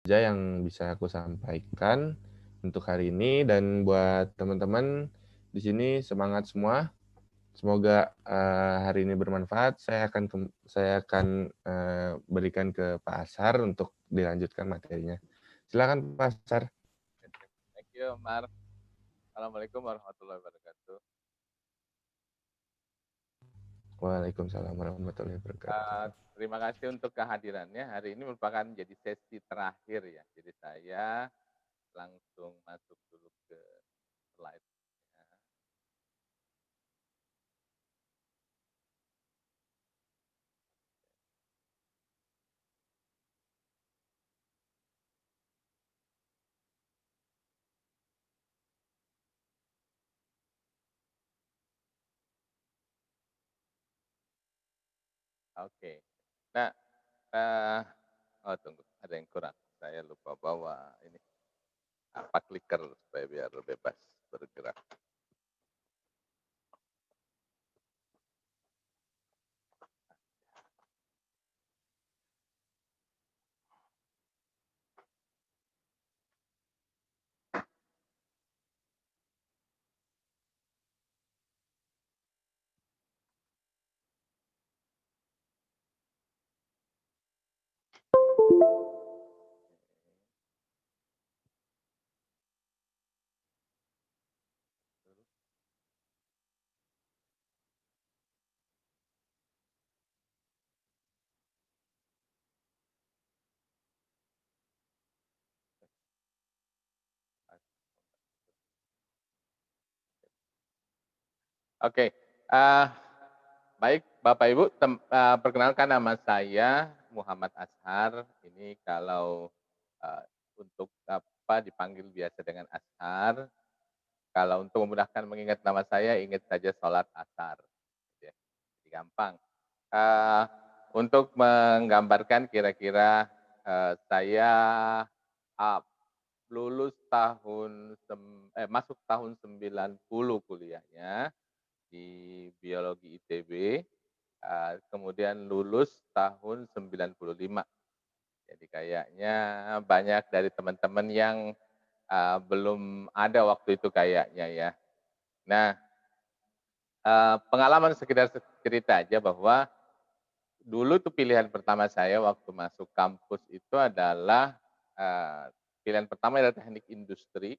aja yang bisa aku sampaikan untuk hari ini dan buat teman-teman di sini semangat semua. Semoga hari ini bermanfaat. Saya akan berikan ke Pak Ashar untuk dilanjutkan materinya. Silakan Pak Ashar. Thank you, Mar. Assalamualaikum warahmatullahi wabarakatuh. Waalaikumsalam warahmatullahi wabarakatuh. Terima kasih untuk kehadirannya. Hari ini merupakan jadi sesi terakhir ya. Jadi saya langsung masuk dulu ke slide. Oke. Nah, oh tunggu, ada yang kurang. Saya lupa bawa ini clicker supaya biar bebas bergerak. Oke, baik Bapak Ibu, perkenalkan nama saya Muhammad Ashar. Ini kalau untuk dipanggil biasa dengan Ashar. Kalau untuk memudahkan mengingat nama saya, ingat saja sholat Ashar. Ya, jadi gampang. Eh, untuk menggambarkan kira-kira saya uh, lulus masuk tahun 90 kuliahnya di biologi ITB, kemudian lulus tahun 95. Jadi kayaknya banyak dari teman-teman yang belum ada waktu itu kayaknya ya. Nah, pengalaman sekedar cerita aja bahwa dulu tuh pilihan pertama saya waktu masuk kampus itu adalah pilihan pertama adalah teknik industri.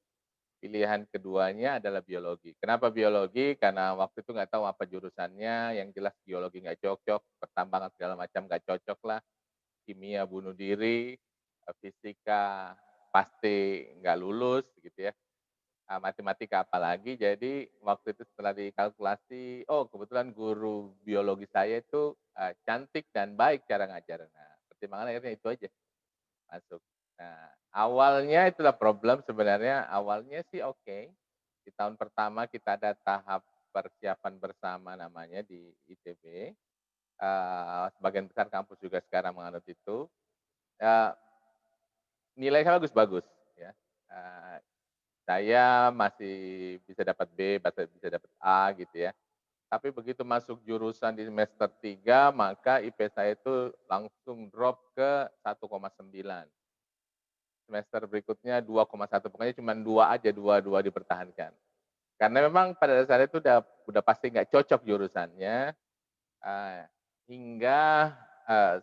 Pilihan keduanya adalah biologi. Kenapa biologi? Karena waktu itu nggak tahu apa jurusannya, yang jelas biologi nggak cocok, pertambangan segala macam nggak cocok lah, kimia bunuh diri, fisika pasti nggak lulus gitu ya, matematika apalagi. Jadi waktu itu setelah dikalkulasi, oh kebetulan guru biologi saya itu cantik dan baik cara ngajar. Nah, pertimbangan akhirnya itu aja masuk. Nah, awalnya itulah problem sebenarnya, awalnya sih oke. Di tahun pertama kita ada tahap persiapan bersama namanya di ITB, sebagian besar kampus juga sekarang menganut itu, eee, nilai saya bagus-bagus ya, saya masih bisa dapat B, bisa dapat A gitu ya. Tapi begitu masuk jurusan di semester 3 maka IP saya itu langsung drop ke 1,9. Semester berikutnya 2,1, pokoknya cuma 2 aja, 2 dipertahankan. Karena memang pada dasarnya itu udah pasti nggak cocok jurusannya, eee, hingga,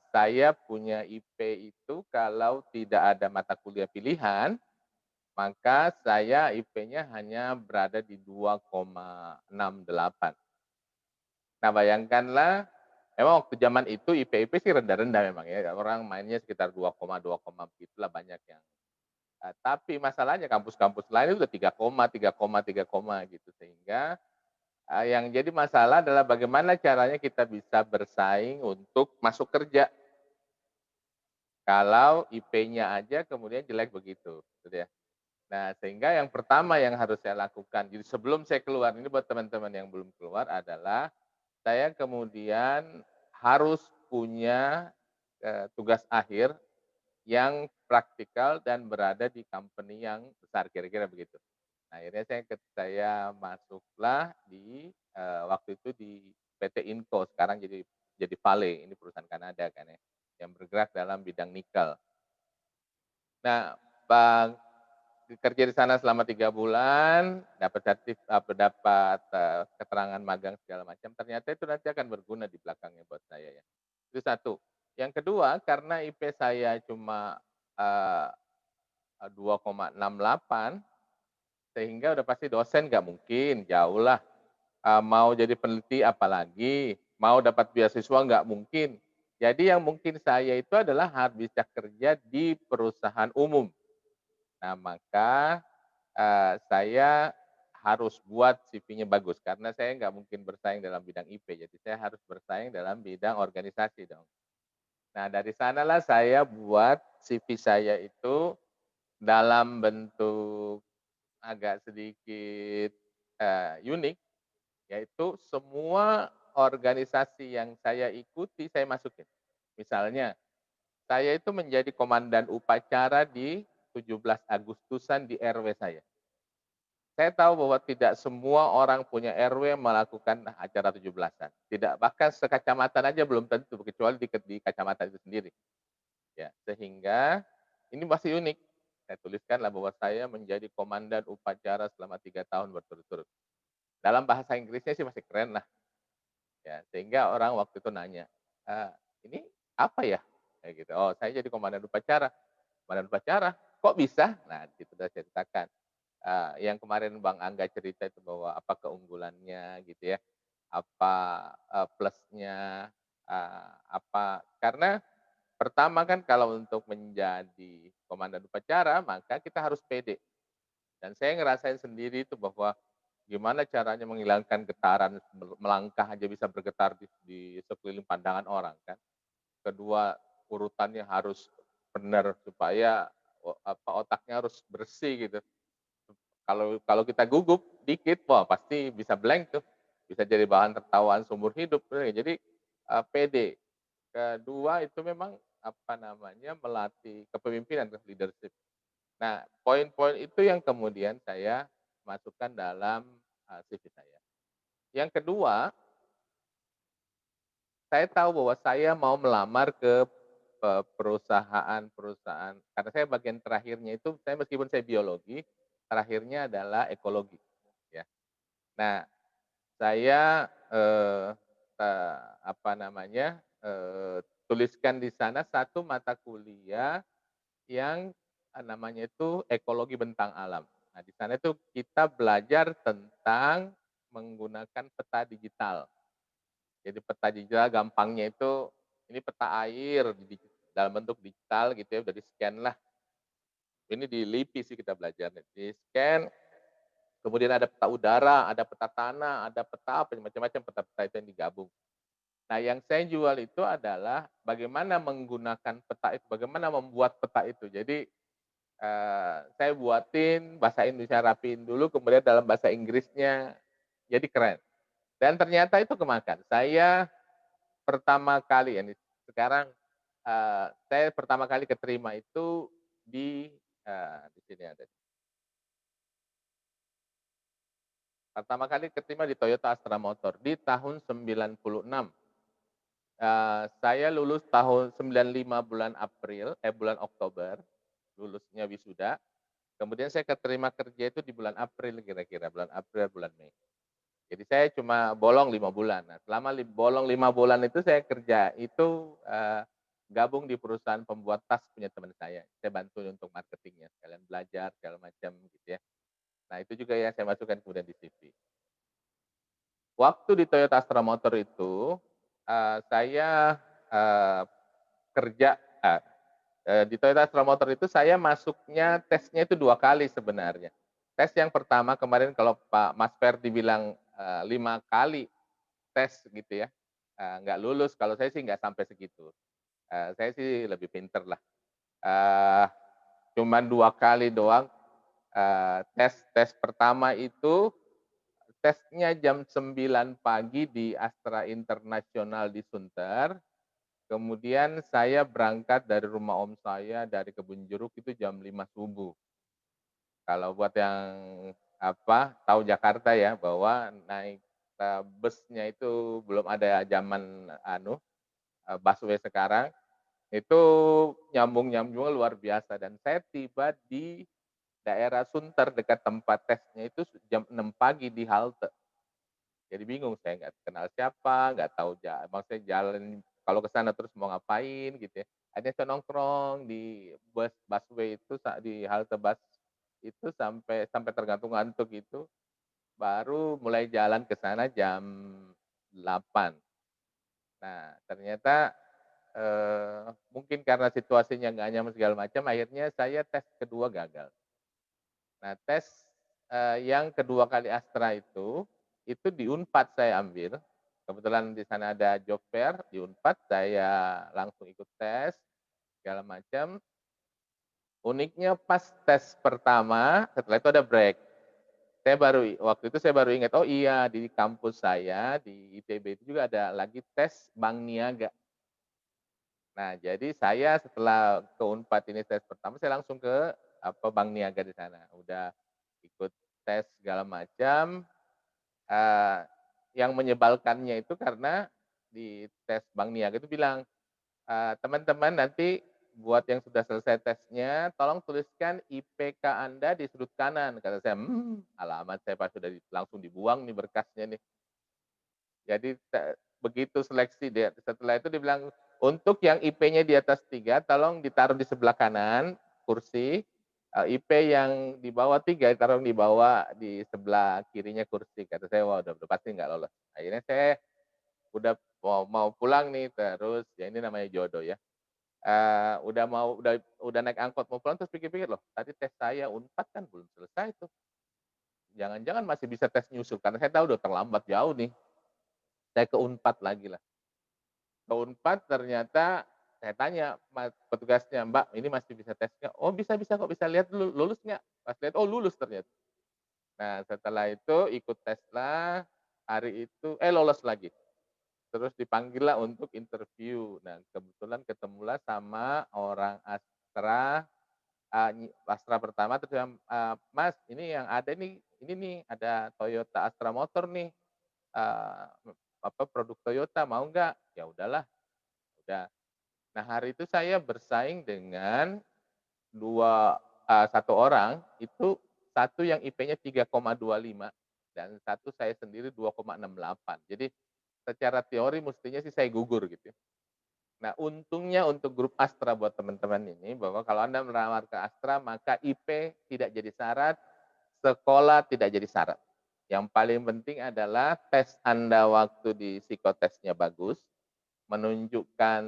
saya punya IP itu kalau tidak ada mata kuliah pilihan, maka saya IP-nya hanya berada di 2,68. Nah bayangkanlah, memang waktu zaman itu IP sih rendah-rendah memang ya, orang mainnya sekitar 2,2 begitulah banyak yang. Tapi masalahnya kampus-kampus lain itu udah 3 gitu. Sehingga, yang jadi masalah adalah bagaimana caranya kita bisa bersaing untuk masuk kerja. Kalau IP-nya aja kemudian jelek begitu, gitu ya. Nah, sehingga yang pertama yang harus saya lakukan, jadi sebelum saya keluar, ini buat teman-teman yang belum keluar adalah, saya kemudian harus punya, tugas akhir yang praktikal dan berada di company yang besar, kira-kira begitu. Nah, akhirnya saya masuklah di, waktu itu di PT Inco, sekarang jadi Vale, ini perusahaan Kanada kan ya, yang bergerak dalam bidang nikel. Nah, bang kerja di sana selama 3 bulan, dapat dapat, keterangan magang segala macam, ternyata itu nanti akan berguna di belakangnya buat saya ya. Itu satu. Yang kedua, karena IP saya cuma, eee, 2,68, sehingga udah pasti dosen nggak mungkin, jauh lah. Mau jadi peneliti apalagi, mau dapat beasiswa nggak mungkin. Jadi yang mungkin saya itu adalah harus bisa kerja di perusahaan umum. Nah, maka saya harus buat CV-nya bagus karena saya nggak mungkin bersaing dalam bidang IP, jadi saya harus bersaing dalam bidang organisasi dong. Nah, dari sanalah saya buat CV saya itu dalam bentuk agak sedikit, unik, yaitu semua organisasi yang saya ikuti saya masukin. Misalnya, saya itu menjadi komandan upacara di 17 Agustusan di RW saya. Saya tahu bahwa tidak semua orang punya RW melakukan acara 17-an. Tidak, bahkan sekacamatan aja belum tentu, kecuali di kacamatan itu sendiri. Ya, sehingga ini masih unik. Saya tuliskanlah bahwa saya menjadi komandan upacara selama 3 tahun berturut-turut. Dalam bahasa Inggrisnya sih masih keren lah. Ya, sehingga orang waktu itu nanya, "Ini apa ya?" Kayak gitu. "Oh, saya jadi komandan upacara." "Komandan upacara? Kok bisa?" Nah, di situ saya ceritakan. Yang kemarin Bang Angga cerita itu bahwa apa keunggulannya gitu ya, apa, plusnya, apa karena pertama kan kalau untuk menjadi komandan upacara, maka kita harus pede. Dan saya ngerasain sendiri itu bahwa gimana caranya menghilangkan getaran, melangkah aja bisa bergetar di sekeliling pandangan orang kan. Kedua, urutannya harus benar supaya otaknya harus bersih gitu. Kalau kalau kita gugup dikit, wah pasti bisa blank tuh, bisa jadi bahan tertawaan seumur hidup. Jadi, pede. Kedua itu memang, apa namanya, melatih kepemimpinan, leadership. Nah, poin-poin itu yang kemudian saya masukkan dalam, CV saya. Yang kedua, saya tahu bahwa saya mau melamar ke, perusahaan-perusahaan karena saya bagian terakhirnya itu saya meskipun saya biologi, terakhirnya adalah ekologi, ya. Nah, saya, apa namanya, tuliskan di sana satu mata kuliah yang, namanya itu ekologi bentang alam. Nah, di sana itu kita belajar tentang menggunakan peta digital. Jadi peta digital gampangnya itu, ini peta air dalam bentuk digital gitu ya, udah di-scan lah. Ini di LIPI sih kita belajar, di-scan. Kemudian ada peta udara, ada peta tanah, ada peta apa, macam-macam peta-peta itu yang digabung. Nah, yang saya jual itu adalah bagaimana menggunakan peta itu, bagaimana membuat peta itu. Jadi, saya buatin bahasa Indonesia rapiin dulu, kemudian dalam bahasa Inggrisnya jadi keren. Dan ternyata itu kemakan. Saya pertama kali ya nih, sekarang, saya pertama kali keterima itu di sini ada. Pertama kali keterima di Toyota Astra Motor di tahun 96. Saya lulus tahun 95 bulan April, bulan Oktober, lulusnya wisuda. Kemudian saya keterima kerja itu di bulan April kira-kira, bulan April, bulan Mei. Jadi saya cuma bolong 5 bulan. Nah, selama bolong 5 bulan itu saya kerja itu, gabung di perusahaan pembuat tas punya teman saya. Saya bantu untuk marketingnya, sekalian belajar segala macam gitu ya. Nah, itu juga yang saya masukkan kemudian di CV. Waktu di Toyota Astra Motor itu, saya, eee, kerja di Toyota Astra Motor itu saya masuknya tesnya itu 2 kali sebenarnya. Tes yang pertama kemarin kalau Pak Mas Ferdi bilang, 5 kali tes gitu ya, nggak lulus, kalau saya sih nggak sampai segitu. Saya sih lebih pinter lah. Eee, Cuman 2 kali doang, tes pertama itu tesnya jam 9 pagi di Astra Internasional di Sunter, kemudian saya berangkat dari rumah om saya dari Kebun Jeruk itu jam 5 subuh. Kalau buat yang, apa, tahu Jakarta ya, bahwa naik, busnya itu belum ada zaman busway sekarang, Itu nyambung-nyambungnya luar biasa dan saya tiba di daerah Sunter dekat tempat tesnya itu jam 6 pagi di halte. Jadi bingung saya nggak kenal siapa, nggak tahu maksudnya jalan kalau ke sana terus mau ngapain gitu ya. Akhirnya saya nongkrong di busway itu di halte bus itu sampai sampai tergantung ngantuk itu, baru mulai jalan ke sana jam 8. Nah ternyata, mungkin karena situasinya nggak nyaman segala macam akhirnya saya tes kedua gagal. Nah tes, yang kedua kali Astra itu di Unpad saya ambil, kebetulan di sana ada job fair di Unpad, saya langsung ikut tes, segala macam. Uniknya pas tes pertama, setelah itu ada break. Waktu itu saya baru ingat, oh iya di kampus saya, di ITB itu juga ada lagi tes Bank Niaga. Nah, jadi saya setelah ke Unpad ini tes pertama, saya langsung ke Bank Niaga di sana. Udah ikut tes segala macam, eee, yang menyebalkannya itu karena di tes Bank Niaga itu bilang, "Teman-teman nanti buat yang sudah selesai tesnya, tolong tuliskan IPK Anda di sudut kanan." Kata saya, alamat saya pas sudah langsung dibuang nih berkasnya nih. Jadi begitu seleksi dia setelah itu dia bilang, "Untuk yang IP-nya di atas 3 tolong ditaruh di sebelah kanan kursi, IP yang di bawah 3 taruh di bawah di sebelah kirinya kursi." Kata saya, "Wah udah pasti nggak lolos." Akhirnya saya udah mau mau pulang nih, terus ya ini namanya jodoh ya, udah naik angkot mau pulang terus pikir-pikir, "Loh tadi tes saya Unpad kan belum selesai tuh, jangan-jangan masih bisa tes nyusul." Karena saya tahu udah terlambat jauh nih, saya ke Unpad lagi lah. Ke Unpad ternyata saya tanya petugasnya, "Mbak, ini masih bisa tes nggak?" "Oh bisa bisa kok, bisa lihat dulu, lulus nggak?" Pas lihat, oh lulus ternyata. Nah setelah itu ikut tes lah, hari itu lolos lagi. Terus dipanggillah untuk interview. Nah kebetulan ketemulah sama orang Astra, Astra pertama terus yang, "Mas ini yang ada ini nih ada Toyota Astra Motor nih, eee, produk Toyota mau nggak?" Ya udahlah, udah. Nah, hari itu saya bersaing dengan 1 orang, itu satu yang IP-nya 3,25 dan satu saya sendiri 2,68. Jadi secara teori mestinya sih saya gugur gitu ya. Nah, untungnya untuk grup Astra buat teman-teman ini bahwa kalau Anda melamar ke Astra maka IP tidak jadi syarat, sekolah tidak jadi syarat. Yang paling penting adalah tes Anda waktu di psikotesnya bagus, menunjukkan,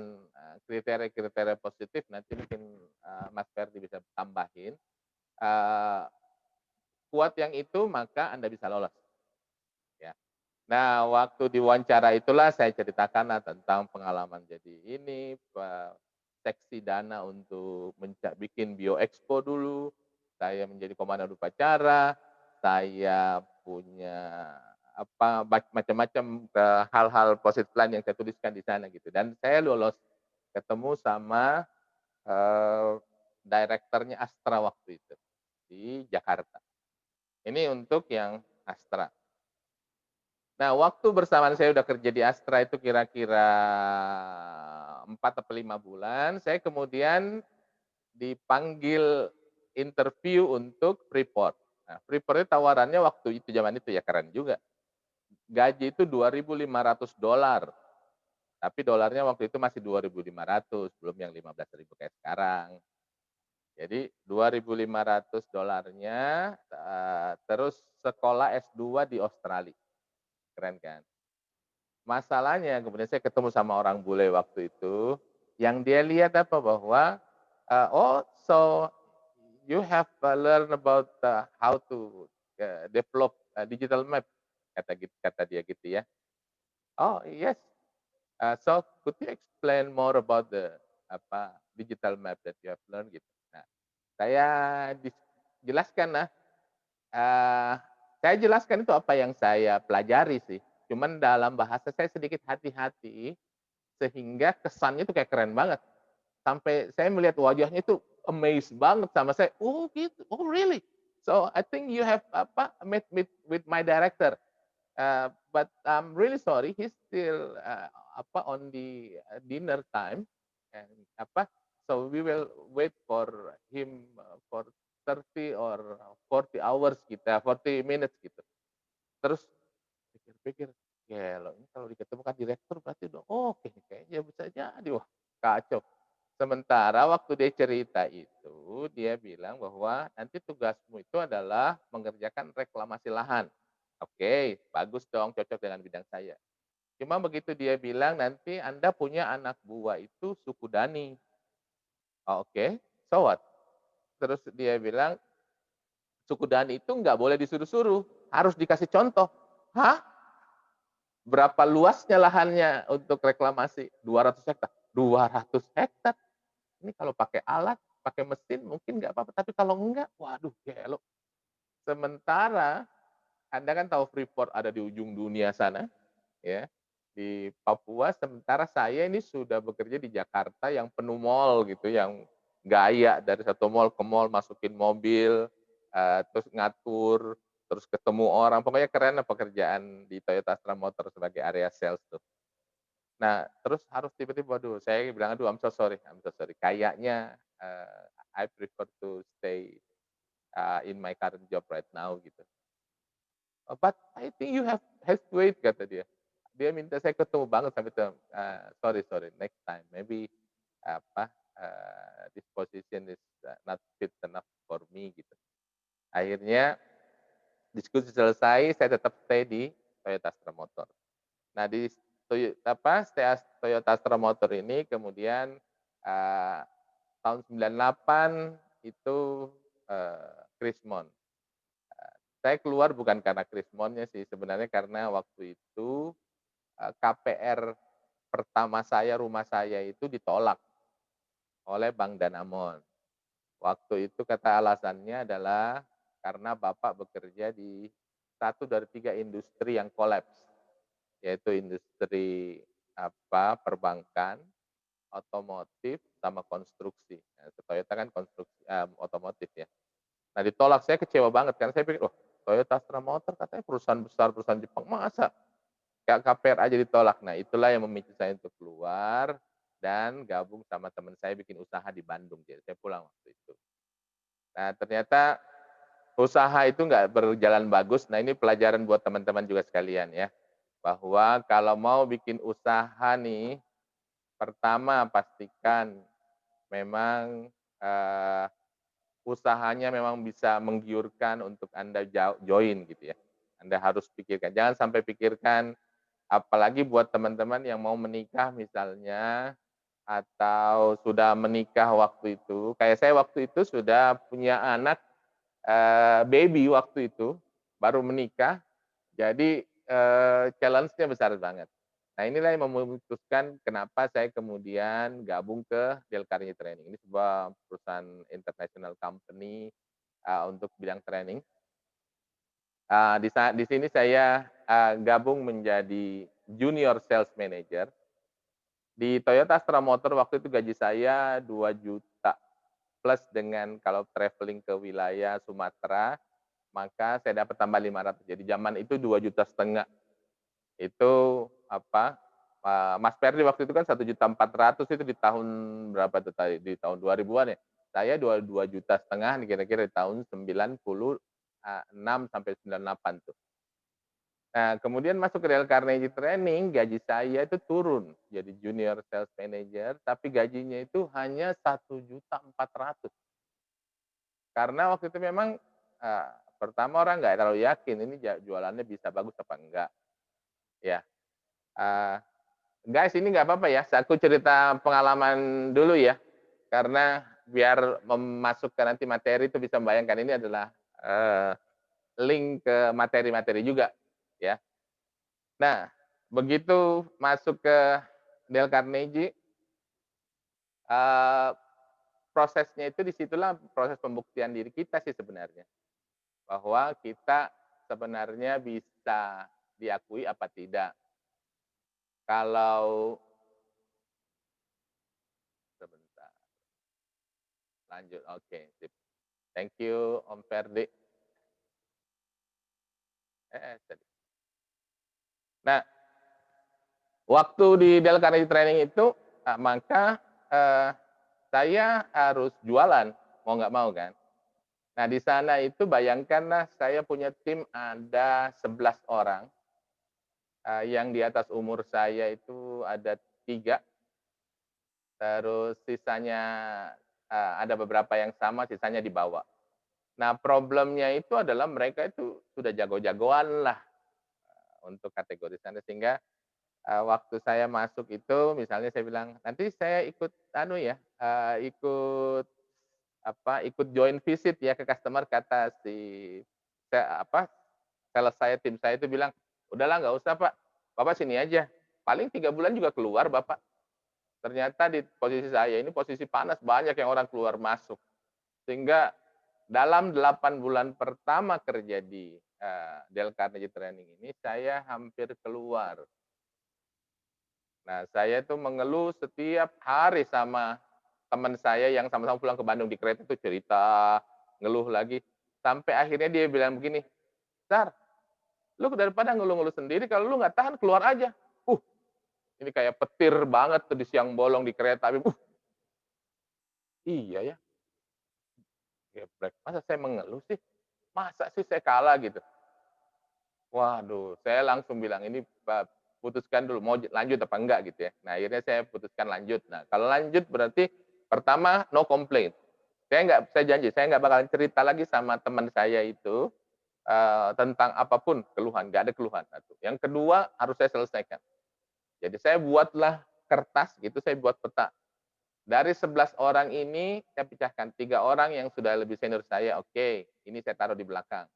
kriteria-kriteria positif nanti mungkin, Mas Ferdy bisa tambahin, eee, kuat yang itu maka Anda bisa lolos, ya. Nah, waktu diwawancara itulah saya ceritakanlah tentang pengalaman jadi ini, seksi dana untuk bikin bioexpo dulu, saya menjadi komandan upacara, saya punya macam-macam, hal-hal positif lain yang saya tuliskan di sana gitu dan saya lolos ketemu sama, eee, direkturnya Astra waktu itu di Jakarta. Ini untuk yang Astra. Nah, waktu bersamaan saya udah kerja di Astra itu kira-kira 4 atau 5 bulan, saya kemudian dipanggil interview untuk Freeport. Nah, Freeport itu tawarannya waktu itu zaman itu ya keren juga. Gaji itu $2.500, tapi dolarnya waktu itu masih 2.500 belum yang 15.000 kayak sekarang. Jadi $2.500-nya, terus sekolah S2 di Australia, keren kan? Masalahnya kemudian saya ketemu sama orang bule waktu itu, yang dia lihat apa, bahwa, "Oh, so you have, learn about, how to, develop, digital map," kata dia gitu ya. "Oh, yes, so could you explain more about the, digital map that you have learned?" Gitu. Nah, saya jelaskan lah, eee, saya jelaskan itu apa yang saya pelajari sih, cuman dalam bahasa saya sedikit hati-hati sehingga kesannya itu kayak keren banget. Sampai saya melihat wajahnya itu amazed banget sama saya, "Oh gitu, oh really? So I think you have meet with my director, but I'm really sorry he's still, on the, dinner time. and so we will wait for him for 30 or 40 hours kita, 40 minutes gitu. Terus pikir-pikir, gelo ini kalau diketemukan direktur berarti udah oke nih kayaknya bisa jadi, wah kacau. Sementara waktu dia cerita itu, dia bilang bahwa nanti tugasmu itu adalah mengerjakan reklamasi lahan. Oke, bagus dong, cocok dengan bidang saya. Cuma begitu dia bilang nanti Anda punya anak buah itu suku Dani. Oh, oke, so what? Terus dia bilang, suku Dani itu nggak boleh disuruh-suruh, harus dikasih contoh. Hah? Berapa luasnya lahannya untuk reklamasi? 200 hektar. 200 hektar. Ini kalau pakai alat, pakai mesin mungkin nggak apa-apa, tapi kalau enggak, waduh gelo. Sementara Anda kan tahu Freeport ada di ujung dunia sana, ya, di Papua, sementara saya ini sudah bekerja di Jakarta yang penuh mall gitu, yang gaya dari satu mall ke mall, masukin mobil, terus ngatur, terus ketemu orang, pokoknya keren lah pekerjaan di Toyota Astra Motor sebagai area sales tuh. Nah, terus harus tiba-tiba, waduh, saya bilang, "Aduh, I'm so sorry. Kayaknya, I prefer to stay, in my current job right now," gitu. "But I think you have to wait," kata dia. Dia minta saya ketemu banget sampai "Sorry sorry, next time. Maybe, this position is, not fit enough for me," gitu. Akhirnya diskusi selesai, saya tetap stay di Toyota Astra Motor. Nah, di Toyota Astra Motor ini kemudian, eee, tahun 98 itu, krismon. Saya keluar bukan karena krismonnya sih, sebenarnya karena waktu itu, KPR pertama saya, rumah saya itu ditolak oleh Bank Danamon. Waktu itu kata alasannya adalah karena Bapak bekerja di satu dari 3 industri yang kolaps, yaitu industri, perbankan, otomotif, sama konstruksi. Nah, Toyota kan konstruksi otomotif ya. Nah, ditolak, saya kecewa banget karena saya pikir, "Wah, Toyota Astra Motor katanya perusahaan besar, perusahaan Jepang, masa kayak KPR aja ditolak?" Nah, itulah yang memicu saya untuk keluar dan gabung sama teman saya bikin usaha di Bandung. Jadi saya pulang waktu itu. Nah, ternyata usaha itu nggak berjalan bagus. Nah, ini pelajaran buat teman-teman juga sekalian ya, bahwa kalau mau bikin usaha nih, pertama pastikan memang, usahanya memang bisa menggiurkan untuk Anda join gitu ya. Anda harus pikirkan, jangan sampai pikirkan, apalagi buat teman-teman yang mau menikah misalnya, atau sudah menikah waktu itu, kayak saya waktu itu sudah punya anak, baby waktu itu, baru menikah, jadi, challenge-nya besar banget. Nah, inilah yang memutuskan kenapa saya kemudian gabung ke Dale Carnegie Training. Ini sebuah perusahaan international company, untuk bidang training. Di sini saya, gabung menjadi junior sales manager. Di Toyota Astra Motor waktu itu gaji saya 2 juta plus dengan kalau traveling ke wilayah Sumatera, maka saya dapat tambah 500. Jadi zaman itu 2,5 juta. Itu Mas Ferdi waktu itu kan 1,4 juta itu di tahun berapa tuh tadi, di tahun 2000-an ya. Saya 2,5 juta nih kira-kira di tahun 96 sampai 98 tuh. Nah, kemudian masuk ke Dale Carnegie Training, gaji saya itu turun jadi junior sales manager, tapi gajinya itu hanya 1,4 juta. Karena waktu itu memang, pertama orang nggak terlalu yakin ini jualannya bisa bagus apa enggak, ya. Eee, Guys, ini nggak apa-apa ya, aku cerita pengalaman dulu ya, karena biar memasukkan nanti materi itu bisa membayangkan ini adalah, eee, link ke materi-materi juga, ya. Nah, begitu masuk ke Dale Carnegie, eee, prosesnya itu disitulah proses pembuktian diri kita sih sebenarnya, bahwa kita sebenarnya bisa diakui apa tidak. Kalau sebentar, lanjut, oke, sip. Thank you Om Ferdi. Tadi. Nah, waktu di Dale Carnegie Training itu, maka saya harus jualan, mau nggak mau kan. Nah, di sana itu bayangkanlah saya punya tim ada 11 orang, yang di atas umur saya itu ada 3, terus sisanya, ada beberapa yang sama, sisanya di bawah. Nah, problemnya itu adalah mereka itu sudah jago-jagoan lah untuk kategori sana, sehingga, waktu saya masuk itu misalnya saya bilang, "Nanti saya ikut anu ya, ikut ikut join visit ya ke customer," kata si sales saya, tim saya itu bilang, "Udahlah nggak usah Pak, Bapak sini aja, paling 3 bulan juga keluar Bapak." Ternyata di posisi saya ini posisi panas, banyak yang orang keluar masuk. Sehingga dalam 8 bulan pertama kerja di, Dale Carnegie Training ini, saya hampir keluar. Nah, saya itu mengeluh setiap hari sama teman saya yang sama-sama pulang ke Bandung di kereta itu cerita, ngeluh lagi, sampai akhirnya dia bilang begini, "Sar, lu daripada ngeluh-ngeluh sendiri, kalau lu nggak tahan keluar aja." Ini kayak petir banget tuh di siang bolong di kereta api, iya ya, geprek, masa saya mengeluh sih? Masa sih saya kalah gitu? Waduh, saya langsung bilang, "Ini putuskan dulu mau lanjut apa enggak," gitu ya. Nah, akhirnya saya putuskan lanjut. Nah, kalau lanjut berarti pertama no complaint. Saya janji, saya nggak bakalan cerita lagi sama teman saya itu, tentang apapun keluhan, nggak ada keluhan, satu. Yang kedua harus saya selesaikan. Jadi saya buatlah kertas gitu, saya buat peta. Dari 11 orang ini saya pecahkan, 3 orang yang sudah lebih senior saya, oke, ini saya taruh di belakang.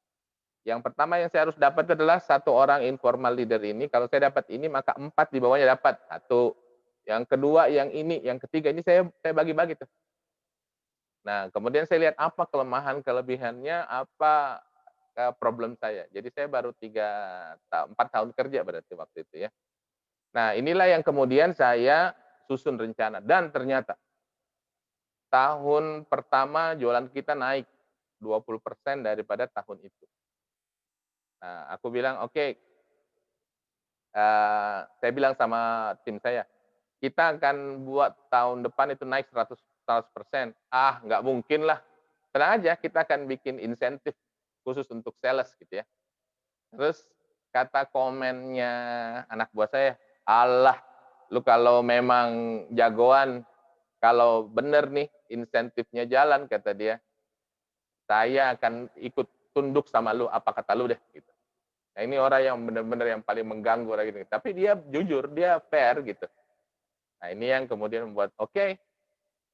Yang pertama yang saya harus dapat adalah 1 orang informal leader ini, kalau saya dapat ini maka 4 di bawahnya dapat, 1. Yang kedua yang ini, yang ketiga ini saya bagi-bagi tuh. Nah, kemudian saya lihat apa kelemahan, kelebihannya, apa, problem saya. Jadi saya baru 4 tahun kerja berarti waktu itu ya. Nah, inilah yang kemudian saya susun rencana dan ternyata tahun pertama jualan kita naik 20% daripada tahun itu. Nah, aku bilang, "Oke," saya bilang sama tim saya, "Kita akan buat tahun depan itu naik 100%." "Ah, nggak mungkin lah." "Tenang aja, kita akan bikin insentif khusus untuk sales," gitu ya. Terus kata komennya anak buah saya, "Alah, lu kalau memang jagoan, kalau bener nih insentifnya jalan," kata dia, "saya akan ikut tunduk sama lu, apa kata lu deh," gitu. Nah, ini orang yang benar-benar yang paling mengganggu orang ini, tapi dia jujur, dia fair gitu. Nah, ini yang kemudian membuat, oke,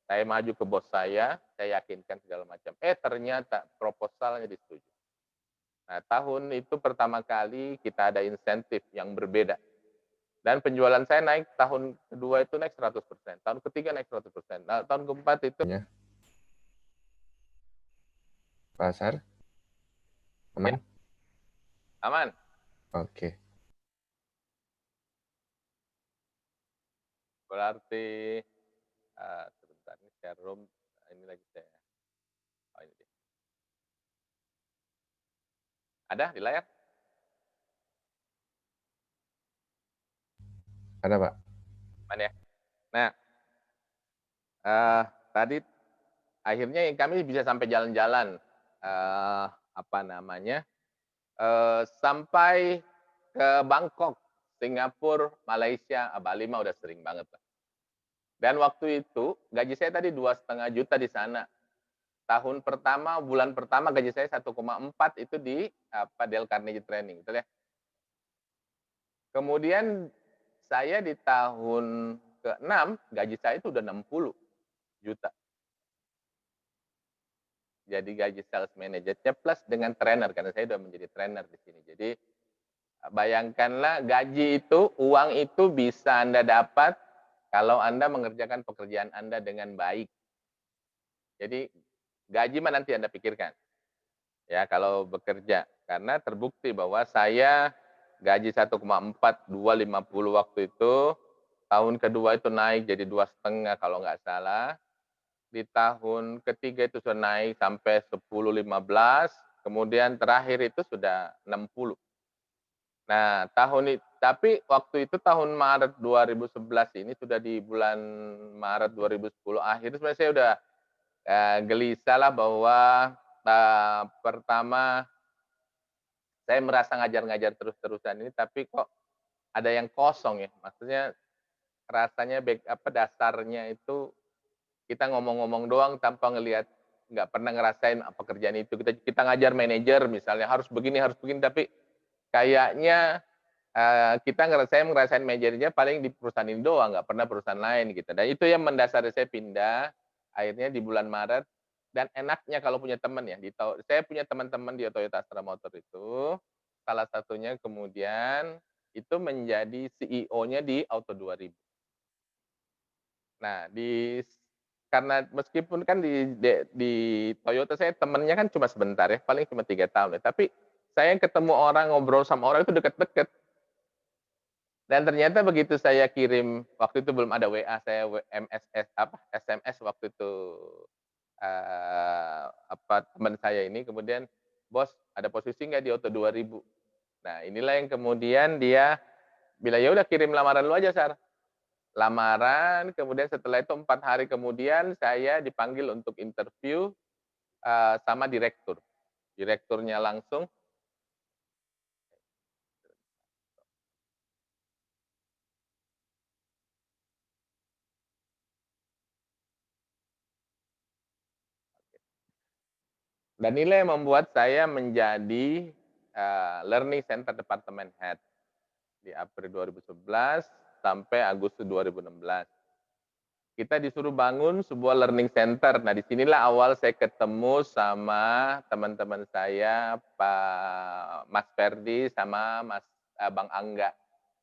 saya maju ke bos saya yakinkan segala macam. Ternyata proposalnya disetujui. Nah, tahun itu pertama kali kita ada insentif yang berbeda. Dan penjualan saya naik, tahun kedua itu naik 100%, tahun ketiga naik 100%. Nah, tahun keempat itu Ya, pasar aman. aman. Oke. Berarti, sebentar ini share room, ini lagi saya, oh ini dia. Ada di layar? Ada, Pak. Aman ya? Nah, tadi akhirnya kami bisa sampai jalan-jalan, apa namanya, sampai ke Bangkok, Singapura, Malaysia, Bali mah udah sering banget lah. Dan waktu itu gaji saya tadi 2,5 juta di sana. Tahun pertama, bulan pertama gaji saya 1,4 itu di Dale Carnegie Training, betul ya. Kemudian saya di tahun ke-6 gaji saya itu udah 60 juta. Jadi gaji sales manajernya plus dengan trainer, karena saya sudah menjadi trainer di sini. Jadi bayangkanlah gaji itu, uang itu bisa Anda dapat kalau Anda mengerjakan pekerjaan Anda dengan baik. Jadi gaji mah nanti Anda pikirkan, ya kalau bekerja. Karena terbukti bahwa saya gaji 1,4, 250 waktu itu, tahun kedua itu naik jadi 2,5 kalau nggak salah. Di tahun ketiga itu sudah naik sampai 10, 15, kemudian terakhir itu sudah 60. Nah, tapi waktu itu tahun Maret 2011 ini sudah di bulan Maret 2010 akhir sebenarnya saya udah, gelisah lah bahwa, pertama saya merasa ngajar-ngajar terus-terusan ini tapi kok ada yang kosong ya, maksudnya rasanya dasarnya itu kita ngomong-ngomong doang tanpa ngelihat nggak pernah ngerasain pekerjaan itu. Kita kita ngajar manajer misalnya harus begini, tapi kayaknya, saya ngerasain manajernya paling di perusahaan ini doang, nggak pernah perusahaan lain gitu. Dan itu yang mendasari saya pindah, akhirnya di bulan Maret dan enaknya kalau punya teman ya, saya punya teman-teman di Toyota Astra Motor itu, salah satunya kemudian itu menjadi CEO-nya di Auto 2000. Nah, karena meskipun kan di Toyota saya temennya kan cuma sebentar ya, paling cuma 3 tahun ya, tapi saya ketemu orang, ngobrol sama orang itu deket-deket. Dan ternyata begitu saya kirim, waktu itu belum ada WA, saya SMS waktu itu, teman saya ini kemudian, "Bos, ada posisi nggak di Auto 2000?" Nah, inilah yang kemudian dia bilang, "Ya udah kirim lamaran lu aja, Sar." Lamaran, kemudian setelah itu 4 hari kemudian saya dipanggil untuk interview, sama direktur. Direkturnya langsung dan inilah yang membuat saya menjadi, learning center department head di April 2011 sampai Agustus 2016. Kita disuruh bangun sebuah learning center. Nah, disinilah awal saya ketemu sama teman-teman saya, Mas Ferdi sama Bang Angga.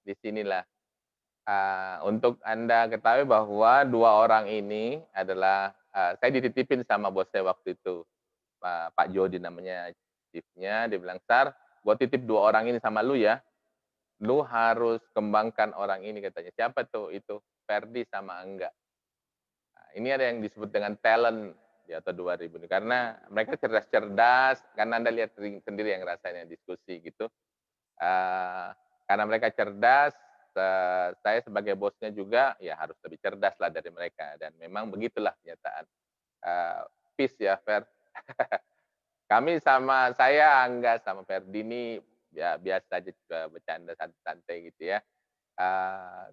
Disinilah. Untuk Anda ketahui bahwa 2 orang ini adalah, saya dititipin sama bos saya waktu itu, Pak Jody namanya chief-nya, dia bilang, "Sar, gua titip 2 orang ini sama lu ya, lu harus kembangkan orang ini," katanya. "Siapa tuh?" "Itu, Ferdi sama Angga." Nah, ini ada yang disebut dengan talent di Auto 2000 ini, karena mereka cerdas-cerdas, karena Anda lihat sendiri yang rasanya diskusi gitu. Eee, karena mereka cerdas, saya sebagai bosnya juga ya harus lebih cerdas lah dari mereka dan memang begitulah kenyataan. Eee, peace ya, Fer. Saya, Angga, sama Ferdi ini ya biasa aja bercanda santai-santai gitu ya.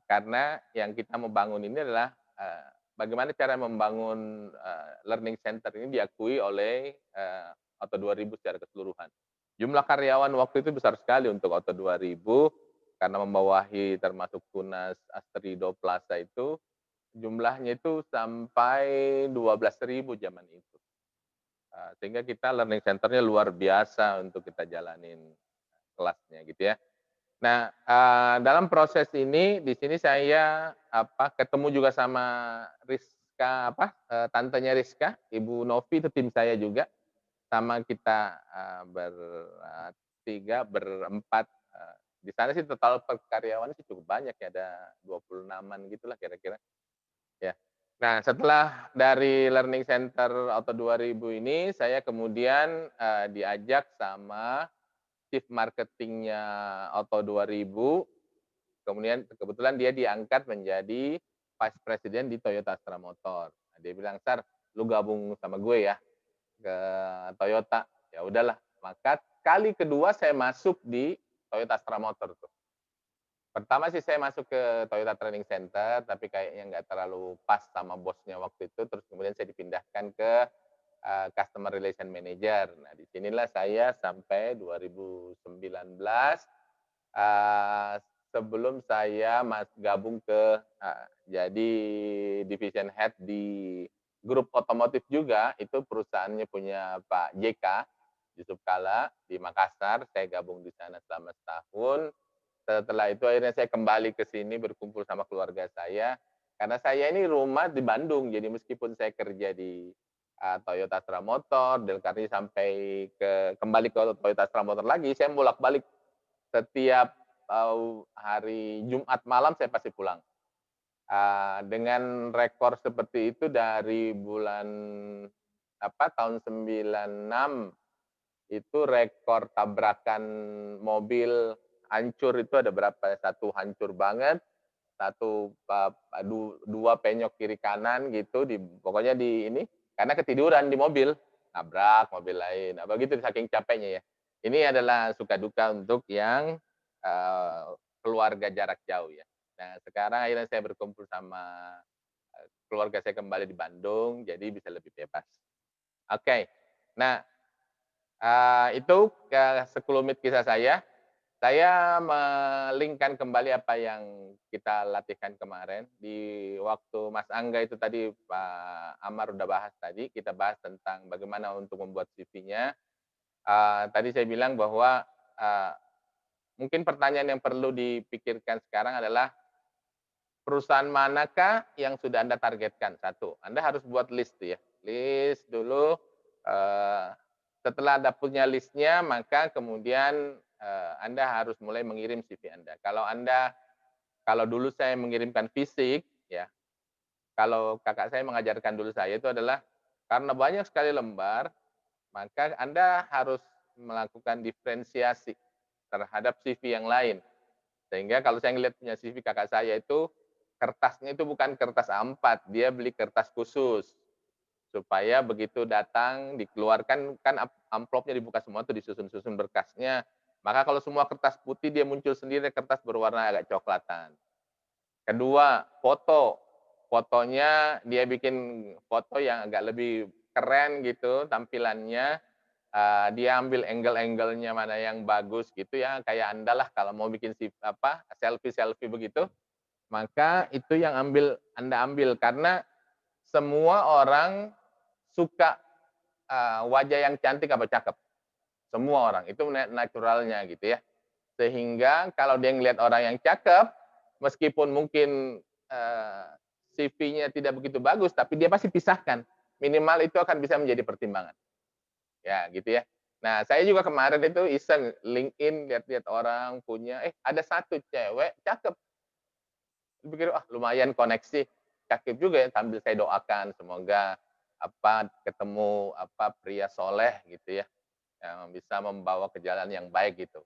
Karena yang kita mau bangun ini adalah, bagaimana cara membangun, learning center ini diakui oleh, Auto 2000 secara keseluruhan. Jumlah karyawan waktu itu besar sekali untuk Auto 2000, karena membawahi termasuk Tunas, Astrido, Plaza itu, jumlahnya itu sampai 12.000 zaman itu. Sehingga kita learning center-nya luar biasa untuk kita jalanin kelasnya gitu ya. Nah, dalam proses ini, di sini saya, ketemu juga sama Rizka, tantenya Rizka, Ibu Novi itu tim saya juga, sama kita, bertiga, berempat, di sana sih total karyawannya sih cukup banyak ya, ada 26-an gitulah kira-kira, ya. Nah, setelah dari learning center Auto 2000 ini, saya kemudian, diajak sama chief marketingnya Auto 2000, kemudian kebetulan dia diangkat menjadi vice president di Toyota Astra Motor. Nah, dia bilang, "Sar, lu gabung sama gue ya ke Toyota." Ya udahlah, maka kali kedua saya masuk di Toyota Astra Motor tuh. Pertama sih saya masuk ke Toyota Training Center, tapi kayaknya nggak terlalu pas sama bosnya waktu itu, terus kemudian saya dipindahkan ke, Customer Relation Manager. Nah, di sinilah saya sampai 2019, eee, sebelum saya gabung ke jadi division head di grup otomotif juga, itu perusahaannya punya Pak JK, Yusuf Kalla di Makassar, saya gabung di sana selama setahun. Setelah itu akhirnya saya kembali ke sini berkumpul sama keluarga saya, karena saya ini rumah di Bandung, jadi meskipun saya kerja di, Toyota Astra Motor, dan karena sampai kembali ke Toyota Astra Motor lagi, saya bolak-balik setiap, hari Jumat malam saya pasti pulang. Dengan rekor seperti itu dari bulan, tahun 96 itu rekor tabrakan mobil hancur itu ada berapa? Satu hancur banget, dua penyok kiri kanan gitu, pokoknya di ini, karena ketiduran di mobil, nabrak mobil lain, apa gitu saking capeknya ya. Ini adalah suka duka untuk yang keluarga jarak jauh ya. Nah sekarang akhirnya saya berkumpul sama keluarga saya kembali di Bandung, jadi bisa lebih bebas. Oke, nah itu sekelumit kisah saya. Saya melingkan kembali apa yang kita latihkan kemarin. Di waktu Mas Angga itu tadi, Pak Amar udah bahas tadi, kita bahas tentang bagaimana untuk membuat CV-nya. Tadi saya bilang bahwa, eee, mungkin pertanyaan yang perlu dipikirkan sekarang adalah, perusahaan manakah yang sudah Anda targetkan? Satu, Anda harus buat list tuh ya, list dulu, eee, setelah Anda punya list-nya, maka kemudian, Anda harus mulai mengirim CV Anda. Kalau dulu saya mengirimkan fisik, ya, kalau kakak saya mengajarkan dulu saya itu adalah, karena banyak sekali lembar, maka Anda harus melakukan diferensiasi terhadap CV yang lain. Sehingga kalau saya ngelihat punya CV kakak saya itu, kertasnya itu bukan kertas A4, dia beli kertas khusus. Supaya begitu datang, dikeluarkan, kan amplopnya dibuka semua tuh, disusun-susun berkasnya. Maka kalau semua kertas putih, dia muncul sendiri kertas berwarna agak coklatan. Kedua, foto. Fotonya dia bikin foto yang agak lebih keren gitu tampilannya, dia ambil angle-angle-nya mana yang bagus gitu ya, kayak Anda lah kalau mau bikin selfie-selfie begitu, maka itu yang Anda ambil. Karena semua orang suka, wajah yang cantik apa cakep. Semua orang, itu naturalnya gitu ya. Sehingga kalau dia ngelihat orang yang cakep, meskipun mungkin, CV-nya tidak begitu bagus, tapi dia pasti pisahkan. Minimal itu akan bisa menjadi pertimbangan. Ya gitu ya. Nah, saya juga kemarin itu iseng LinkedIn lihat-lihat orang punya, ada satu cewek cakep. Pikir, "Ah, lumayan koneksi, cakep juga ya," sambil saya doakan semoga ketemu pria soleh gitu ya, yang bisa membawa ke jalan yang baik gitu.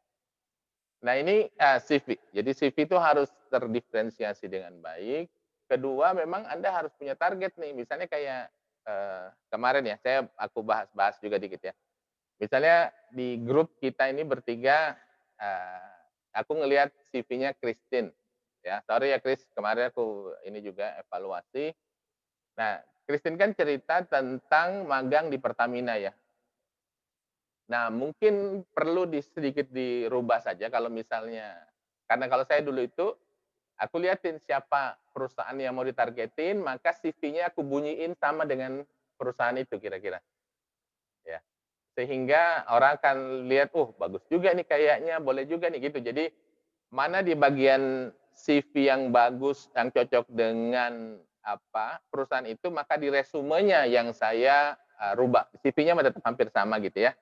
Nah ini, CV. Jadi CV itu harus terdiferensiasi dengan baik. Kedua memang Anda harus punya target nih, misalnya kayak, kemarin ya, aku bahas juga dikit ya. Misalnya di grup kita ini bertiga, aku ngelihat CV-nya Christine, ya, sorry ya Kris, kemarin aku ini juga evaluasi. Nah, Christine kan cerita tentang magang di Pertamina ya. Nah, mungkin perlu sedikit dirubah saja kalau misalnya, karena kalau saya dulu itu, aku liatin siapa perusahaan yang mau ditargetin, maka CV-nya aku bunyiin sama dengan perusahaan itu kira-kira, ya. Sehingga orang akan lihat, bagus juga nih kayaknya, boleh juga nih," gitu. Jadi, mana di bagian CV yang bagus, yang cocok dengan perusahaan itu, maka di resumenya yang saya, rubah. CV-nya mah tetap hampir sama gitu ya.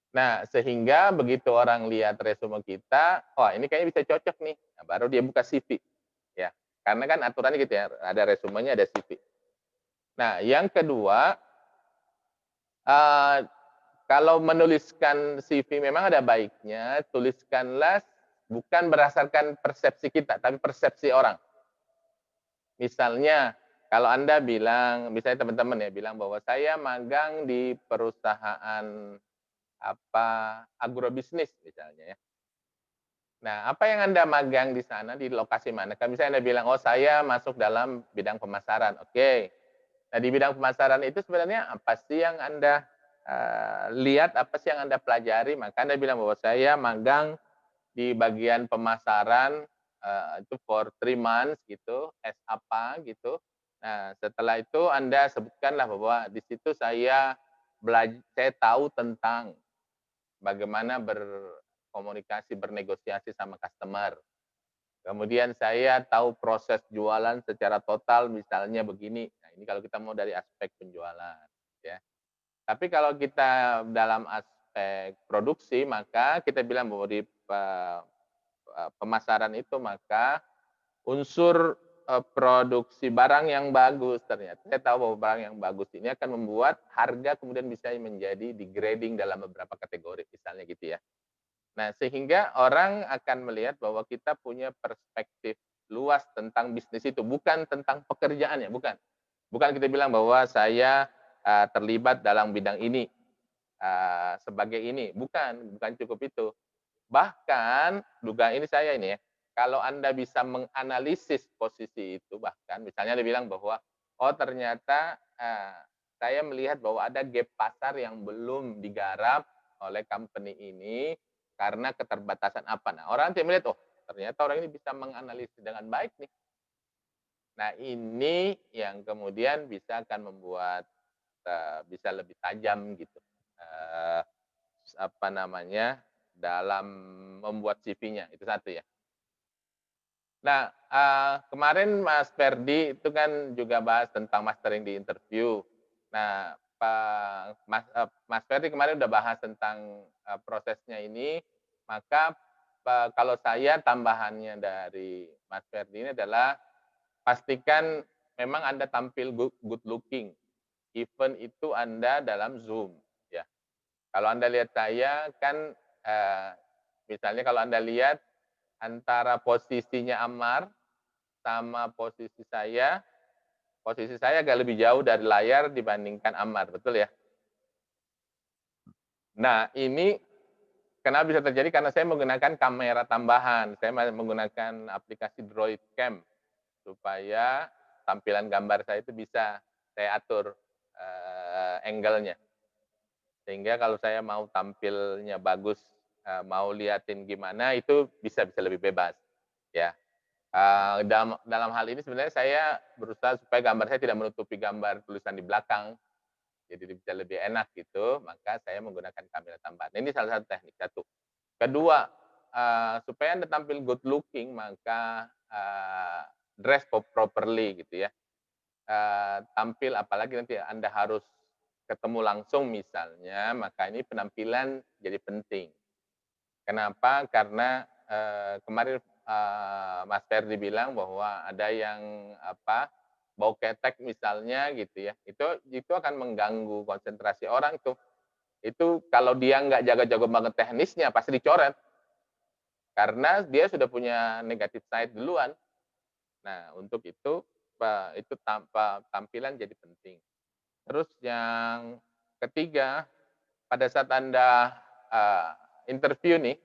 Nah, sehingga begitu orang lihat resume kita, wah ini kayaknya bisa cocok nih, nah baru dia buka CV, ya. Karena kan aturannya gitu ya, ada resumenya, ada CV. Nah, yang kedua, eee, kalau menuliskan CV memang ada baiknya, tuliskanlah bukan berdasarkan persepsi kita, tapi persepsi orang. Misalnya, kalau Anda bilang, misalnya teman-teman ya, bilang bahwa saya magang di perusahaan agrobisnis misalnya ya. Nah, apa yang Anda magang di sana, di lokasi mana? Kan misalnya Anda bilang, "Oh, saya masuk dalam bidang pemasaran." Oke. Nah, di bidang pemasaran itu sebenarnya apa sih yang Anda, lihat, apa sih yang Anda pelajari? Maka Anda bilang bahwa saya magang di bagian pemasaran, itu for 3 months gitu, apa gitu. Nah, setelah itu Anda sebutkanlah bahwa di situ saya tahu tentang bagaimana berkomunikasi, bernegosiasi sama customer. Kemudian saya tahu proses jualan secara total misalnya begini. Nah, ini kalau kita mau dari aspek penjualan, ya. Tapi kalau kita dalam aspek produksi, maka kita bilang bahwa di pemasaran itu maka unsur, produksi barang yang bagus ternyata saya tahu bahwa barang yang bagus ini akan membuat harga kemudian bisa menjadi degrading dalam beberapa kategori, misalnya gitu ya. Nah, sehingga orang akan melihat bahwa kita punya perspektif luas tentang bisnis itu, bukan tentang pekerjaannya, bukan. Bukan kita bilang bahwa saya, terlibat dalam bidang ini, sebagai ini, bukan cukup itu. Bahkan dugaan ini saya ini ya, kalau Anda bisa menganalisis posisi itu bahkan misalnya dia bilang bahwa, "Oh ternyata, saya melihat bahwa ada gap pasar yang belum digarap oleh company ini karena keterbatasan apa." Nah, orang nanti melihat, "Oh, ternyata orang ini bisa menganalisis dengan baik nih." Nah, ini yang kemudian akan membuat, bisa lebih tajam gitu, eee, apa namanya, dalam membuat CV-nya, itu satu ya. Nah, kemarin Mas Ferdi itu kan juga bahas tentang mastering di interview. Nah, Mas Ferdi kemarin udah bahas tentang, prosesnya ini, maka, kalau saya tambahannya dari Mas Ferdi ini adalah pastikan memang Anda tampil good looking, even itu Anda dalam Zoom, ya. Kalau Anda lihat saya kan, misalnya kalau Anda lihat antara posisinya Ammar sama posisi saya agak lebih jauh dari layar dibandingkan Ammar, betul ya? Nah, ini kenapa bisa terjadi? Karena saya menggunakan kamera tambahan, saya menggunakan aplikasi Droid Cam supaya tampilan gambar saya itu bisa saya atur, angle-nya. Sehingga kalau saya mau tampilnya bagus, mau liatin gimana itu bisa lebih bebas, ya. Dalam hal ini sebenarnya saya berusaha supaya gambar saya tidak menutupi gambar tulisan di belakang, jadi bisa lebih enak gitu, maka saya menggunakan kamera tambahan. Ini salah satu teknik, satu. Kedua, supaya Anda tampil good looking maka, dress properly gitu ya. Tampil apalagi nanti Anda harus ketemu langsung misalnya, maka ini penampilan jadi penting. Kenapa? Karena, kemarin, Mas Ferdi bilang bahwa ada yang bau ketek misalnya gitu ya, itu akan mengganggu konsentrasi orang tuh. Itu kalau dia nggak jaga-jaga banget teknisnya pasti dicoret, karena dia sudah punya negative side duluan. Nah, untuk itu, itu tampilan jadi penting. Terus yang ketiga, pada saat Anda, interview nih,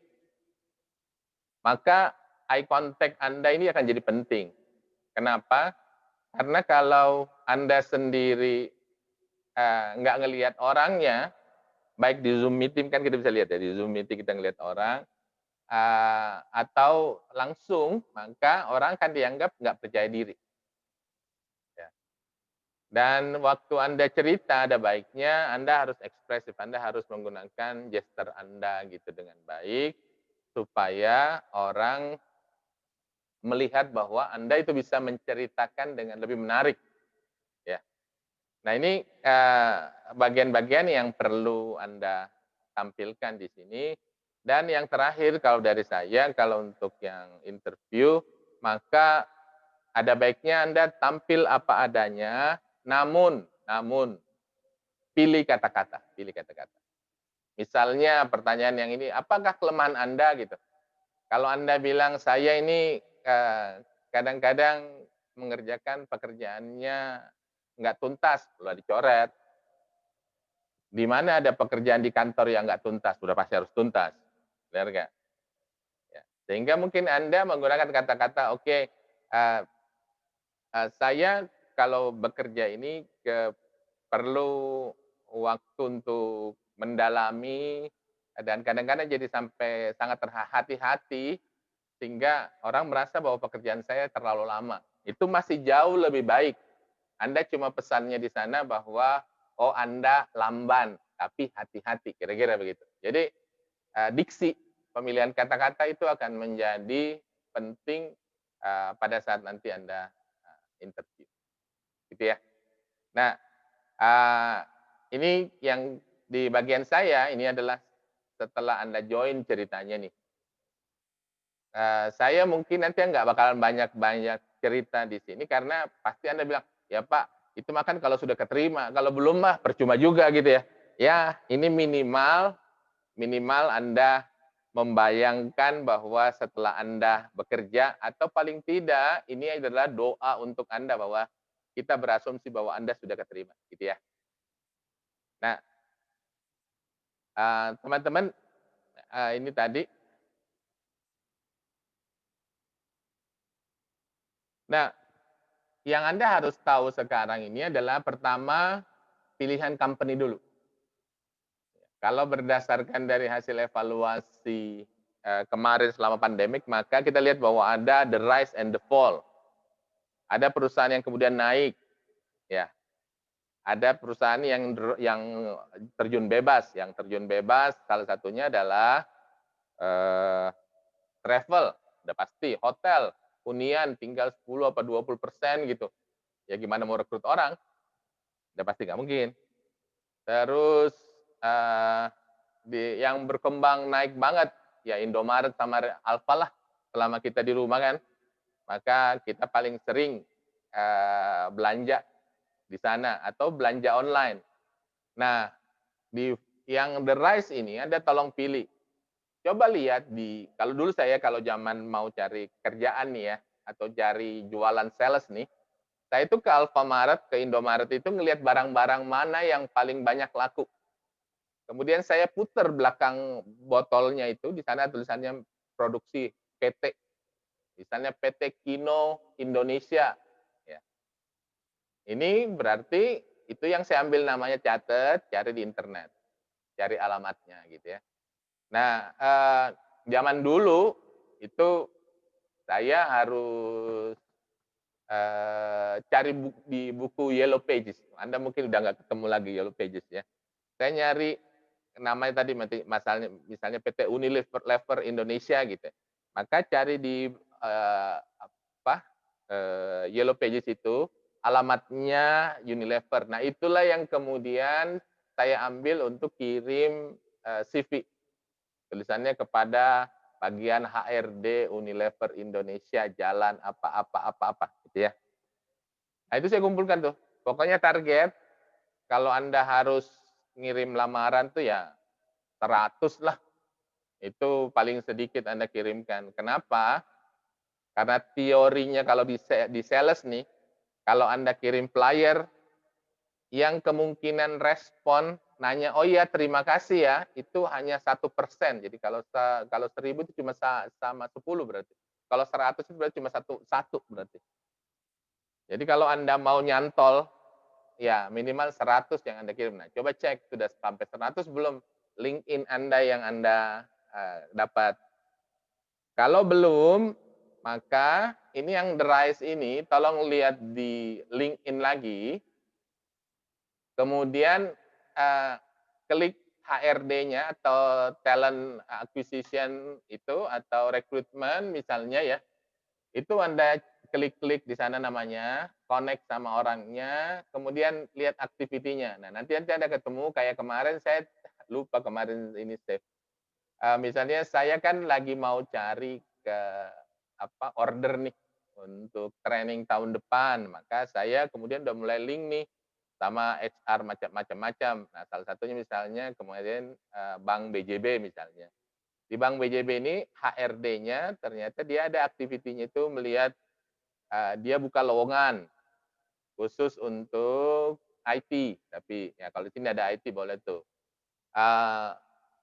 maka eye contact Anda ini akan jadi penting. Kenapa? Karena kalau Anda sendiri, nggak ngelihat orangnya, baik di Zoom meeting kan kita bisa lihat ya, di Zoom meeting kita ngelihat orang, atau langsung, maka orang kan dianggap nggak percaya diri, ya. Dan waktu Anda cerita ada baiknya Anda harus ekspresif, Anda harus menggunakan gesture Anda gitu dengan baik, supaya orang melihat bahwa Anda itu bisa menceritakan dengan lebih menarik, ya. Nah ini, bagian-bagian yang perlu Anda tampilkan di sini. Dan yang terakhir kalau dari saya, kalau untuk yang interview, maka ada baiknya Anda tampil apa adanya, namun pilih kata-kata, pilih kata-kata. Misalnya pertanyaan yang ini, "Apakah kelemahan Anda?" gitu. Kalau Anda bilang, "Saya ini, kadang-kadang mengerjakan pekerjaannya nggak tuntas," udah dicoret. Di mana ada pekerjaan di kantor yang nggak tuntas, sudah pasti harus tuntas, benar nggak? Ya. Sehingga mungkin Anda menggunakan kata-kata, "Oke, saya kalau bekerja ini perlu waktu untuk mendalami dan kadang-kadang jadi sampai sangat hati-hati sehingga orang merasa bahwa pekerjaan saya terlalu lama." Itu masih jauh lebih baik. Anda cuma pesannya di sana bahwa, "Oh, Anda lamban, tapi hati-hati," kira-kira begitu. Jadi, diksi, pemilihan kata-kata itu akan menjadi penting, pada saat nanti Anda, interview, gitu ya. Nah, eee, ini yang di bagian saya, ini adalah setelah Anda join ceritanya nih. Saya mungkin nanti nggak bakalan banyak-banyak cerita di sini karena pasti Anda bilang, "Ya Pak, itu mah kan kalau sudah keterima, kalau belum mah percuma juga," gitu ya. Ya, ini minimal minimal Anda membayangkan bahwa setelah Anda bekerja, atau paling tidak ini adalah doa untuk Anda bahwa kita berasumsi bahwa Anda sudah keterima, gitu ya. Nah, teman-teman, ini tadi. Nah, yang Anda harus tahu sekarang ini adalah pertama, pilihan company dulu. Kalau berdasarkan dari hasil evaluasi kemarin selama pandemik, maka kita lihat bahwa ada the rise and the fall. Ada perusahaan yang kemudian naik, ya. Ada perusahaan yang terjun bebas. Yang terjun bebas salah satunya adalah travel, udah pasti, hotel, hunian tinggal 10 apa 20% gitu. Ya gimana mau rekrut orang? Udah pasti nggak mungkin. Terus yang berkembang naik banget ya Indomaret sama Alfa lah. Selama kita di rumah kan, maka kita paling sering belanja di sana atau belanja online. Nah, yang the rise ini ada tolong pilih. Coba lihat kalau dulu saya kalau zaman mau cari kerjaan nih ya, atau cari jualan sales nih, saya itu ke Alfamaret, ke Indomaret itu ngelihat barang-barang mana yang paling banyak laku. Kemudian saya putar belakang botolnya itu, di sana tulisannya produksi PT. Misalnya PT Kino Indonesia. Ya. Ini berarti itu yang saya ambil namanya, catat, cari di internet. Cari alamatnya gitu ya. Nah, zaman dulu itu saya harus cari di buku Yellow Pages. Anda mungkin udah nggak ketemu lagi Yellow Pages ya. Saya nyari namanya tadi misalnya PT Unilever Indonesia gitu. Maka cari di Yellow Pages itu alamatnya Unilever. Nah, itulah yang kemudian saya ambil untuk kirim CV. Tulisannya kepada bagian HRD Unilever Indonesia, jalan apa gitu ya. Nah, itu saya kumpulkan tuh. Pokoknya target kalau Anda harus ngirim lamaran tuh ya 100 lah. Itu paling sedikit Anda kirimkan. Kenapa? Karena teorinya kalau di sales nih, kalau Anda kirim flyer, yang kemungkinan respon nanya, oh iya terima kasih ya, itu hanya 1%. Jadi kalau 1000 itu cuma sama 10 berarti. Kalau 100 itu berarti cuma satu berarti. Jadi kalau Anda mau nyantol, ya minimal 100 yang Anda kirim. Nah, coba cek sudah sampai 100 belum LinkedIn Anda yang Anda dapat. Kalau belum, maka ini yang The Rise ini tolong lihat di LinkedIn lagi. Kemudian klik HRD-nya atau talent acquisition itu atau recruitment misalnya ya. Itu Anda klik-klik di sana namanya, connect sama orangnya, kemudian lihat activity-nya. Nah, nanti Anda ketemu kayak kemarin saya lupa kemarin ini save. Misalnya saya kan lagi mau cari ke order nih untuk training tahun depan, maka saya kemudian udah mulai link nih sama HR macam-macam. Nah, salah satunya misalnya kemudian Bank BJB misalnya. Di Bank BJB ini HRD-nya ternyata dia ada activity-nya itu melihat dia buka lowongan khusus untuk IT, tapi ya kalau di sini ada IT boleh tuh.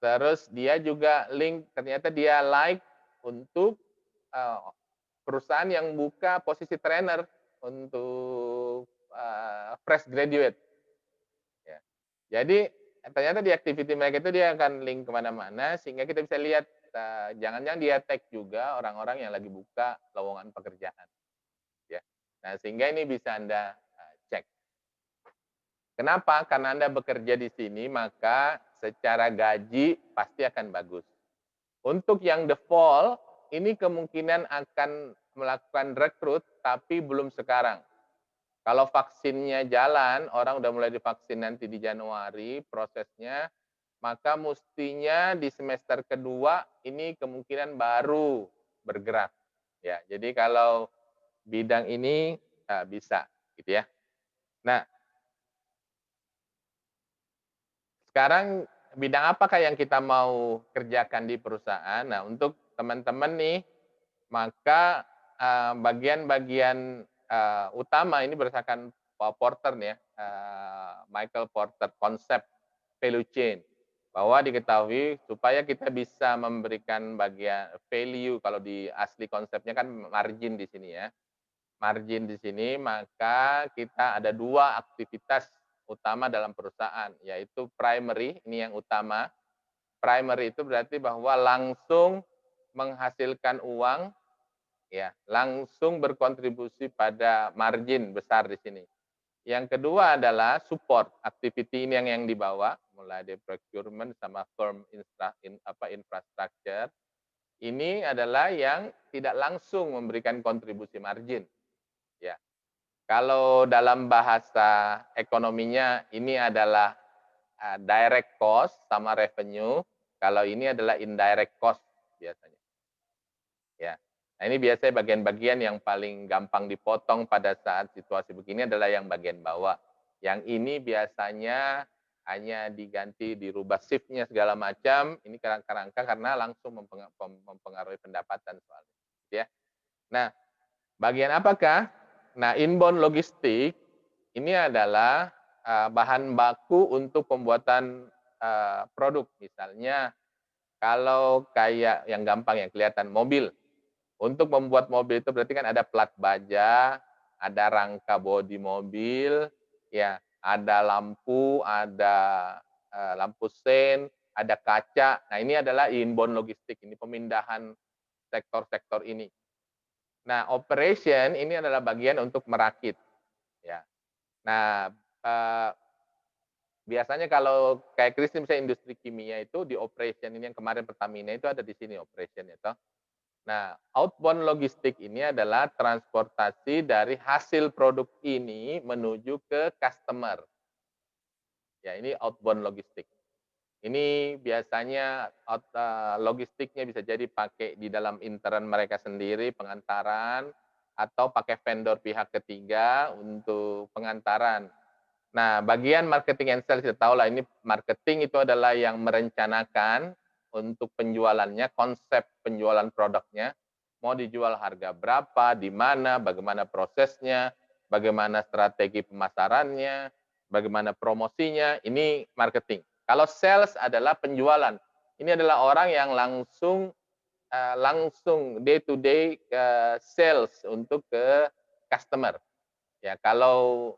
Terus dia juga link, ternyata dia like untuk perusahaan yang buka posisi trainer untuk fresh graduate. Ya. Jadi ternyata di activity mereka itu dia akan link kemana-mana sehingga kita bisa lihat jangan-jangan dia tag juga orang-orang yang lagi buka lowongan pekerjaan. Ya. Nah, sehingga ini bisa Anda cek. Kenapa? Karena Anda bekerja di sini, maka secara gaji pasti akan bagus. Untuk yang the fall, ini kemungkinan akan melakukan rekrut, tapi belum sekarang. Kalau vaksinnya jalan, orang udah mulai divaksin nanti di Januari prosesnya, maka mestinya di semester kedua ini kemungkinan baru bergerak. Ya, jadi kalau bidang ini bisa, gitu ya. Nah, sekarang bidang apakah yang kita mau kerjakan di perusahaan? Nah, untuk teman-teman nih, maka, bagian-bagian, utama ini berdasarkan Porter nih ya, Michael Porter, konsep value chain. Bahwa diketahui supaya kita bisa memberikan bagian value, kalau di asli konsepnya kan margin di sini ya. Margin di sini, maka kita ada 2 aktivitas utama dalam perusahaan, yaitu primary, ini yang utama. Primary itu berarti bahwa langsung menghasilkan uang, ya, langsung berkontribusi pada margin besar di sini. Yang kedua adalah support, activity ini yang di bawah, mulai dari procurement sama firm infrastructure. Ini adalah yang tidak langsung memberikan kontribusi margin, ya. Kalau dalam bahasa ekonominya ini adalah, direct cost sama revenue, kalau ini adalah indirect cost biasanya, ya. Nah, ini biasanya bagian-bagian yang paling gampang dipotong pada saat situasi begini adalah yang bagian bawah. Yang ini biasanya hanya diganti, dirubah shift-nya segala macam, ini kerangka-rangka karena langsung mempengaruhi pendapatan soalnya, ya. Nah, bagian apakah? Nah, inbound logistik ini adalah, bahan baku untuk pembuatan, produk. Misalnya kalau kayak yang gampang yang kelihatan mobil. Untuk membuat mobil itu berarti kan ada plat baja, ada rangka bodi mobil, ya, ada lampu, ada, lampu sen, ada kaca. Nah, ini adalah inbound logistik, ini pemindahan sektor-sektor ini. Nah, operation ini adalah bagian untuk merakit, ya. Nah, eee, biasanya kalau kayak Kristin misalnya industri kimia itu di operation ini yang kemarin Pertamina itu ada di sini operation itu. Nah, outbound logistik ini adalah transportasi dari hasil produk ini menuju ke customer. Ya, ini outbound logistik. Ini biasanya logistiknya bisa jadi pakai di dalam intern mereka sendiri pengantaran, atau pakai vendor pihak ketiga untuk pengantaran. Nah, bagian marketing and sales kita tahulah ini marketing itu adalah yang merencanakan untuk penjualannya, konsep penjualan produknya, mau dijual harga berapa, di mana, bagaimana prosesnya, bagaimana strategi pemasarannya, bagaimana promosinya, ini marketing. Kalau sales adalah penjualan. Ini adalah orang yang langsung day to day sales untuk ke customer. Ya, kalau,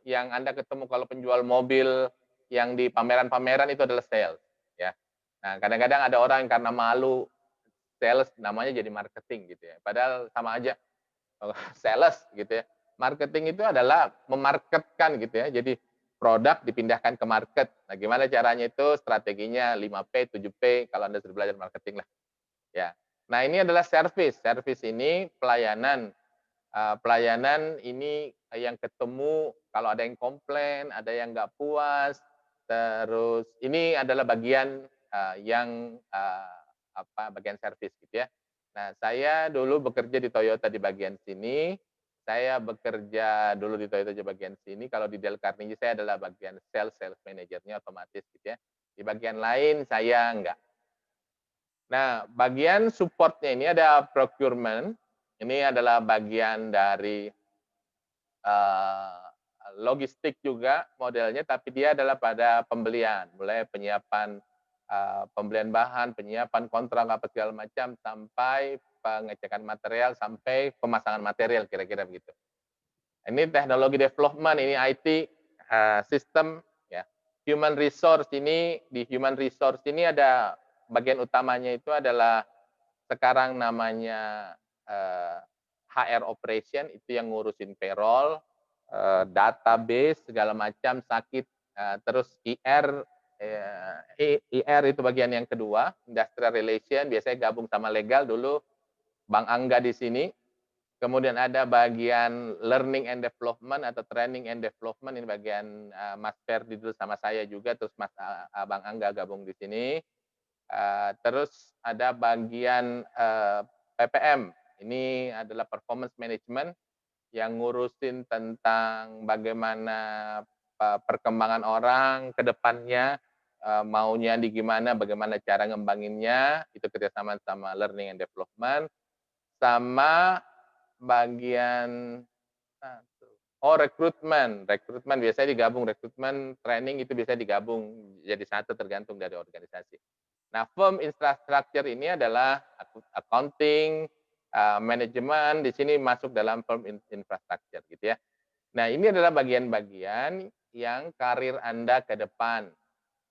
yang Anda ketemu kalau penjual mobil yang di pameran-pameran itu adalah sales, ya. Nah, kadang-kadang ada orang yang karena malu sales namanya jadi marketing gitu ya, padahal sama aja, sales gitu ya. Marketing itu adalah memarketkan gitu ya, jadi produk dipindahkan ke market. Nah, gimana caranya itu strateginya 5P, 7P kalau Anda sudah belajar marketing lah, ya. Nah, ini adalah service, service ini pelayanan. Pelayanan ini yang ketemu kalau ada yang komplain, ada yang nggak puas, terus ini adalah bagian, yang, bagian servis gitu ya. Nah, saya dulu bekerja di Toyota di bagian sini, saya bekerja dulu di Toyota di bagian sini, kalau di Dale Carnegie saya adalah bagian sales manajernya otomatis gitu ya. Di bagian lain saya enggak. Nah, bagian support-nya ini ada procurement, ini adalah bagian dari, eee, logistik juga modelnya, tapi dia adalah pada pembelian, mulai penyiapan, pembelian bahan, penyiapan kontrak, apa segala macam, sampai pengecekan material, sampai pemasangan material, kira-kira begitu. Ini teknologi development, ini IT, sistem, ya. Human resource ini, di human resource ini ada bagian utamanya itu adalah sekarang namanya, HR operation, itu yang ngurusin payroll, database segala macam, sakit, terus IR, IR itu bagian yang kedua, industrial relation, biasanya gabung sama legal dulu, Bang Angga di sini. Kemudian ada bagian learning and development atau training and development, ini bagian, Mas Ferdi dulu sama saya juga, terus Bang Angga gabung di sini. Terus ada bagian, PPM, ini adalah performance management yang ngurusin tentang bagaimana, perkembangan orang ke depannya. maunya di gimana, bagaimana cara ngembanginnya, itu kerjasama sama learning and development, sama bagian rekrutmen. Rekrutmen biasanya digabung, rekrutmen, training itu biasanya digabung jadi satu tergantung dari organisasi. Nah, firm infrastructure ini adalah accounting, manajemen di sini masuk dalam firm infrastructure gitu ya. Nah, ini adalah bagian-bagian yang karir Anda ke depan.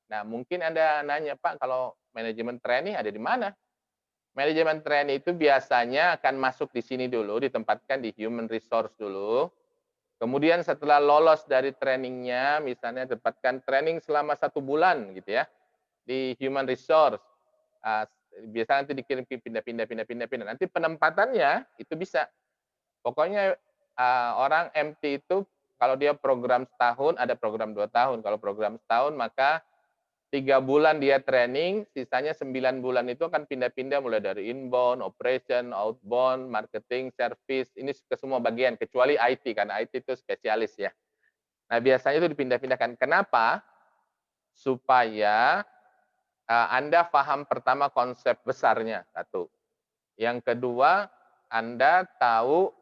Nah, mungkin Anda nanya, "Pak, kalau manajemen training ada di mana?" Manajemen training itu biasanya akan masuk di sini dulu, ditempatkan di human resource dulu. Kemudian setelah lolos dari trainingnya, misalnya dapatkan training selama 1 bulan gitu ya, di human resource. Biasanya nanti dikirim pindah-pindah. Nanti penempatannya itu bisa. Pokoknya orang MT itu kalau dia program setahun, ada program 2 tahun. Kalau program setahun maka 3 bulan dia training, sisanya 9 bulan itu akan pindah-pindah mulai dari inbound, operation, outbound, marketing, service, ini ke semua bagian kecuali IT karena IT itu spesialis ya. Nah, biasanya itu dipindah-pindahkan. Kenapa? Supaya Anda paham pertama konsep besarnya, satu. Yang kedua, Anda tahu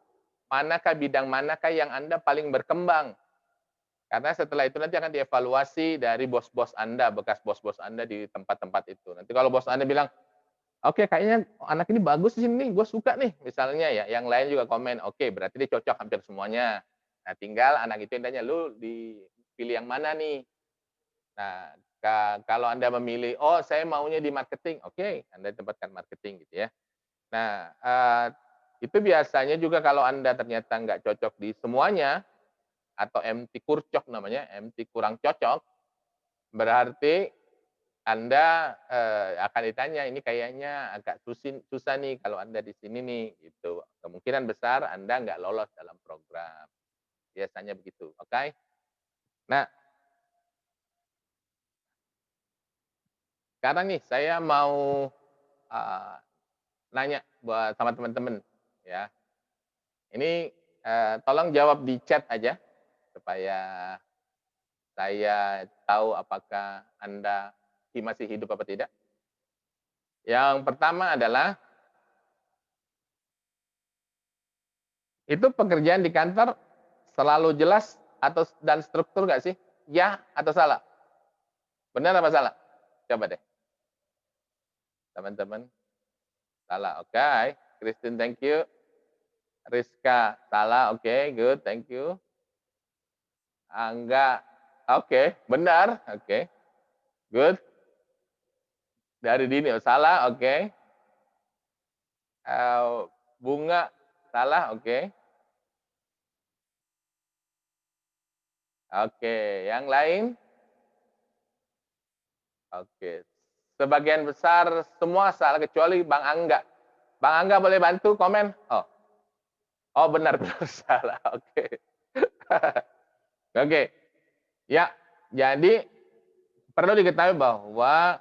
bidang manakah yang Anda paling berkembang. Karena setelah itu nanti akan dievaluasi dari bos-bos Anda, bekas bos-bos Anda di tempat-tempat itu. Nanti kalau bos Anda bilang, "Oke, kayaknya anak ini bagus di sini nih, gue suka nih," misalnya ya, yang lain juga komen, "Oke, berarti dia cocok hampir semuanya." Nah, tinggal anak itu yang tanya, "Lu dipilih yang mana nih?" Nah, kalau Anda memilih, "Oh, saya maunya di marketing," oke, Anda tempatkan marketing gitu ya. Nah, itu biasanya juga kalau Anda ternyata nggak cocok di semuanya, atau MT kurcok namanya, MT kurang cocok, berarti Anda, akan ditanya, "Ini kayaknya agak susah nih kalau Anda di sini nih," gitu. Kemungkinan besar Anda nggak lolos dalam program, biasanya begitu, oke? Nah, sekarang nih saya mau, eee, nanya buat sama teman-teman, ya. Ini, tolong jawab di chat aja, supaya saya tahu apakah Anda masih hidup apa tidak. Yang pertama adalah, itu pekerjaan di kantor selalu jelas dan struktur nggak sih? Ya atau salah? Benar apa salah? Coba deh, teman-teman. Salah, oke. Christine, thank you. Rizka, salah, oke, good, thank you. Angga, oke, benar, oke, good. Dari Dini, salah, oke. Bunga, salah, oke. Oke, yang lain? Oke. Sebagian besar semua salah kecuali Bang Angga. Bang Angga boleh bantu komen? Oh benar benar salah. Oke. Oke. Ya, jadi perlu diketahui bahwa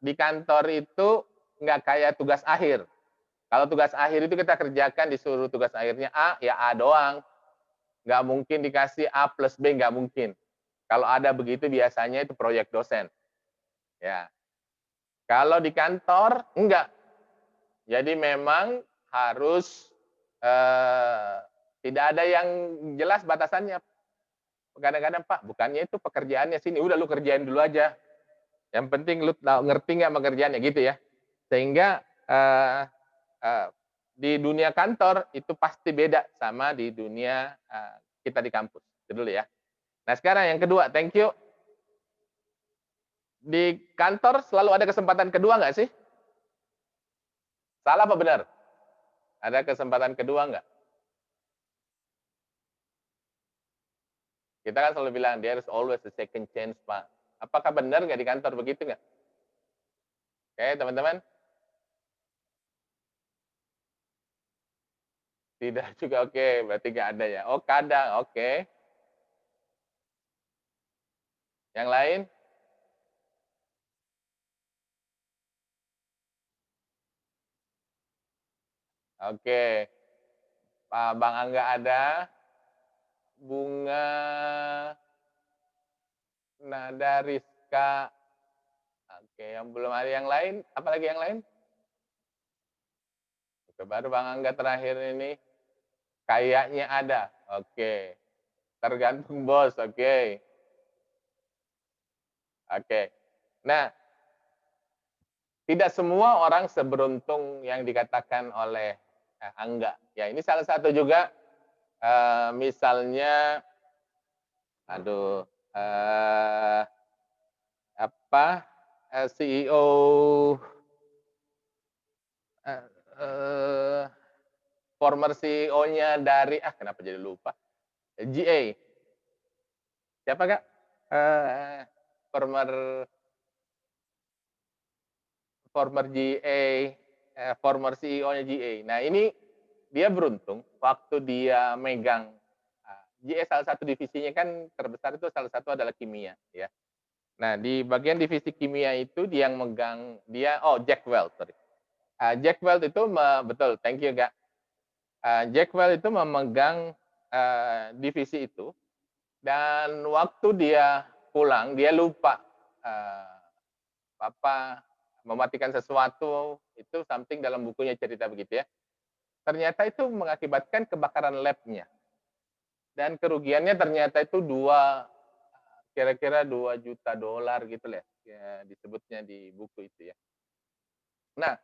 di kantor itu nggak kayak tugas akhir. Kalau tugas akhir itu kita kerjakan disuruh tugas akhirnya A, ya A doang. Nggak mungkin dikasih A plus B, nggak mungkin. Kalau ada begitu biasanya itu proyek dosen. Ya. Kalau di kantor enggak. Jadi memang harus tidak ada yang jelas batasannya. Kadang-kadang, "Pak, bukannya itu pekerjaannya sini." Udah lu kerjain dulu aja. Yang penting lu ngerti nggak pekerjaannya gitu ya. Sehingga eee, di dunia kantor itu pasti beda sama di dunia kita di kampus. Itu dulu ya. Nah, sekarang yang kedua, thank you. Di kantor selalu ada kesempatan kedua nggak sih? Salah apa benar? Ada kesempatan kedua nggak? Kita kan selalu bilang, there is always a second chance, Pak. Apakah benar nggak di kantor begitu nggak? Oke, teman-teman? Tidak juga, oke. Berarti nggak ada ya. Oh, kadang, oke. Yang lain? Oke. Pak Bang Angga ada. Bunga, Nada, Rizka. Eka. Oke, yang belum ada yang lain, apalagi yang lain? Oke, baru Bang Angga terakhir ini. Kayaknya ada. Oke. Tergantung bos, oke. Oke. Nah, tidak semua orang seberuntung yang dikatakan oleh Angga. Ya, ini salah satu juga misalnya aduh CEO former CEO-nya dari kenapa jadi lupa? GA. Siapa, Kak? Former GA, former CEO-nya GA. Nah, ini dia beruntung waktu dia megang GA, salah satu divisinya kan terbesar itu salah satu adalah kimia, ya. Nah, di bagian divisi kimia itu dia yang megang Jack Welch, sorry. Jack Welch itu betul, thank you, Kak. Jack Welch itu memegang divisi itu, dan waktu dia pulang dia lupa mematikan sesuatu, itu something dalam bukunya cerita begitu ya. Ternyata itu mengakibatkan kebakaran lab-nya. Dan kerugiannya ternyata itu kira-kira $2 juta gitu lah ya, disebutnya di buku itu ya. Nah,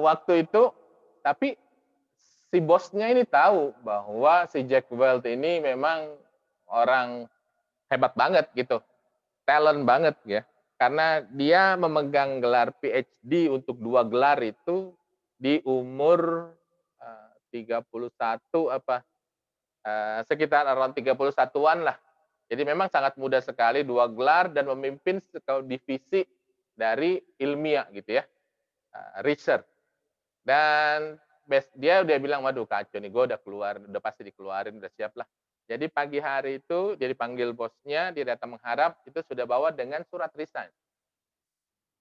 waktu itu tapi si bosnya ini tahu bahwa si Jack Welch ini memang orang hebat banget gitu, talent banget ya. Karena dia memegang gelar PhD untuk 2 gelar itu di umur 31 sekitar around 31-an lah. Jadi memang sangat mudah sekali 2 gelar dan memimpin divisi dari ilmiah gitu ya, research. Dan dia udah bilang, waduh kacau nih, gue udah keluar, udah pasti dikeluarin, udah siap lah. Jadi pagi hari itu dia dipanggil bosnya, dia datang mengharap, itu sudah bawa dengan surat resign.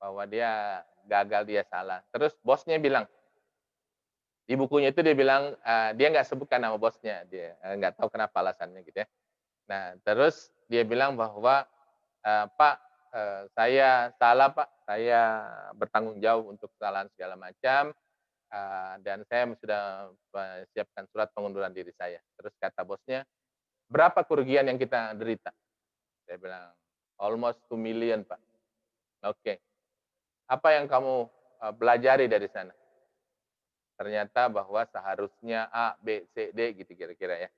Bahwa dia gagal, dia salah. Terus bosnya bilang, di bukunya itu dia bilang, dia nggak sebutkan nama bosnya, dia nggak tahu kenapa alasannya gitu ya. Nah, terus dia bilang bahwa, Pak, saya salah Pak, saya bertanggung jawab untuk kesalahan segala macam, dan saya sudah siapkan surat pengunduran diri saya. Terus kata bosnya, berapa kerugian yang kita derita? Saya bilang, almost 2 million Pak. Oke. Apa yang kamu pelajari dari sana? Ternyata bahwa seharusnya A, B, C, D gitu kira-kira ya.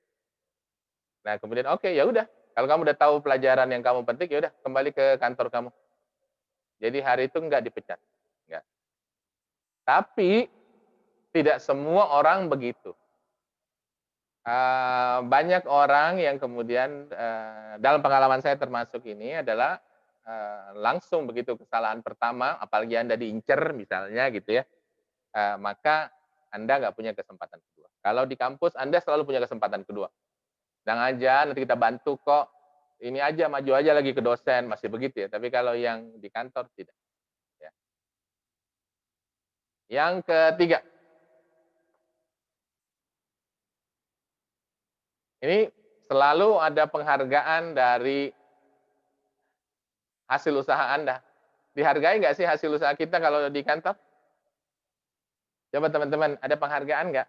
Nah, kemudian oke, ya udah. Kalau kamu udah tahu pelajaran yang kamu penting, ya udah kembali ke kantor kamu. Jadi hari itu enggak dipecat. Enggak. Tapi tidak semua orang begitu. Banyak orang yang kemudian dalam pengalaman saya termasuk ini adalah langsung begitu kesalahan pertama, apalagi Anda diincer misalnya gitu ya, maka Anda nggak punya kesempatan kedua. Kalau di kampus Anda selalu punya kesempatan kedua. Bilang aja, nanti kita bantu kok. Ini aja, maju aja lagi ke dosen, masih begitu ya. Tapi kalau yang di kantor tidak. Ya. Yang ketiga, ini selalu ada penghargaan dari hasil usaha Anda. Dihargai nggak sih hasil usaha kita kalau di kantor? Coba teman-teman, ada penghargaan nggak?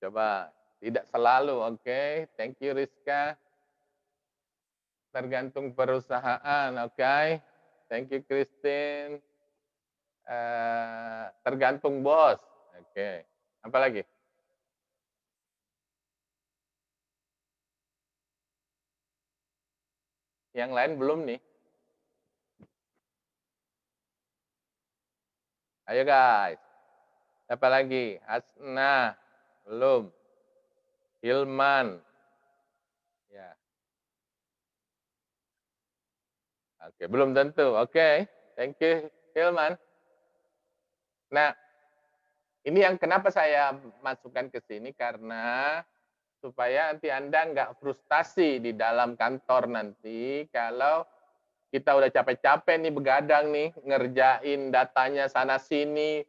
Coba, tidak selalu, oke. Thank you Rizka. Tergantung perusahaan, oke. Thank you Christine. Tergantung bos, oke. Apa lagi? Yang lain belum nih. Ayo guys. Siapa lagi? Hasna. Belum. Hilman. Ya. Oke, belum tentu. Oke. Thank you, Hilman. Nah, ini yang kenapa saya masukkan ke sini karena supaya nanti Anda nggak frustasi di dalam kantor nanti kalau kita udah capek-capek nih begadang nih ngerjain datanya sana sini,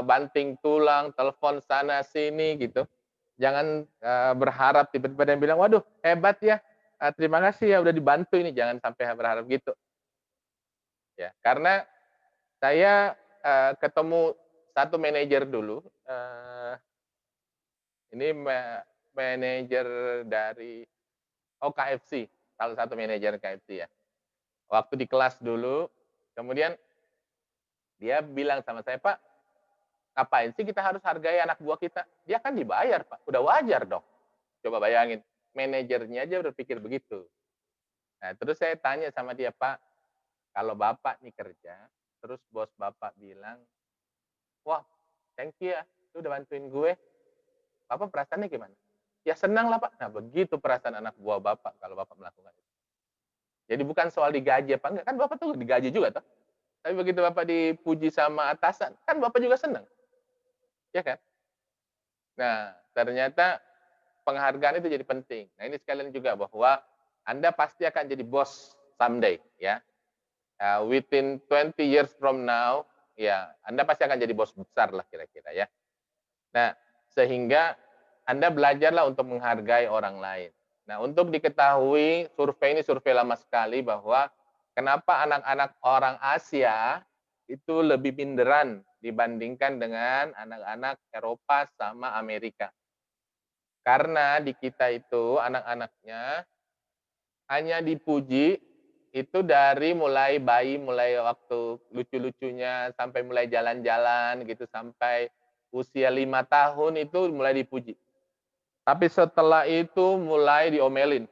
banting tulang, telepon sana sini gitu. Jangan berharap tiba-tiba dia bilang, "Waduh hebat ya, terima kasih ya udah dibantu ini." Jangan sampai berharap gitu, ya. Karena saya ketemu satu manajer dulu, ini manajer dari KFC, salah satu manajer KFC ya. Waktu di kelas dulu, kemudian dia bilang sama saya, "Pak, ngapain sih kita harus hargai anak buah kita? Dia kan dibayar, Pak, udah wajar dong." Coba bayangin, manajernya aja berpikir begitu. Nah, terus saya tanya sama dia, "Pak, kalau Bapak nih kerja, terus bos Bapak bilang, 'Wah, thank you ya, lu udah bantuin gue.' Bapak perasaannya gimana?" "Ya senang lah, Pak." Nah, begitu perasaan anak buah Bapak kalau Bapak melakukan itu. Jadi bukan soal digaji apa enggak, kan Bapak tuh digaji juga toh. Tapi begitu Bapak dipuji sama atasan, kan Bapak juga senang, ya kan? Nah, ternyata penghargaan itu jadi penting. Nah, ini sekalian juga bahwa Anda pasti akan jadi bos someday, ya. Within 20 years from now, ya, Anda pasti akan jadi bos besar lah kira-kira ya. Nah, sehingga Anda belajarlah untuk menghargai orang lain. Nah, untuk diketahui, survei ini survei lama sekali bahwa kenapa anak-anak orang Asia itu lebih minderan dibandingkan dengan anak-anak Eropa sama Amerika. Karena di kita itu anak-anaknya hanya dipuji itu dari mulai bayi, mulai waktu lucu-lucunya, sampai mulai jalan-jalan gitu, sampai usia 5 tahun itu mulai dipuji. Tapi setelah itu mulai diomelin.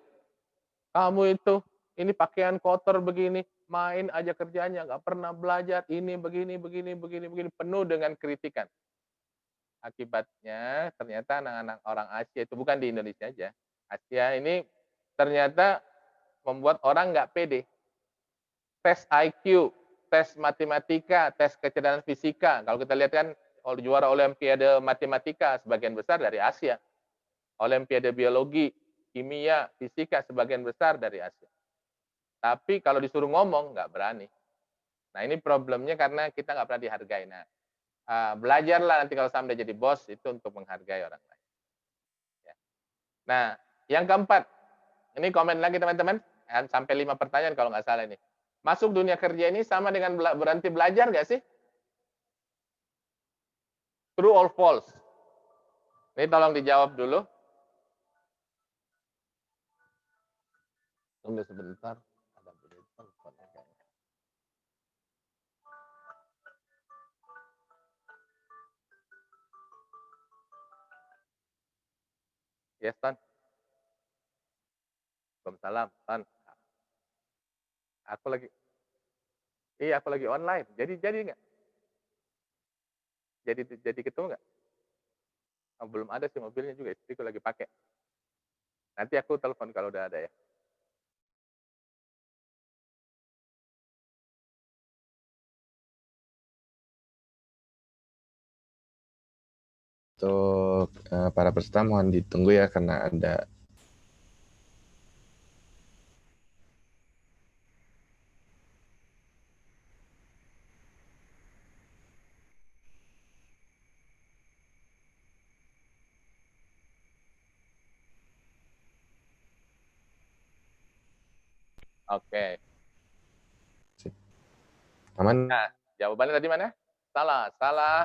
"Kamu itu, ini pakaian kotor begini, main aja kerjanya, nggak pernah belajar, ini begini begini begini begini." Penuh dengan kritikan. Akibatnya ternyata anak-anak orang Asia itu bukan di Indonesia aja, Asia ini ternyata membuat orang nggak pede. Tes IQ, tes matematika, tes kecerdasan fisika, kalau kita lihat kan juara olimpiade matematika sebagian besar dari Asia, olimpiade biologi, kimia, fisika sebagian besar dari Asia. Tapi kalau disuruh ngomong nggak berani. Nah, ini problemnya karena kita nggak pernah dihargai. Nah, belajarlah nanti kalau sampai jadi bos itu untuk menghargai orang lain, ya. Nah, yang keempat, ini komen lagi teman-teman, sampai 5 pertanyaan kalau nggak salah ini. Masuk dunia kerja ini sama dengan berhenti belajar nggak sih? True or false? Ini tolong dijawab dulu. Tunggu sebentar, ada berita kayaknya. Yes, Ton. Waalaikumsalam, Ton. Aku lagi iya, aku lagi online. Jadi nggak? Jadi ketemu nggak? Oh, belum ada sih mobilnya juga, istriku lagi pakai. Nanti aku telepon kalau udah ada ya. Untuk para peserta mohon ditunggu ya karena ada Oke. aman. Nah, jawabannya tadi mana? Salah.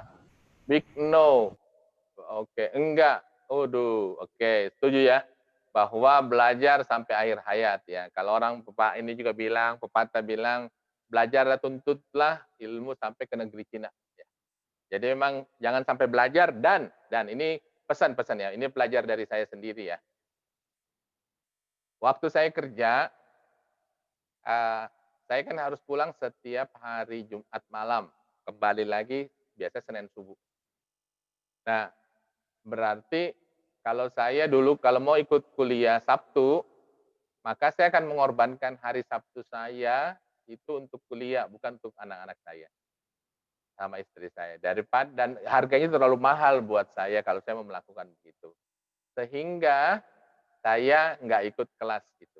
Big no. Oke, enggak. Waduh, oke, setuju ya. Bahwa belajar sampai akhir hayat ya. Kalau orang ini juga bilang, pepatah bilang, belajarlah tuntutlah ilmu sampai ke negeri Cina. Ya. Jadi memang jangan sampai belajar dan ini pesan-pesan ya, ini pelajar dari saya sendiri ya. Waktu saya kerja, saya kan harus pulang setiap hari Jumat malam. Kembali lagi biasa Senin subuh. Nah, berarti kalau saya dulu kalau mau ikut kuliah Sabtu, maka saya akan mengorbankan hari Sabtu saya itu untuk kuliah, bukan untuk anak-anak saya sama istri saya. Dan harganya terlalu mahal buat saya kalau saya mau melakukan begitu. Sehingga saya nggak ikut kelas gitu.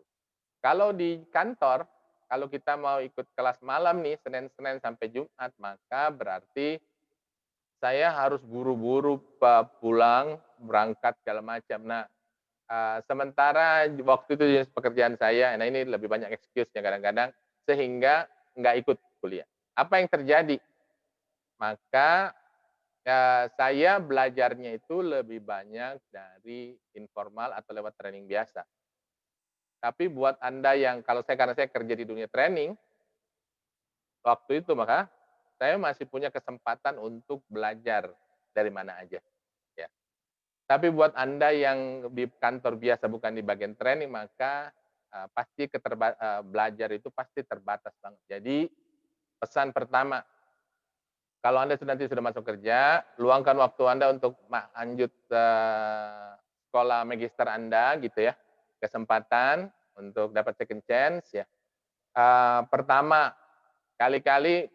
Kalau di kantor, kalau kita mau ikut kelas malam nih, Senin sampai Jumat, maka berarti saya harus buru-buru pulang, berangkat segala macam. Nah, sementara waktu itu jenis pekerjaan saya, nah ini lebih banyak excuse-nya kadang-kadang, sehingga nggak ikut kuliah. Apa yang terjadi? Maka, saya belajarnya itu lebih banyak dari informal atau lewat training biasa. Tapi buat Anda yang kalau saya karena saya kerja di dunia training, waktu itu maka saya masih punya kesempatan untuk belajar dari mana aja, ya. Tapi buat Anda yang di kantor biasa bukan di bagian training, maka, pasti belajar itu pasti terbatas banget. Jadi, pesan pertama, kalau Anda nanti sudah masuk kerja, luangkan waktu Anda untuk lanjut, sekolah magister Anda gitu ya, kesempatan untuk dapat second chance ya. Pertama, kali-kali,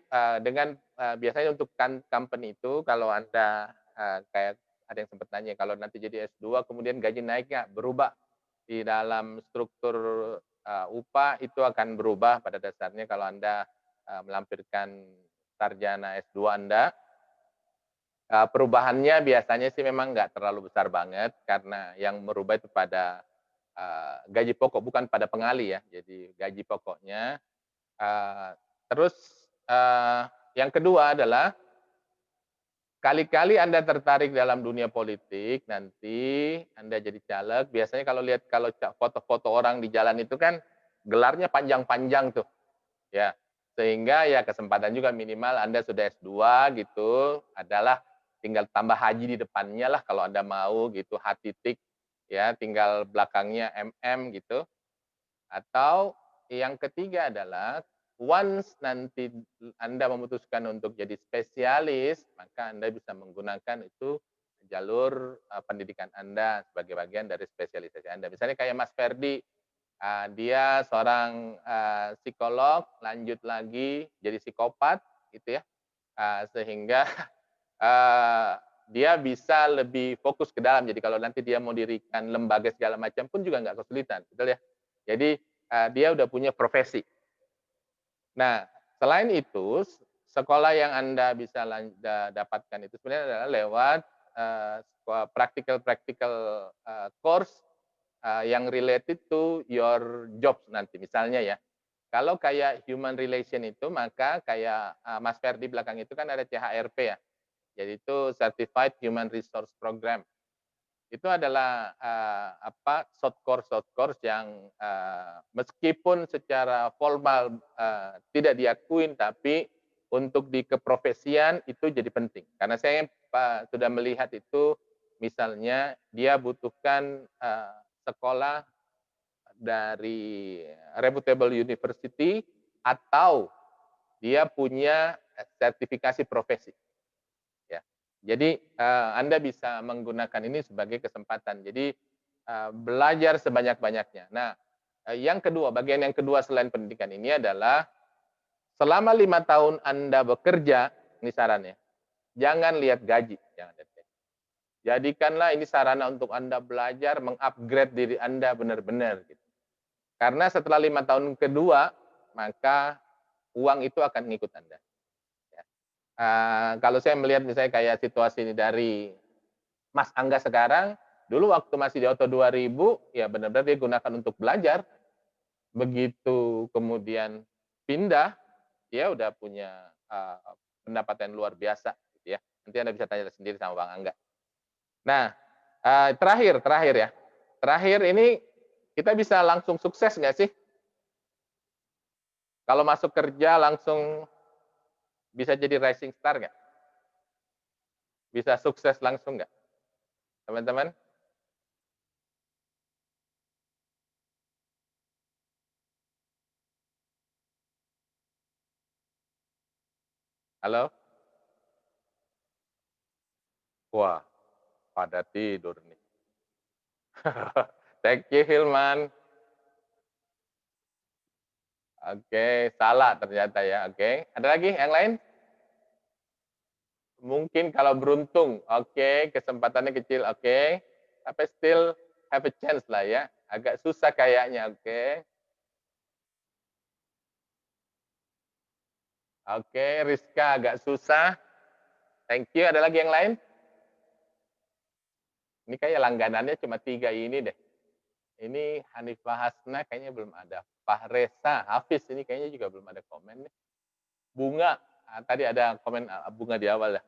biasanya untuk company itu kalau Anda, kayak ada yang sempat nanya, kalau nanti jadi S2 kemudian gaji naik nggak? Berubah. Di dalam struktur, upah itu akan berubah pada dasarnya kalau Anda, melampirkan sarjana S2 Anda. Perubahannya biasanya sih memang nggak terlalu besar banget, karena yang merubah itu pada, gaji pokok, bukan pada pengali ya. Jadi gaji pokoknya. Eee, terus, yang kedua adalah, kali-kali Anda tertarik dalam dunia politik, nanti Anda jadi caleg, biasanya kalau lihat kalau foto-foto orang di jalan itu kan gelarnya panjang-panjang tuh, ya. Sehingga ya kesempatan juga minimal Anda sudah S2 gitu, adalah tinggal tambah haji di depannya lah kalau Anda mau gitu, H titik, ya, tinggal belakangnya MM gitu. Atau yang ketiga adalah once nanti Anda memutuskan untuk jadi spesialis, maka Anda bisa menggunakan itu jalur, pendidikan Anda sebagai bagian dari spesialisasi Anda. Misalnya kayak Mas Ferdi, dia seorang, psikolog, lanjut lagi jadi psikopat gitu ya, sehingga, eee, dia bisa lebih fokus ke dalam. Jadi kalau nanti dia mau dirikan lembaga segala macam pun juga nggak kesulitan, betul ya? Jadi, dia udah punya profesi. Nah, selain itu, sekolah yang Anda bisa dapatkan itu sebenarnya adalah lewat, practical-practical, course, yang related to your job nanti. Misalnya ya, kalau kayak human relation itu, maka kayak, Mas Ferdi belakang itu kan ada CHRP ya, jadi itu Certified Human Resource Program. Itu adalah, short course yang, meskipun secara formal, tidak diakuin, tapi untuk di keprofesian itu jadi penting. Karena saya, sudah melihat itu, misalnya dia butuhkan, sekolah dari reputable university atau dia punya, sertifikasi profesi. Ya. Jadi, Anda bisa menggunakan ini sebagai kesempatan. Jadi, belajar sebanyak-banyaknya. Nah, yang kedua, bagian yang kedua selain pendidikan ini adalah selama 5 tahun Anda bekerja, ini sarannya, jangan lihat gaji, jangan lihat gaji. Jadikanlah ini sarana untuk Anda belajar, meng-upgrade diri Anda benar-benar gitu. Karena setelah 5 tahun kedua, maka uang itu akan mengikut Anda. Ya. Kalau saya melihat misalnya kayak situasi ini dari Mas Angga sekarang, dulu waktu masih di Oto 2000, ya benar-benar dia gunakan untuk belajar. Begitu kemudian pindah, dia udah punya, pendapatan luar biasa gitu ya. Nanti Anda bisa tanya sendiri sama Bang Angga. Nah, terakhir ya, terakhir ini kita bisa langsung sukses nggak sih? Kalau masuk kerja langsung bisa jadi rising star nggak? Bisa sukses langsung nggak, teman-teman? Halo? Wah, pada tidur nih. Thank you, Hilman. Oke, salah ternyata ya, oke. Ada lagi yang lain? Mungkin kalau beruntung, oke, kesempatannya kecil, oke. Tapi still have a chance lah ya. Agak susah kayaknya, oke. Oke, Rizka agak susah. Thank you. Ada lagi yang lain? Ini kayak langganannya cuma 3 ini deh. Ini Hanifah Hasna kayaknya belum ada. Fahresa, Hafiz ini kayaknya juga belum ada komen nih. Bunga, tadi ada komen Bunga di awal ya.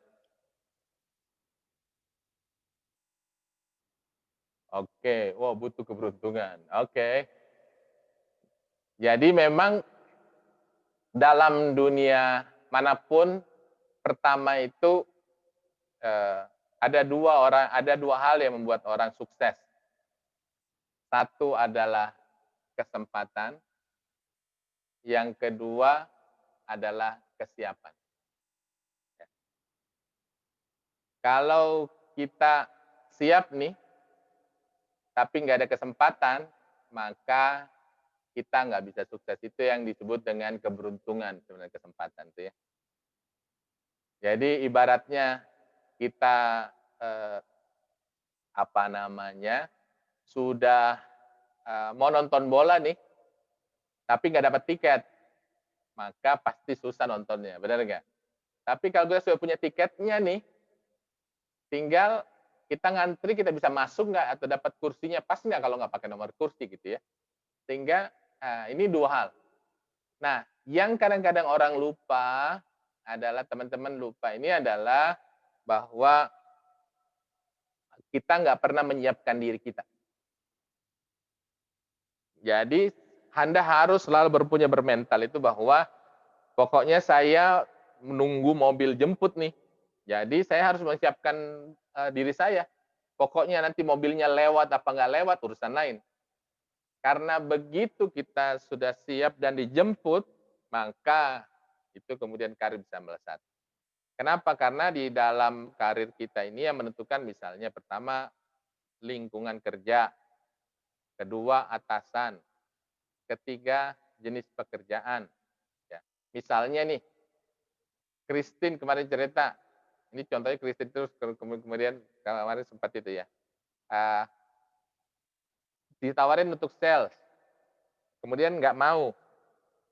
Oke, wow butuh keberuntungan. Oke. Jadi memang dalam dunia manapun pertama itu ada dua hal yang membuat orang sukses. Satu adalah kesempatan, yang kedua adalah kesiapan. Kalau kita siap nih, tapi nggak ada kesempatan, maka kita nggak bisa sukses. Itu yang disebut dengan keberuntungan, sebenarnya kesempatan itu ya. Jadi ibaratnya kita sudah mau nonton bola nih, tapi nggak dapat tiket, maka pasti susah nontonnya, benar nggak? Tapi kalau kita sudah punya tiketnya nih, tinggal kita ngantri, kita bisa masuk nggak atau dapat kursinya pas nggak kalau nggak pakai nomor kursi gitu ya. Sehingga ini dua hal. Nah, yang kadang-kadang orang lupa adalah teman-teman lupa ini adalah bahwa kita nggak pernah menyiapkan diri kita. Jadi Anda harus selalu berpunya bermental itu bahwa pokoknya saya menunggu mobil jemput nih. Jadi saya harus menyiapkan diri saya. Pokoknya nanti mobilnya lewat apa nggak lewat urusan lain. Karena begitu kita sudah siap dan dijemput, maka itu kemudian karir bisa melesat. Kenapa? Karena di dalam karir kita ini yang menentukan misalnya pertama lingkungan kerja, kedua atasan, ketiga jenis pekerjaan. Ya. Misalnya nih, Christine kemarin cerita, ini contohnya Christine terus kemudian kemarin sempat itu ya, ditawarin untuk sales, kemudian nggak mau.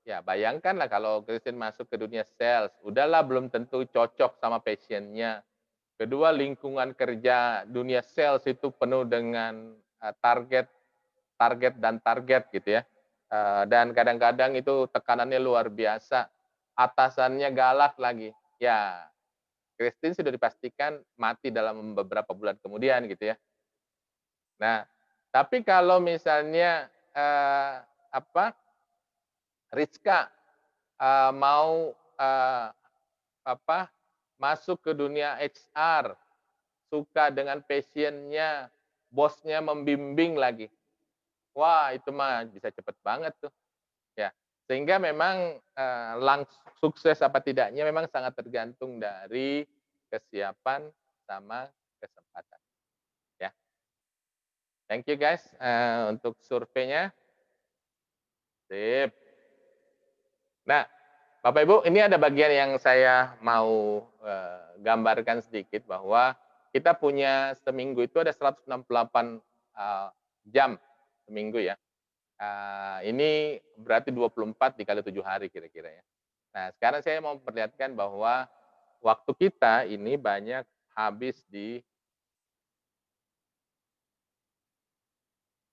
Ya bayangkanlah kalau Christine masuk ke dunia sales, udahlah belum tentu cocok sama passionnya. Kedua lingkungan kerja dunia sales itu penuh dengan target dan target gitu ya. Dan kadang-kadang itu tekanannya luar biasa. Atasannya galak lagi. Ya, Christine sudah dipastikan mati dalam beberapa bulan kemudian gitu ya. Nah, tapi kalau misalnya Rizka mau masuk ke dunia HR, suka dengan passionnya, bosnya membimbing lagi. Wah, itu mah bisa cepet banget tuh. Ya, sehingga memang sukses apa tidaknya memang sangat tergantung dari kesiapan sama kesempatan. Ya, thank you guys untuk surveinya. Sip. Nah, Bapak Ibu, ini ada bagian yang saya mau gambarkan sedikit bahwa kita punya seminggu itu ada 168 jam seminggu ya. Ini berarti 24 dikali 7 hari kira-kira ya. Nah, sekarang saya mau memperlihatkan bahwa waktu kita ini banyak habis di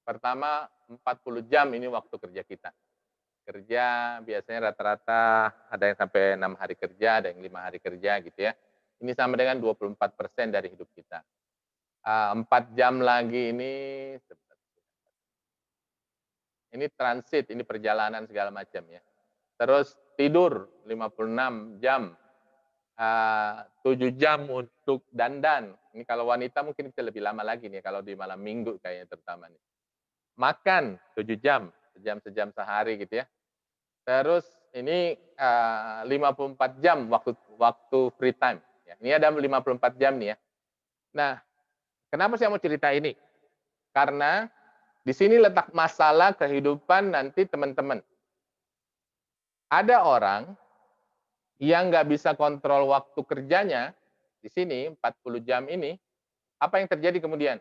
pertama 40 jam ini waktu kerja kita. Kerja biasanya rata-rata ada yang sampai 6 hari kerja, ada yang 5 hari kerja gitu ya. Ini sama dengan 24% dari hidup kita. 4 jam lagi ini transit, ini perjalanan segala macam ya. Terus tidur 56 jam, 7 jam untuk dandan. Ini kalau wanita mungkin bisa lebih lama lagi nih, kalau di malam minggu kayaknya terutama nih. Makan 7 jam, sejam sehari gitu ya. Terus ini 54 jam waktu free time. Ya, ini ada 54 jam nih ya. Nah, kenapa saya mau cerita ini? Karena di sini letak masalah kehidupan nanti teman-teman. Ada orang yang nggak bisa kontrol waktu kerjanya, di sini 40 jam ini, apa yang terjadi kemudian?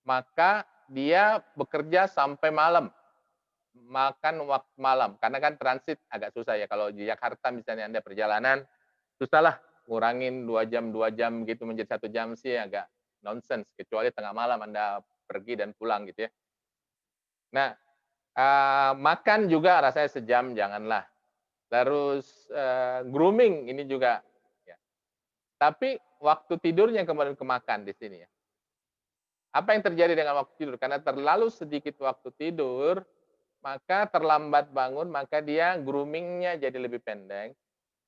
Maka dia bekerja sampai malam, makan waktu malam. Karena kan transit agak susah ya, kalau di Jakarta misalnya Anda perjalanan, susah lah ngurangin 2 jam gitu menjadi 1 jam sih agak nonsens, kecuali tengah malam Anda pergi dan pulang gitu ya. Nah, makan juga rasanya sejam janganlah. Terus, grooming ini juga ya. Tapi waktu tidurnya kemudian kemakan di sini ya. Apa yang terjadi dengan waktu tidur? Karena terlalu sedikit waktu tidur, maka terlambat bangun, maka dia grooming-nya jadi lebih pendek,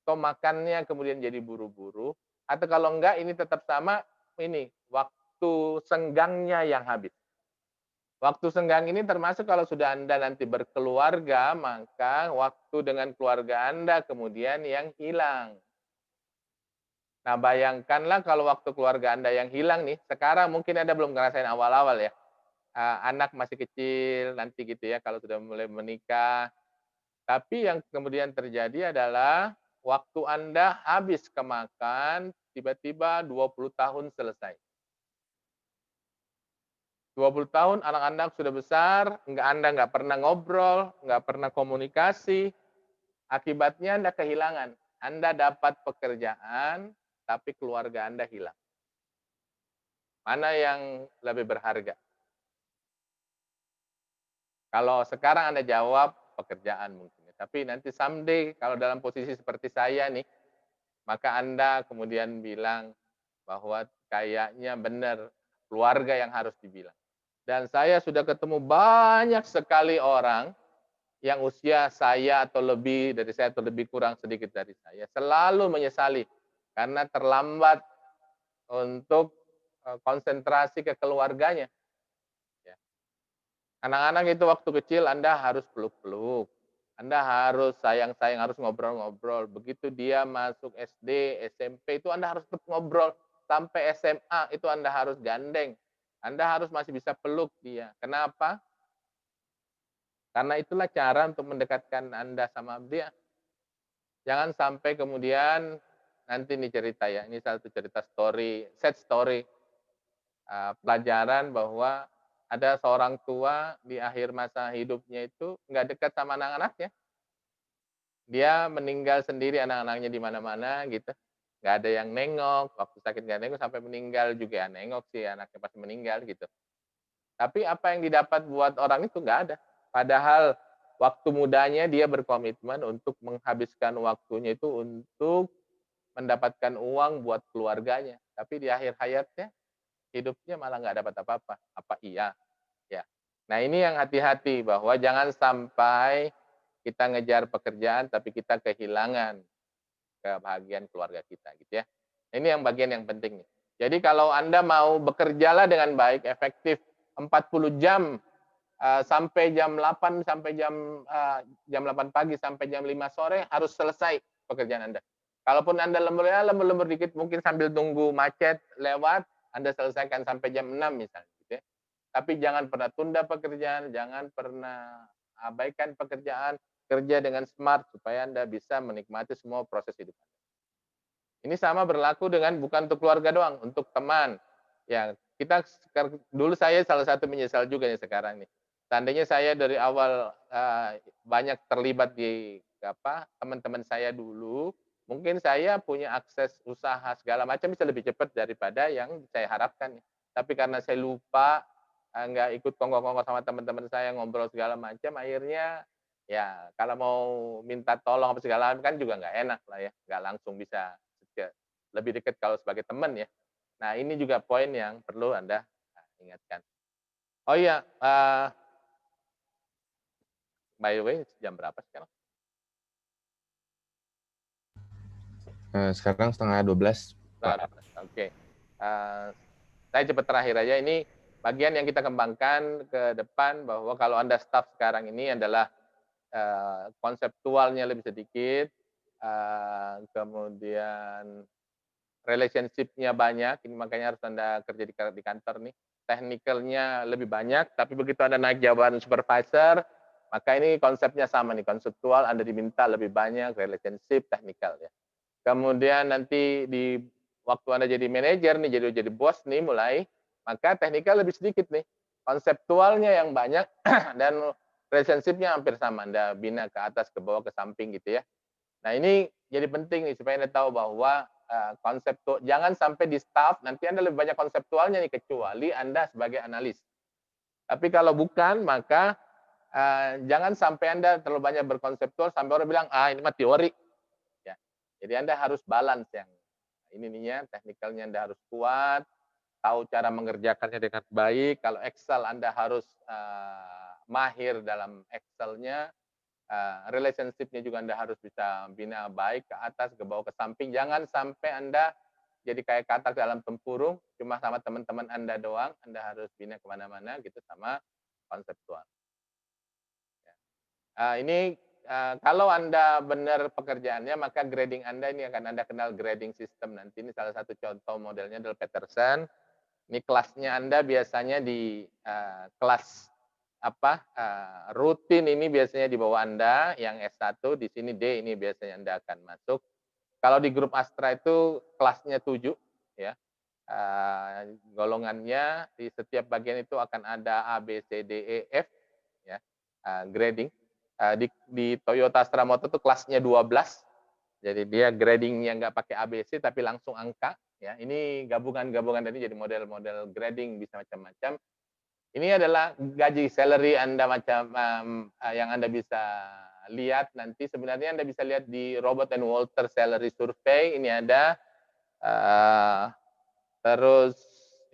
atau makannya kemudian jadi buru-buru, atau kalau enggak ini tetap sama, ini, waktu senggangnya yang habis. Waktu senggang ini termasuk kalau sudah Anda nanti berkeluarga, maka waktu dengan keluarga Anda kemudian yang hilang. Nah, bayangkanlah kalau waktu keluarga Anda yang hilang nih, sekarang mungkin Anda belum ngerasain awal-awal ya, anak masih kecil nanti gitu ya, kalau sudah mulai menikah. Tapi yang kemudian terjadi adalah waktu Anda habis ke makan, tiba-tiba 20 tahun selesai. 20 tahun anak-anak sudah besar, Anda nggak pernah ngobrol, nggak pernah komunikasi, akibatnya Anda kehilangan. Anda dapat pekerjaan, tapi keluarga Anda hilang. Mana yang lebih berharga? Kalau sekarang Anda jawab pekerjaan mungkin, tapi nanti someday kalau dalam posisi seperti saya nih, maka Anda kemudian bilang bahwa kayaknya benar keluarga yang harus dibilang. Dan saya sudah ketemu banyak sekali orang yang usia saya atau lebih dari saya atau lebih kurang sedikit dari saya, selalu menyesali karena terlambat untuk, konsentrasi ke keluarganya, ya. Anak-anak itu waktu kecil Anda harus peluk-peluk, Anda harus sayang-sayang, harus ngobrol-ngobrol. Begitu dia masuk SD, SMP itu Anda harus tetap ngobrol, sampai SMA itu Anda harus gandeng, Anda harus masih bisa peluk dia. Kenapa? Karena itulah cara untuk mendekatkan Anda sama dia. Jangan sampai kemudian nanti nih cerita ya, ini satu cerita story, sad story, pelajaran bahwa ada seorang tua di akhir masa hidupnya itu nggak dekat sama anak-anaknya. Dia meninggal sendiri, anak-anaknya di mana-mana gitu. Nggak ada yang nengok, waktu sakit nggak nengok, sampai meninggal juga ya nengok sih anaknya pasti meninggal gitu. Tapi apa yang didapat buat orang itu nggak ada. Padahal waktu mudanya dia berkomitmen untuk menghabiskan waktunya itu untuk mendapatkan uang buat keluarganya. Tapi di akhir hayatnya, hidupnya malah nggak dapat apa-apa. Apa iya? Ya. Nah ini yang hati-hati bahwa jangan sampai kita ngejar pekerjaan tapi kita kehilangan kebahagiaan keluarga kita gitu ya. Ini yang bagian yang penting nih. Jadi kalau Anda mau bekerjalah dengan baik, efektif 40 jam sampai jam 8 sampai jam 8 pagi sampai jam 5 sore harus selesai pekerjaan Anda. Kalaupun Anda lembur-lembur dikit mungkin sambil tunggu macet lewat, Anda selesaikan sampai jam 6 misalnya gitu ya. Tapi jangan pernah tunda pekerjaan, jangan pernah abaikan pekerjaan, kerja dengan smart supaya Anda bisa menikmati semua proses hidup Anda. Ini sama berlaku dengan bukan untuk keluarga doang, untuk teman. Ya, kita dulu saya salah satu menyesal juga nih sekarang nih. Seandainya saya dari awal banyak terlibat di teman-teman saya dulu, mungkin saya punya akses usaha segala macam bisa lebih cepat daripada yang saya harapkan. Tapi karena saya lupa, nggak ikut kongko-kongko sama teman-teman saya ngobrol segala macam, akhirnya ya kalau mau minta tolong apa segala macam kan juga nggak enak lah ya, nggak langsung bisa lebih dekat kalau sebagai teman ya. Nah ini juga poin yang perlu Anda ingatkan. Oh iya, by the way jam berapa sekarang? Sekarang setengah 12, Pak. Oke. Saya cepat terakhir aja, ini bagian yang kita kembangkan ke depan bahwa kalau Anda staff sekarang ini adalah konseptualnya lebih sedikit, kemudian relationship-nya banyak, ini makanya harus Anda kerja di kantor nih. Technical-nya lebih banyak, tapi begitu Anda naik jabatan supervisor, maka ini konsepnya sama nih, konseptual Anda diminta lebih banyak, relationship, technical ya. Kemudian nanti di waktu Anda jadi manajer nih, jadi bos nih mulai, maka technical lebih sedikit nih. Konseptualnya yang banyak dan relationship-nya hampir sama. Anda bina ke atas, ke bawah, ke samping gitu ya. Nah ini jadi penting nih supaya Anda tahu bahwa jangan sampai di staff nanti Anda lebih banyak konseptualnya nih kecuali Anda sebagai analis. Tapi kalau bukan maka jangan sampai Anda terlalu banyak berkonseptual sampai orang bilang, "Ah, ini mah teori." Ya. Jadi Anda harus balance yang ininya, teknikalnya Anda harus kuat, tahu cara mengerjakannya dengan baik. Kalau Excel Anda harus mahir dalam Excel-nya, relationship-nya juga Anda harus bisa bina baik ke atas, ke bawah, ke samping. Jangan sampai Anda jadi kayak katak dalam tempurung, cuma sama teman-teman Anda doang, Anda harus bina kemana-mana gitu sama konseptual. Ini kalau Anda benar pekerjaannya, maka grading Anda ini akan Anda kenal grading system nanti. Ini salah satu contoh modelnya adalah Peterson. Ini kelasnya Anda biasanya di kelas rutin ini biasanya di bawah Anda, yang S1, di sini D ini biasanya Anda akan masuk. Kalau di grup Astra itu kelasnya 7, ya. Golongannya di setiap bagian itu akan ada A, B, C, D, E, F, ya, grading. Di Toyota Astra Motor itu kelasnya 12, jadi dia gradingnya nggak pakai ABC tapi langsung angka. Ya, ini gabungan-gabungan tadi jadi model-model grading bisa macam-macam. Ini adalah gaji salary Anda macam yang Anda bisa lihat nanti. Sebenarnya Anda bisa lihat di Robert and Walter Salary Survey. Ini ada terus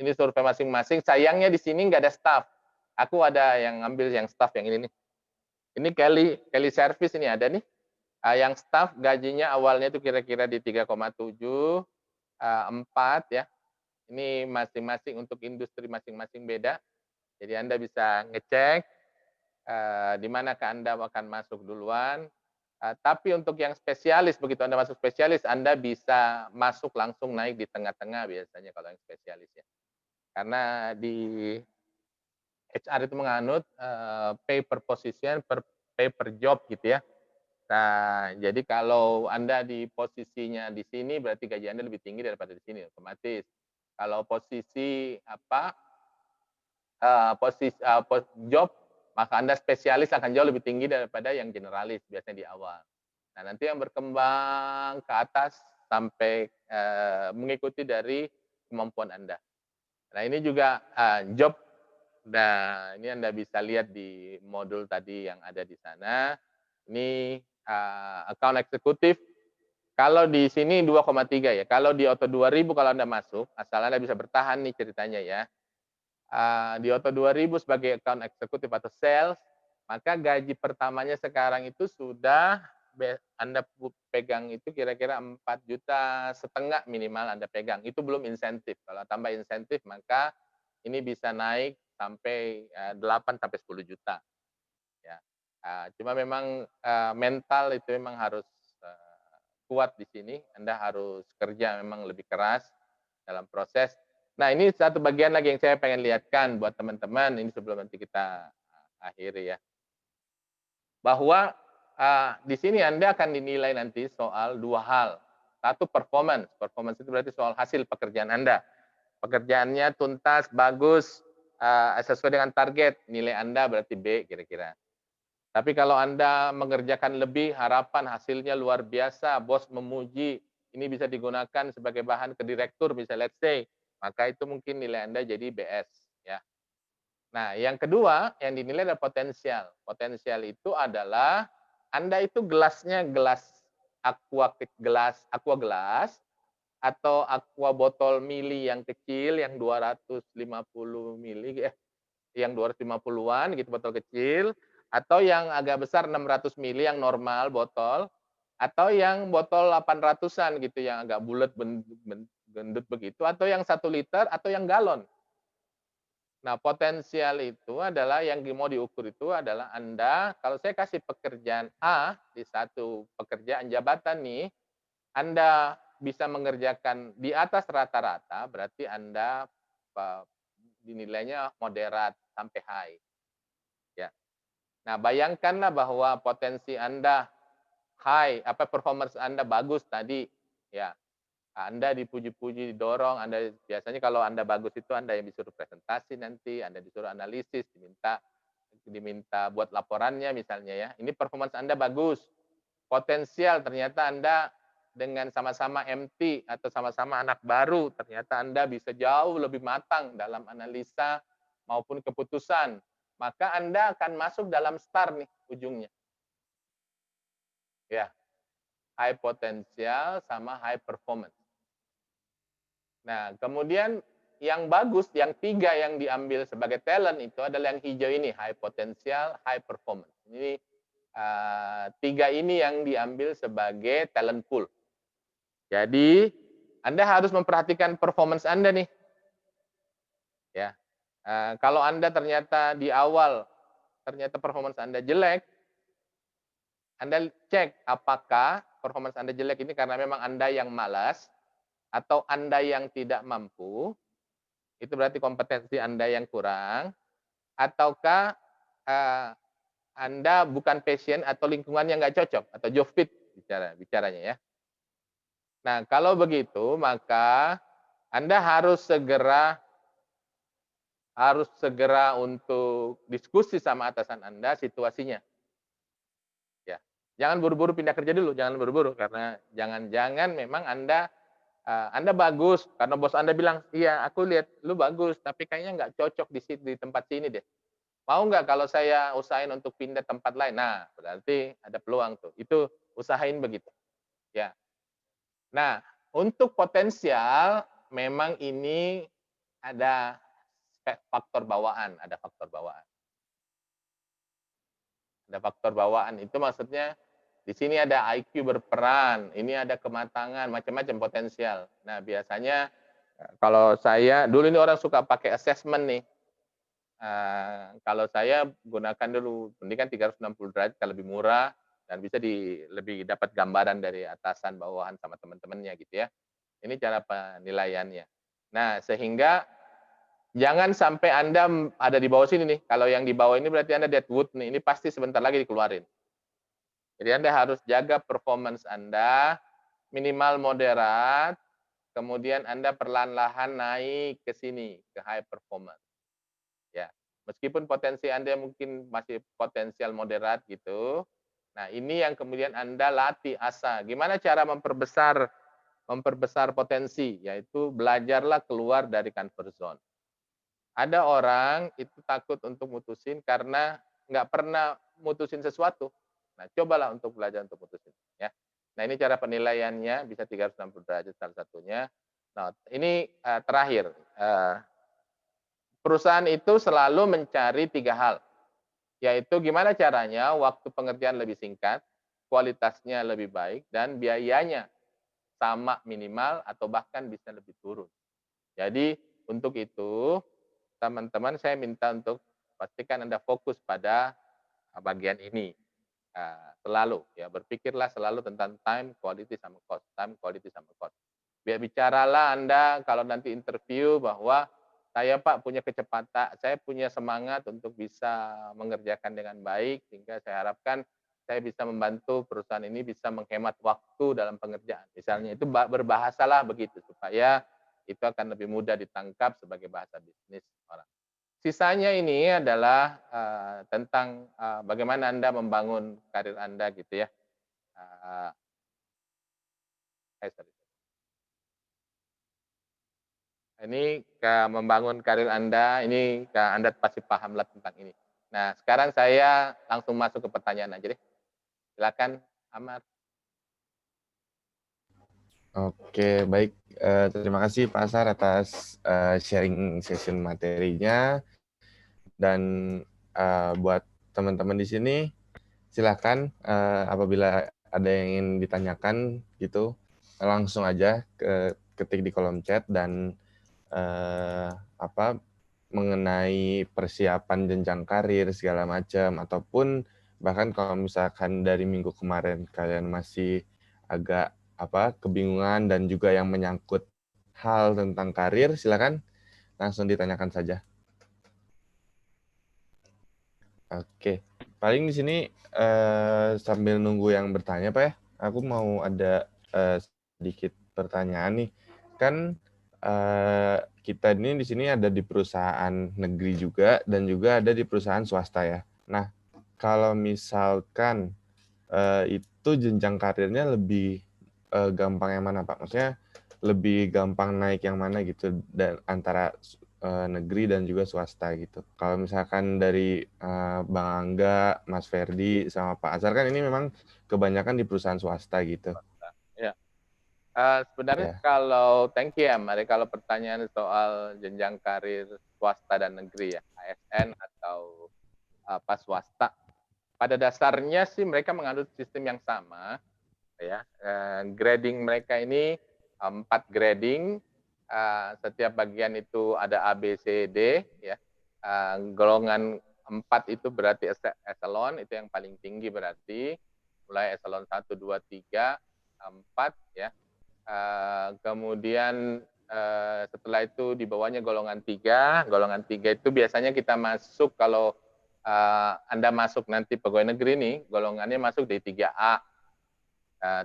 ini survei masing-masing. Sayangnya di sini nggak ada staff. Aku ada yang ngambil yang staff yang ini nih. Ini Kelly Service ini ada nih. Yang staff gajinya awalnya itu kira-kira di 3,7, 4 ya. Ini masing-masing untuk industri masing-masing beda. Jadi Anda bisa ngecek di manakah Anda akan masuk duluan. Tapi untuk yang spesialis, begitu Anda masuk spesialis, Anda bisa masuk langsung naik di tengah-tengah biasanya kalau yang spesialis ya. Karena di HR itu menganut pay per position, pay per job gitu ya. Nah, jadi kalau Anda di posisinya di sini berarti gaji Anda lebih tinggi daripada di sini otomatis. Kalau posisi job, maka Anda spesialis akan jauh lebih tinggi daripada yang generalis biasanya di awal. Nah, nanti yang berkembang ke atas sampai mengikuti dari kemampuan Anda. Nah, ini juga job. Nah, ini Anda bisa lihat di modul tadi yang ada di sana. Ini account eksekutif. Kalau di sini 2,3 ya. Kalau di Auto 2000 kalau Anda masuk, asal Anda bisa bertahan nih ceritanya ya. Di Auto 2000 sebagai account eksekutif atau sales, maka gaji pertamanya sekarang itu sudah Anda pegang itu kira-kira 4,5 juta minimal Anda pegang. Itu belum insentif. Kalau tambah insentif maka ini bisa naik sampai 8 sampai 10 juta. Ya. Cuma memang mental itu memang harus kuat di sini. Anda harus kerja memang lebih keras dalam proses. Nah, ini satu bagian lagi yang saya pengen lihatkan buat teman-teman, ini sebelum nanti kita akhiri ya. Bahwa di sini Anda akan dinilai nanti soal 2 hal. Satu performance. Performance itu berarti soal hasil pekerjaan Anda. Pekerjaannya tuntas, bagus, sesuai dengan target, nilai Anda berarti B kira-kira. Tapi kalau Anda mengerjakan lebih, harapan hasilnya luar biasa, bos memuji, ini bisa digunakan sebagai bahan ke direktur, bisa let's say, maka itu mungkin nilai Anda jadi BS. Ya. Nah, yang kedua, yang dinilai adalah potensial. Potensial itu adalah Anda itu gelasnya gelas aqua gelas atau aqua botol mili yang kecil, yang 250 mili, yang 250-an gitu botol kecil, atau yang agak besar 600 mili yang normal botol, atau yang botol 800-an gitu yang agak bulat gendut begitu, atau yang 1 liter, atau yang galon. Nah, potensial itu adalah yang mau diukur itu adalah Anda, kalau saya kasih pekerjaan A di satu pekerjaan jabatan nih, Anda bisa mengerjakan di atas rata-rata, berarti Anda dinilainya moderat sampai high. Ya. Nah, bayangkanlah bahwa potensi Anda high, performance Anda bagus tadi, ya. Anda dipuji-puji, didorong, Anda biasanya kalau Anda bagus itu Anda yang disuruh presentasi nanti, Anda disuruh analisis, diminta buat laporannya misalnya ya. Ini performance Anda bagus. Potensial ternyata Anda dengan sama-sama MT atau sama-sama anak baru, ternyata Anda bisa jauh lebih matang dalam analisa maupun keputusan, maka Anda akan masuk dalam STAR nih ujungnya. Ya, high potensial sama high performance. Nah, kemudian yang bagus, yang 3 yang diambil sebagai talent itu adalah yang hijau ini, high potensial, high performance. Ini 3 ini yang diambil sebagai talent pool. Jadi, Anda harus memperhatikan performance Anda nih. Ya, kalau Anda ternyata di awal ternyata performance Anda jelek, Anda cek apakah performance Anda jelek ini karena memang Anda yang malas atau Anda yang tidak mampu, itu berarti kompetensi Anda yang kurang, ataukah Anda bukan passion atau lingkungan yang nggak cocok atau job fit bicaranya ya. Nah, kalau begitu maka Anda harus segera untuk diskusi sama atasan Anda situasinya. Ya. Jangan buru-buru pindah kerja dulu, jangan buru-buru karena jangan-jangan memang Anda bagus karena bos Anda bilang, "Iya, aku lihat lu bagus, tapi kayaknya nggak cocok di tempat sini deh. Mau nggak kalau saya usahain untuk pindah tempat lain?" Nah, berarti ada peluang tuh. Itu usahain begitu, ya. Nah, untuk potensial memang ini ada faktor bawaan, ada faktor bawaan. Ada faktor bawaan itu maksudnya di sini ada IQ berperan, ini ada kematangan, macam-macam potensial. Nah, biasanya kalau saya dulu ini orang suka pakai assessment nih. Kalau saya gunakan dulu pendidikan 360 derajat lebih murah dan bisa lebih dapat gambaran dari atasan, bawahan sama teman-temannya gitu ya. Ini cara penilaiannya. Nah, sehingga jangan sampai Anda ada di bawah sini nih. Kalau yang di bawah ini berarti Anda deadwood nih. Ini pasti sebentar lagi dikeluarin. Jadi Anda harus jaga performance Anda minimal moderat, kemudian Anda perlahan-lahan naik ke sini ke high performance. Ya. Meskipun potensi Anda mungkin masih potensial moderat gitu. Nah, ini yang kemudian Anda latih asah. Gimana cara memperbesar potensi? Yaitu belajarlah keluar dari comfort zone. Ada orang itu takut untuk mutusin karena nggak pernah mutusin sesuatu. Nah, cobalah untuk belajar untuk mutusin, ya. Nah, ini cara penilaiannya bisa 360 derajat salah satunya. Nah, ini terakhir, perusahaan itu selalu mencari 3 hal, yaitu gimana caranya waktu pengerjaan lebih singkat, kualitasnya lebih baik, dan biayanya sama minimal atau bahkan bisa lebih turun. Jadi untuk itu teman-teman saya minta untuk pastikan Anda fokus pada bagian ini. Selalu ya berpikirlah selalu tentang time, quality sama cost, time, quality sama cost. Bicaralah Anda kalau nanti interview bahwa saya Pak punya kecepatan, saya punya semangat untuk bisa mengerjakan dengan baik sehingga saya harapkan saya bisa membantu perusahaan ini bisa menghemat waktu dalam pengerjaan. Misalnya itu berbahasalah begitu supaya itu akan lebih mudah ditangkap sebagai bahasa bisnis orang. Sisanya ini adalah tentang bagaimana Anda membangun karir Anda gitu ya. Eee, sorry. Ini membangun karir Anda, ini Anda pasti pahamlah tentang ini. Nah, sekarang saya langsung masuk ke pertanyaan aja deh. Silakan, Amar. Oke, baik. Terima kasih Pak Asar atas sharing session materinya. Dan buat teman-teman di sini, silakan apabila ada yang ingin ditanyakan gitu, langsung aja ketik di kolom chat dan mengenai persiapan jenjang karir segala macam, ataupun bahkan kalau misalkan dari minggu kemarin kalian masih agak kebingungan dan juga yang menyangkut hal tentang karir, silakan langsung ditanyakan saja. Oke, paling di sini sambil nunggu yang bertanya Pak ya, aku mau ada sedikit pertanyaan nih. Kan kita ini di sini ada di perusahaan negeri juga dan juga ada di perusahaan swasta ya. Nah, kalau misalkan itu jenjang karirnya lebih gampang yang mana, Pak? Maksudnya lebih gampang naik yang mana gitu dan antara negeri dan juga swasta gitu. Kalau misalkan dari Bang Angga, Mas Ferdi, sama Pak Azhar kan ini memang kebanyakan di perusahaan swasta gitu. Ya. Sebenarnya Ya, kalau thank you ya, Mari, kalau pertanyaan soal jenjang karir swasta dan negeri ya, ASN atau apa swasta, pada dasarnya sih mereka menganut sistem yang sama ya. Grading mereka ini 4 grading, setiap bagian itu ada A, B, C, D ya. Golongan 4 itu berarti eselon, itu yang paling tinggi berarti, mulai eselon 1, 2, 3, 4 ya. Kemudian setelah itu di bawahnya golongan 3. Golongan 3 itu biasanya kita masuk kalau Anda masuk nanti pegawai negeri nih, golongannya masuk di 3A.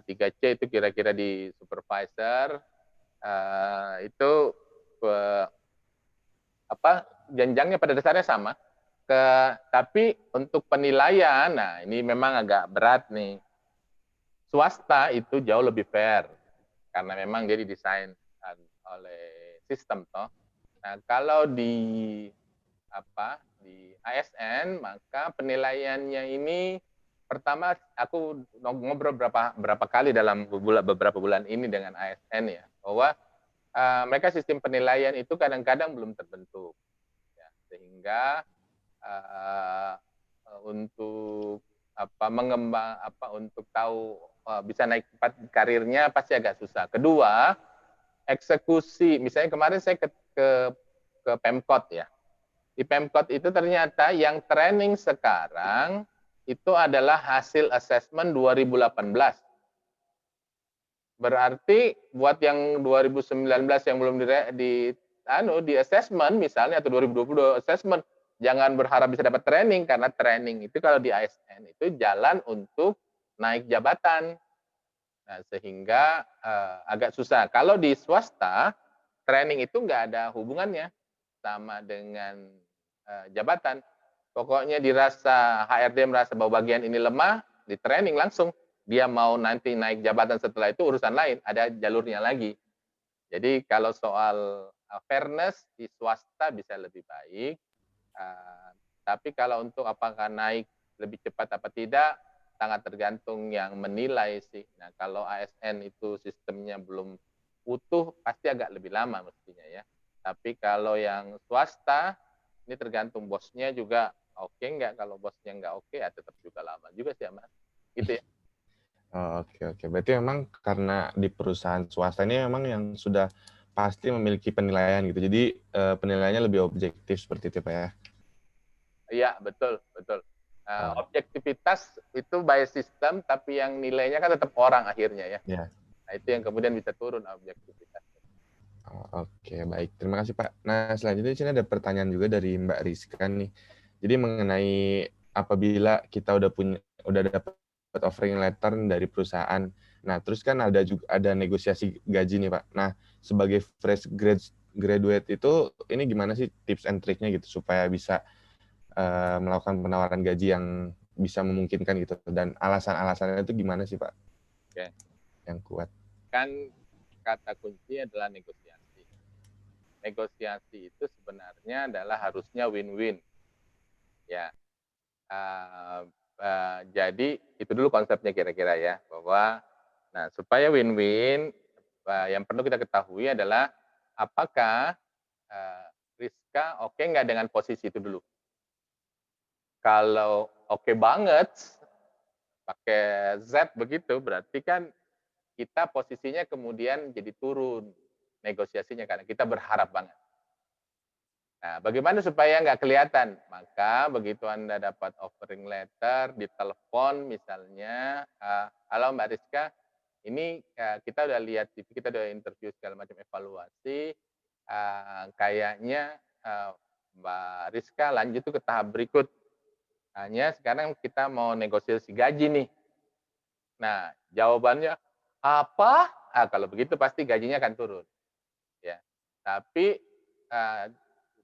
3C itu kira-kira di supervisor. Itu jenjangnya pada dasarnya sama. Tapi untuk penilaian, nah ini memang agak berat nih. Swasta itu jauh lebih fair karena memang dia didesain oleh sistem toh. Nah, kalau di ASN maka penilaiannya ini pertama aku ngobrol berapa kali dalam beberapa bulan ini dengan ASN ya, bahwa mereka sistem penilaian itu kadang-kadang belum terbentuk ya, sehingga untuk untuk tahu bisa naik cepat karirnya pasti agak susah. Kedua, eksekusi. Misalnya kemarin saya ke Pemkot ya. Di Pemkot itu ternyata yang training sekarang itu adalah hasil assessment 2018. Berarti buat yang 2019 yang belum di assessment misalnya, atau 2020 assessment, jangan berharap bisa dapat training, karena training itu kalau di ASN itu jalan untuk naik jabatan. Nah, sehingga agak susah. Kalau di swasta, training itu nggak ada hubungannya sama dengan jabatan. Pokoknya HRD merasa bahwa bagian ini lemah, di training langsung. Dia mau nanti naik jabatan setelah itu urusan lain, ada jalurnya lagi. Jadi kalau soal fairness di swasta bisa lebih baik, tapi kalau untuk apakah naik lebih cepat apa tidak, sangat tergantung yang menilai sih. Nah, kalau ASN itu sistemnya belum utuh, pasti agak lebih lama mestinya ya. Tapi kalau yang swasta, ini tergantung bosnya juga oke nggak. Kalau bosnya nggak oke, ya tetap juga lama juga sih ya, Mas. Gitu ya. Oh, oke oke. Berarti memang karena di perusahaan swasta ini memang yang sudah pasti memiliki penilaian gitu. Jadi penilaiannya lebih objektif seperti itu, Pak ya. Iya, betul, betul. Oh, Objektivitas itu by system, tapi yang nilainya kan tetap orang akhirnya ya. ya. Nah, itu yang kemudian bisa turun objektivitas. Oh, oke, baik. Terima kasih, Pak. Nah, selanjutnya di sini ada pertanyaan juga dari Mbak Rizka nih. Jadi mengenai apabila kita udah dapat offering letter dari perusahaan. Nah, terus kan ada negosiasi gaji nih, Pak. Nah, sebagai graduate itu ini gimana sih tips and triknya gitu supaya bisa melakukan penawaran gaji yang bisa memungkinkan gitu, dan alasan-alasannya itu gimana sih, Pak? Oke. Yang kuat. Kan kata kunci adalah negosiasi. Negosiasi itu sebenarnya adalah harusnya win-win. Ya. Jadi itu dulu konsepnya kira-kira ya, bahwa nah supaya win-win, yang perlu kita ketahui adalah apakah Rizka oke nggak dengan posisi itu dulu. Kalau oke banget, pakai Z begitu, berarti kan kita posisinya kemudian jadi turun negosiasinya karena kita berharap banget. Nah, bagaimana supaya nggak kelihatan? Maka begitu Anda dapat offering letter, ditelepon misalnya, halo Mbak Rizka, ini kita udah lihat TV, kita udah interview segala macam evaluasi, kayaknya Mbak Rizka lanjut tuh ke tahap berikut. Hanya sekarang kita mau negosiasi gaji nih. Nah, jawabannya apa? Kalau begitu pasti gajinya akan turun. Ya, tapi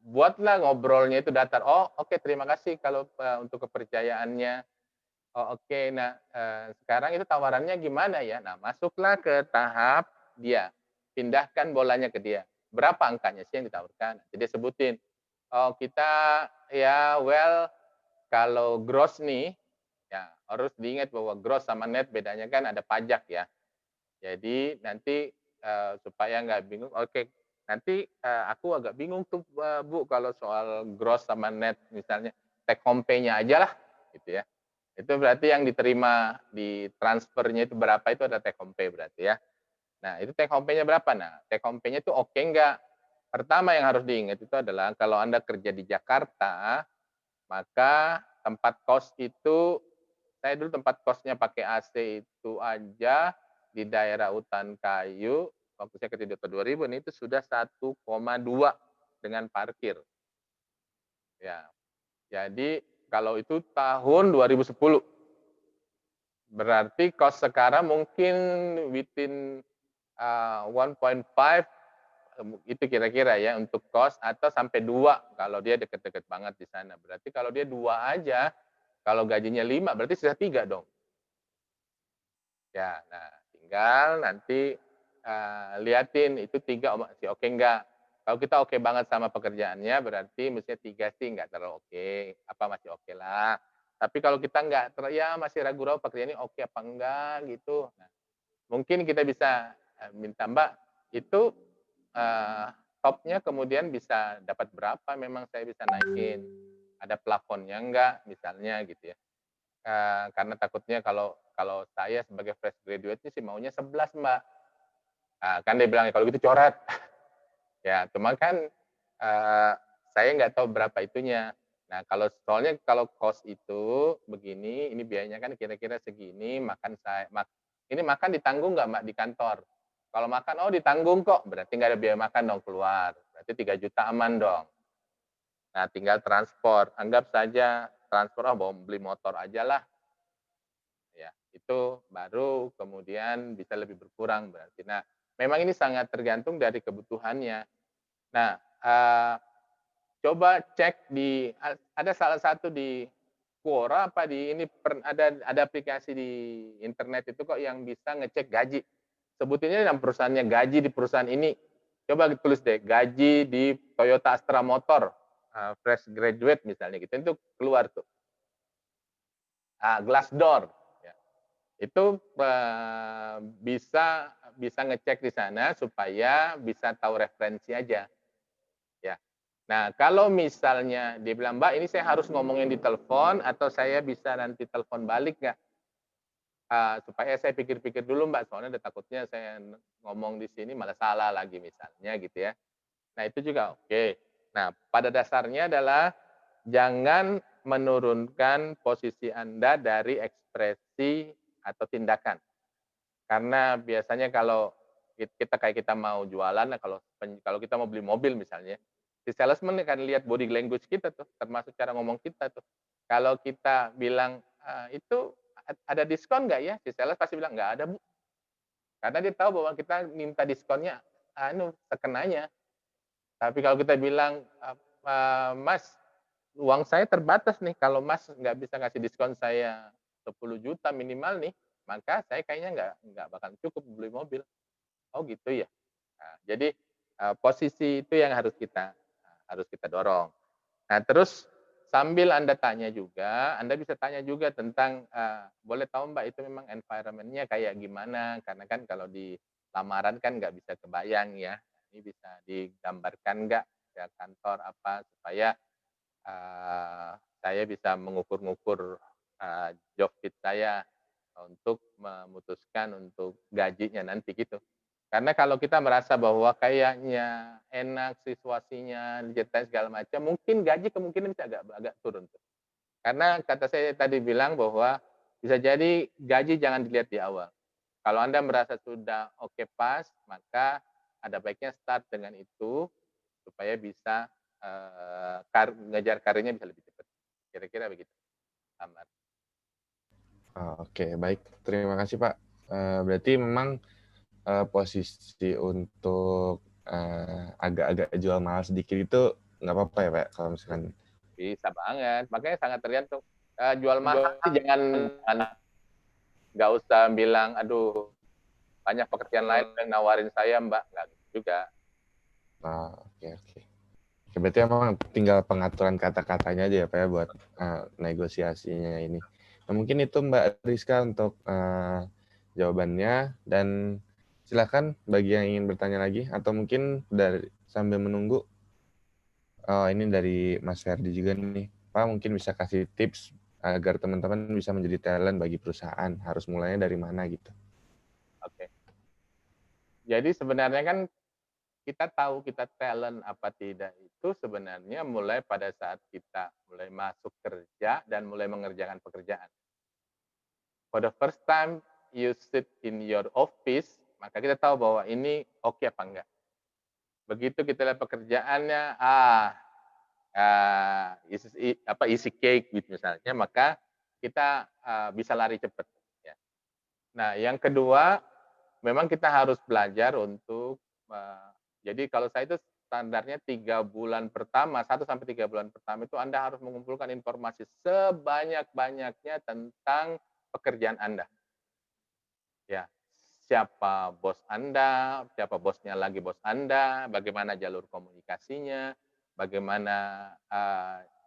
buatlah ngobrolnya itu datar. Oh, oke, terima kasih kalau untuk kepercayaannya. Oh, oke. Nah, sekarang itu tawarannya gimana ya? Nah, masuklah ke tahap dia, pindahkan bolanya ke dia. Berapa angkanya sih yang ditawarkan? Jadi dia sebutin, "Oh, kita ya well, kalau gross nih," ya harus diingat bahwa gross sama net bedanya kan ada pajak ya. Jadi nanti, supaya nggak bingung, oke, nanti, aku agak bingung tuh, Bu, kalau soal gross sama net misalnya, take home pay-nya ajalah, gitu ya. Itu berarti yang diterima di transfernya itu berapa itu ada take home pay berarti ya. Nah, itu take home pay-nya berapa? Nah, take home pay-nya itu oke nggak? Pertama yang harus diingat itu adalah kalau Anda kerja di Jakarta, maka tempat kos itu saya dulu tempat kosnya pakai AC itu aja di daerah Hutan Kayu, waktu saya kerja di Kota 2000 nih, itu sudah 1,2 dengan parkir. Ya, jadi kalau itu tahun 2010. Berarti kos sekarang mungkin within, 1.5, itu kira-kira ya untuk kos atau sampai 2 kalau dia deket-deket banget di sana. Berarti kalau dia 2 aja, kalau gajinya 5 berarti sisa 3 dong. Ya, nah tinggal nanti, liatin itu 3 masih oke enggak. Kalau kita oke banget sama pekerjaannya berarti mestinya 3 sih nggak terlalu oke, apa masih oke lah. Tapi kalau kita nggak ya masih ragu-ragu pekerjaan ini oke apa enggak gitu. Nah, mungkin kita bisa, minta, "Mbak, itu, eee, topnya kemudian bisa dapat berapa memang saya bisa naikin? Ada plafonnya enggak?" Misalnya gitu ya. Karena takutnya kalau kalau saya sebagai fresh graduate sih maunya 11 Mbak. Kan dia bilang, "Kalau gitu coret." Ya, cuma kan, saya nggak tahu berapa itunya. Nah, kalau soalnya kalau kos itu begini, ini biayanya kan kira-kira segini, ini makan ditanggung nggak Mbak di kantor? Kalau makan, "Oh ditanggung kok." Berarti nggak ada biaya makan dong keluar, berarti 3 juta aman dong. Nah, tinggal transport, anggap saja transport, bawa beli motor aja lah. Ya, itu baru kemudian bisa lebih berkurang berarti. Nah, memang ini sangat tergantung dari kebutuhannya. Nah, coba cek ada salah satu di Quora apa di ini ada aplikasi di internet itu kok yang bisa ngecek gaji. Sebutinnya dalam perusahaannya gaji di perusahaan ini. Coba tulis deh gaji di Toyota Astra Motor, fresh graduate misalnya gitu, itu keluar tuh. Glassdoor. Itu, bisa bisa ngecek di sana supaya bisa tahu referensi aja, ya. Nah, kalau misalnya dia bilang, "Mbak, ini saya harus ngomongin di telepon atau saya bisa nanti telepon balik nggak? Supaya saya pikir-pikir dulu, Mbak, soalnya ada takutnya saya ngomong di sini malah salah lagi," misalnya gitu ya. Nah, itu juga oke. Nah, pada dasarnya adalah jangan menurunkan posisi Anda dari ekspresi atau tindakan. Karena biasanya kalau kita kayak kita mau jualan, nah kalau kita mau beli mobil misalnya, si salesman akan lihat body language kita tuh, termasuk cara ngomong kita tuh. Kalau kita bilang, "Itu ada diskon nggak ya?" Si sales pasti bilang, "Nggak ada, Bu." Karena dia tahu bahwa kita minta diskonnya, sekenanya. Tapi kalau kita bilang, "Mas, uang saya terbatas nih, kalau Mas nggak bisa ngasih diskon saya 10 juta minimal nih, maka saya kayaknya nggak bakal cukup beli mobil." Oh gitu ya? Nah, jadi, posisi itu yang harus kita dorong. Nah, terus sambil Anda tanya juga, Anda bisa tanya juga tentang, "Boleh tahu Mbak itu memang environment-nya kayak gimana?" Karena kan kalau di lamaran kan nggak bisa kebayang ya. Ini bisa digambarkan nggak ya kantor apa, supaya, saya bisa mengukur-ngukur, job fit saya untuk memutuskan untuk gajinya nanti gitu. Karena kalau kita merasa bahwa kayaknya enak situasinya, diceritain segala macam, mungkin gaji kemungkinan bisa agak agak turun tuh. Karena kata saya tadi bilang bahwa bisa jadi gaji jangan dilihat di awal. Kalau Anda merasa sudah oke pas, maka ada baiknya start dengan itu supaya bisa, ngejar karirnya bisa lebih cepat. Kira-kira begitu, Amar. Oke, baik. Terima kasih, Pak. Berarti memang, posisi untuk, agak-agak jual mahal sedikit itu nggak apa-apa ya, Pak, kalau misalkan Bisa banget, makanya sangat tergantung. jual mahal sih jangan nggak usah bilang, aduh banyak pekerjaan lain yang nawarin saya Mbak, nggak gitu juga. Oke. Oke, berarti emang tinggal pengaturan kata-katanya aja ya Pak ya buat negosiasinya ini. Nah, mungkin itu Mbak Rizka untuk jawabannya, dan silakan bagi yang ingin bertanya lagi atau mungkin dari sambil menunggu. Ini dari Mas Ferdi juga nih. Pak mungkin bisa kasih tips agar teman-teman bisa menjadi talent bagi perusahaan. Harus mulainya dari mana gitu. Oke. Jadi sebenarnya kan kita tahu kita talent apa tidak itu sebenarnya mulai pada saat kita mulai masuk kerja dan mulai mengerjakan pekerjaan. For the first time you sit in your office, maka kita tahu bahwa ini oke apa enggak. Begitu kita lihat pekerjaannya, easy cake gitu misalnya, maka kita bisa lari cepat. Ya. Nah, yang kedua, memang kita harus belajar untuk jadi kalau saya itu standarnya 3 bulan pertama, 1 sampai 3 bulan pertama itu Anda harus mengumpulkan informasi sebanyak-banyaknya tentang pekerjaan Anda. Ya, siapa bos Anda, siapa bosnya lagi bos Anda, bagaimana jalur komunikasinya, bagaimana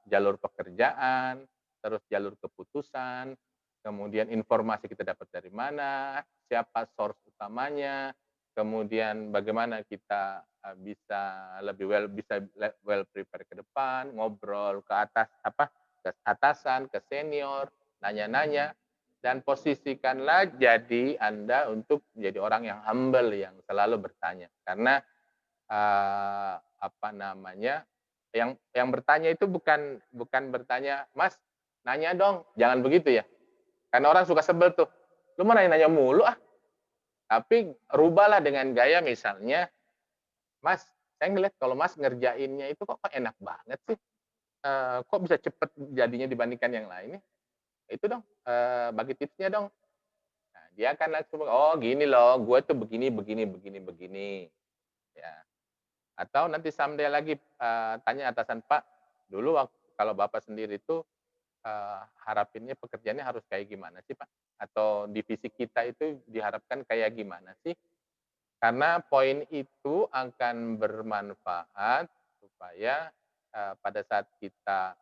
jalur pekerjaan, terus jalur keputusan, kemudian informasi kita dapat dari mana, siapa source utamanya, kemudian bagaimana kita bisa lebih well prepare ke depan, ngobrol ke atas ke atasan, ke senior, nanya-nanya, dan posisikanlah jadi Anda untuk menjadi orang yang humble, yang selalu bertanya. Karena yang bertanya itu bukan bertanya, Mas, nanya dong, jangan begitu ya. Karena orang suka sebel tuh, lu mau nanya mulu ah. Tapi rubahlah dengan gaya misalnya, Mas, saya ngeliat kalau Mas ngerjainnya itu kok enak banget sih. Kok bisa cepet jadinya dibandingkan yang lainnya? Itu dong, bagi tipsnya dong. Nah, dia akan langsung, oh gini loh, gue tuh begini. Ya. Atau nanti someday lagi tanya atasan, Pak, dulu kalau Bapak sendiri itu harapinnya pekerjaannya harus kayak gimana sih Pak? Atau divisi kita itu diharapkan kayak gimana sih? Karena poin itu akan bermanfaat supaya pada saat kita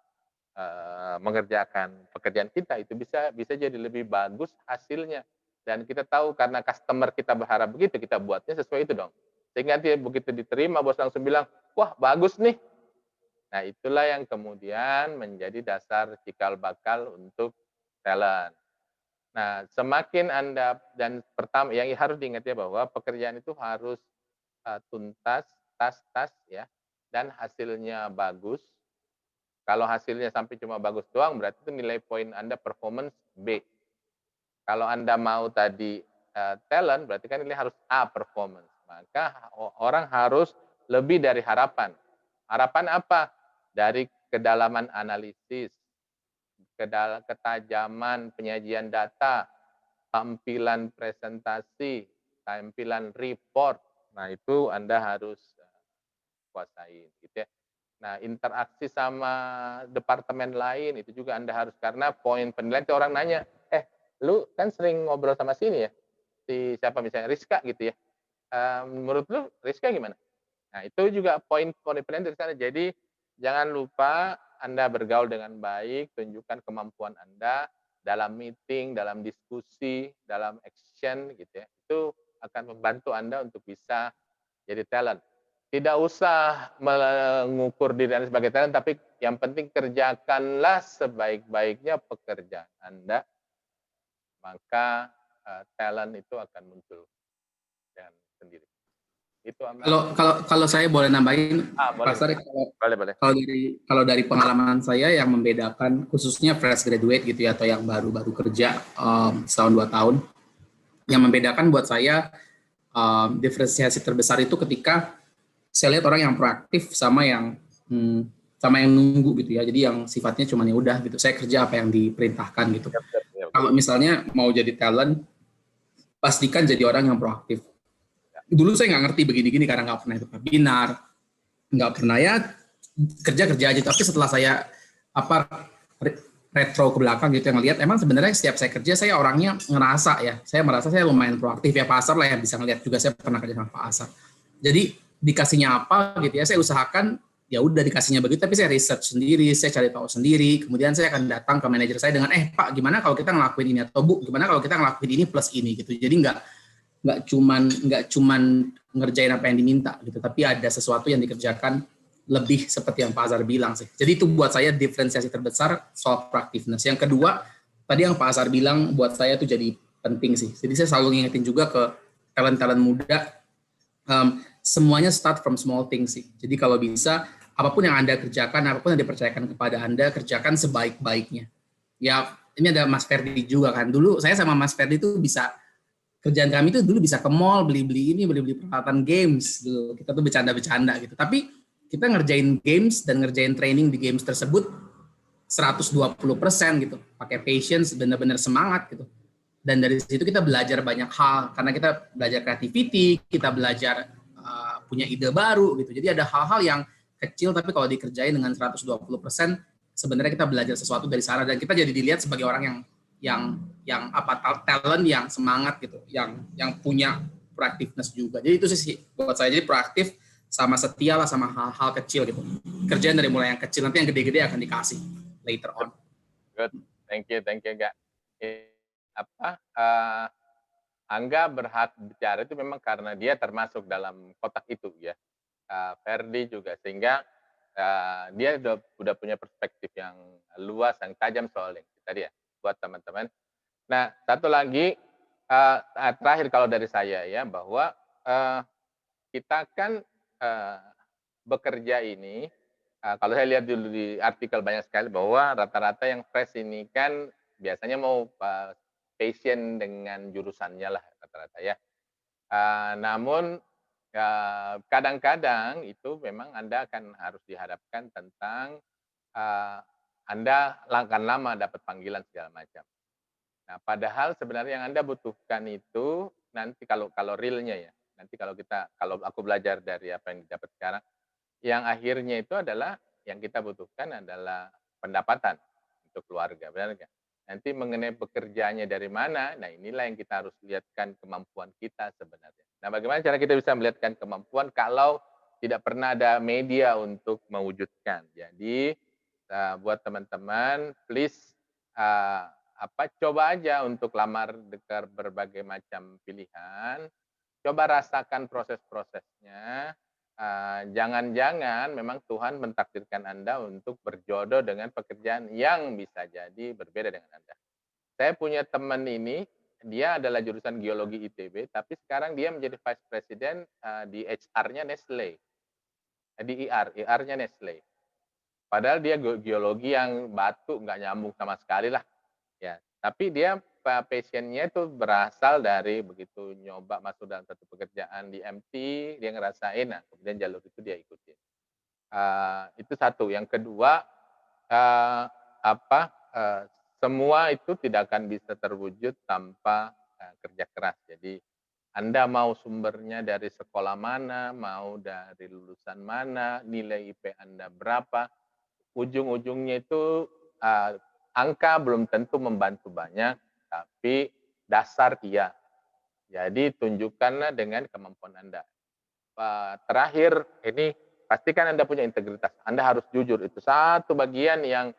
mengerjakan pekerjaan kita itu bisa jadi lebih bagus hasilnya. Dan kita tahu karena customer kita berharap begitu, kita buatnya sesuai itu dong. Sehingga nanti begitu diterima, bos langsung bilang, wah bagus nih. Nah itulah yang kemudian menjadi dasar cikal bakal untuk talent. Nah semakin Anda, dan pertama yang harus diingat ya bahwa pekerjaan itu harus tuntas, tas ya, dan hasilnya bagus. Kalau hasilnya sampai cuma bagus doang, berarti itu nilai poin Anda performance B. Kalau Anda mau tadi talent, berarti kan ini harus A performance. Maka orang harus lebih dari harapan. Harapan apa? Dari kedalaman analisis, ketajaman penyajian data, tampilan presentasi, tampilan report. Nah, itu Anda harus kuasain gitu ya. Nah, interaksi sama departemen lain itu juga Anda harus, karena poin penilaian itu orang nanya, lu kan sering ngobrol sama sini ya, si siapa misalnya Rizka gitu ya. Menurut lu Rizka gimana? Nah, itu juga poin penilaian dari sana. Jadi jangan lupa Anda bergaul dengan baik, tunjukkan kemampuan Anda dalam meeting, dalam diskusi, dalam action gitu ya. Itu akan membantu Anda untuk bisa jadi talent. Tidak usah mengukur diri Anda sebagai talent, tapi yang penting kerjakanlah sebaik-baiknya pekerjaan Anda, maka talent itu akan muncul dengan sendiri. Itu kalau saya boleh nambahin, boleh. Pastor, Boleh. Kalau dari pengalaman saya yang membedakan khususnya fresh graduate gitu ya, atau yang baru-baru kerja setahun 2 tahun, yang membedakan buat saya diferensiasi terbesar itu ketika saya lihat orang yang proaktif sama yang nunggu gitu ya. Jadi yang sifatnya cuma ya udah gitu, saya kerja apa yang diperintahkan gitu. Kalau misalnya mau jadi talent, pastikan jadi orang yang proaktif. Dulu saya nggak ngerti begini-gini karena nggak pernah ikut webinar, nggak pernah ya kerja aja. Tapi setelah saya retro ke belakang gitu, yang ngelihat emang sebenarnya setiap saya kerja saya orangnya ngerasa ya, saya merasa saya lumayan proaktif ya, Pak Asar lah yang bisa ngelihat juga, saya pernah kerja sama Pak Asar. Jadi dikasihnya apa gitu ya, saya usahakan ya udah dikasihnya begitu, tapi saya research sendiri, saya cari tahu sendiri, kemudian saya akan datang ke manajer saya dengan Pak gimana kalau kita ngelakuin ini, atau Bu gimana kalau kita ngelakuin ini plus ini gitu. Jadi nggak cuman ngerjain apa yang diminta gitu, tapi ada sesuatu yang dikerjakan lebih seperti yang Pak Azhar bilang sih. Jadi itu buat saya diferensiasi terbesar soal proactiveness. Yang kedua, tadi yang Pak Azhar bilang buat saya itu jadi penting sih. Jadi saya selalu ngingetin juga ke talent-talent muda, semuanya start from small things sih. Jadi kalau bisa, apapun yang Anda kerjakan, apapun yang dipercayakan kepada Anda, kerjakan sebaik-baiknya. Ya, ini ada Mas Ferdi juga kan. Dulu saya sama Mas Ferdi itu bisa, kerjaan kami itu dulu bisa ke mall, beli-beli ini, beli-beli peralatan games. Dulu. Kita tuh bercanda-bercanda gitu. Tapi kita ngerjain games dan ngerjain training di games tersebut 120% gitu. Pakai patience, benar-benar semangat gitu. Dan dari situ kita belajar banyak hal, karena kita belajar creativity, kita belajar punya ide baru gitu. Jadi ada hal-hal yang kecil tapi kalau dikerjain dengan 120%, sebenarnya kita belajar sesuatu dari sana, dan kita jadi dilihat sebagai orang yang talent, yang semangat gitu, yang punya proactiveness juga. Jadi itu sih buat saya, jadi proaktif sama setia lah sama hal-hal kecil gitu. Kerjaan dari mulai yang kecil, nanti yang gede-gede akan dikasih later on. Good, thank you Kak. Angga berhak bicara itu memang karena dia termasuk dalam kotak itu ya. Ferdi juga, sehingga dia udah punya perspektif yang luas, yang tajam soal yang tadi ya, buat teman-teman. Nah, satu lagi terakhir kalau dari saya ya, bahwa kita kan bekerja ini, kalau saya lihat dulu di artikel banyak sekali bahwa rata-rata yang fresh ini kan biasanya mau passion dengan jurusannya lah rata-rata ya. Namun kadang-kadang itu memang Anda akan harus dihadapkan tentang Anda akan lama dapat panggilan segala macam. Nah, padahal sebenarnya yang Anda butuhkan itu nanti kalau realnya ya, nanti kalau aku belajar dari apa yang didapat sekarang, yang akhirnya itu adalah yang kita butuhkan adalah pendapatan untuk keluarga, benar nggak? Nanti mengenai pekerjaannya dari mana, nah inilah yang kita harus lihatkan kemampuan kita sebenarnya. Nah, bagaimana cara kita bisa melihatkan kemampuan kalau tidak pernah ada media untuk mewujudkan. Jadi buat teman-teman, please coba aja untuk lamar dekat berbagai macam pilihan, coba rasakan proses-prosesnya. Jangan-jangan memang Tuhan mentakdirkan Anda untuk berjodoh dengan pekerjaan yang bisa jadi berbeda dengan Anda. Saya punya teman ini, dia adalah jurusan geologi ITB, tapi sekarang dia menjadi vice president di HR-nya Nestle, di IR-nya Nestle. Padahal dia geologi yang batu nggak nyambung sama sekali lah, ya. Tapi dia passion-nya itu berasal dari begitu nyoba masuk dalam satu pekerjaan di MT, dia ngerasain, nah kemudian jalur itu dia ikuti. Itu satu. Yang kedua, semua itu tidak akan bisa terwujud tanpa kerja keras. Jadi Anda mau sumbernya dari sekolah mana, mau dari lulusan mana, nilai IP Anda berapa, ujung-ujungnya itu angka belum tentu membantu banyak, tapi dasar iya. Jadi tunjukkanlah dengan kemampuan Anda. Terakhir, ini pastikan Anda punya integritas. Anda harus jujur. Itu satu bagian yang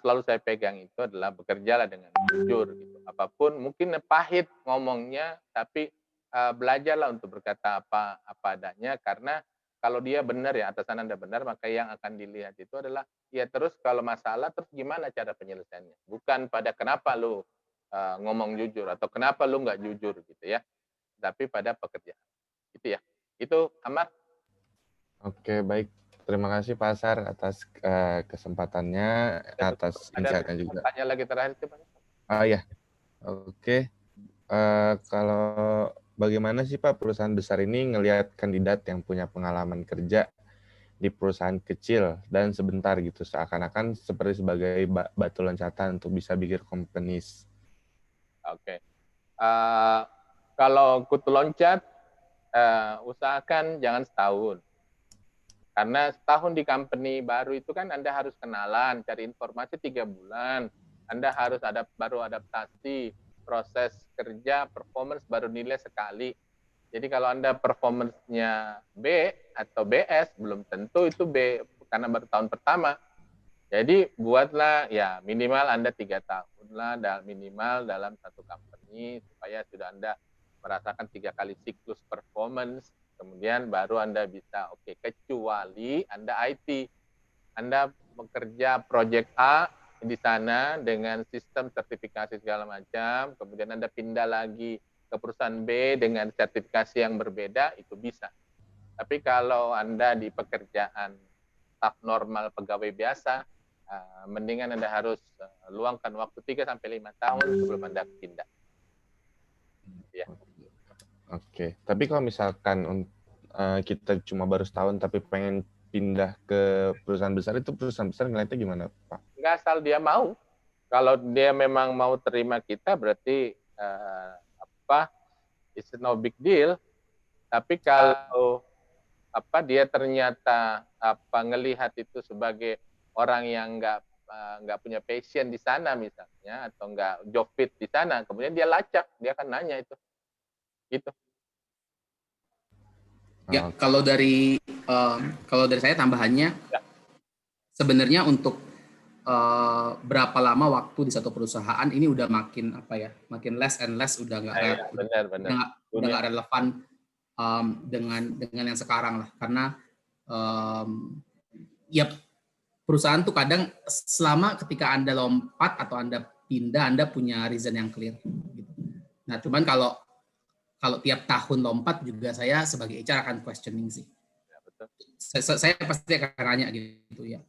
selalu saya pegang, itu adalah bekerjalah dengan jujur. Gitu. Apapun, mungkin pahit ngomongnya, tapi belajarlah untuk berkata apa adanya, karena kalau dia benar ya, atasan Anda benar, maka yang akan dilihat itu adalah, ya terus kalau masalah, terus gimana cara penyelesaiannya. Bukan pada kenapa lu ngomong jujur, atau kenapa lu nggak jujur gitu ya. Tapi pada pekerjaan. Itu ya. Itu, Amar. Oke, baik. Terima kasih Pak Asar atas kesempatannya, atas insight-nya juga. Tanya lagi terakhir. Ya, oke. Kalau bagaimana sih Pak perusahaan besar ini ngelihat kandidat yang punya pengalaman kerja di perusahaan kecil dan sebentar gitu, seakan-akan seperti sebagai batu loncatan untuk bisa bigger companies? Oke. Kalau kutu loncat, usahakan jangan setahun. Karena setahun di company baru itu kan Anda harus kenalan, cari informasi 3 bulan. Anda harus baru adaptasi, proses kerja, performance baru nilai sekali. Jadi kalau Anda performance-nya B atau BS, belum tentu itu B karena baru tahun pertama. Jadi buatlah ya minimal Anda 3 tahun lah minimal dalam satu company supaya sudah Anda merasakan 3 kali siklus performance. Kemudian baru Anda bisa kecuali Anda IT. Anda bekerja project A di sana dengan sistem sertifikasi segala macam, kemudian Anda pindah lagi ke perusahaan B dengan sertifikasi yang berbeda, itu bisa. Tapi kalau Anda di pekerjaan staff normal pegawai biasa, mendingan Anda harus luangkan waktu 3-5 tahun sebelum Anda pindah. Ya. Oke, tapi kalau misalkan kita cuma baru setahun tapi pengen pindah ke perusahaan besar, itu perusahaan besar ngeliatnya gimana, Pak? Nggak asal dia mau. Kalau dia memang mau terima kita, berarti it's no big deal. Tapi kalau dia ternyata ngelihat itu sebagai orang yang nggak punya passion di sana misalnya, atau nggak job fit di sana, kemudian dia lacak, dia akan nanya itu. Gitu. Ya, kalau dari saya tambahannya, sebenarnya untuk berapa lama waktu di satu perusahaan ini udah makin less and less, udah nggak relevan dengan yang sekarang lah, karena ya perusahaan tuh kadang selama ketika Anda lompat atau Anda pindah, Anda punya reason yang clear gitu. Nah, cuman kalau tiap tahun lompat juga, saya sebagai HR akan questioning sih. Ya, betul. Saya pasti akan nanya gitu ya,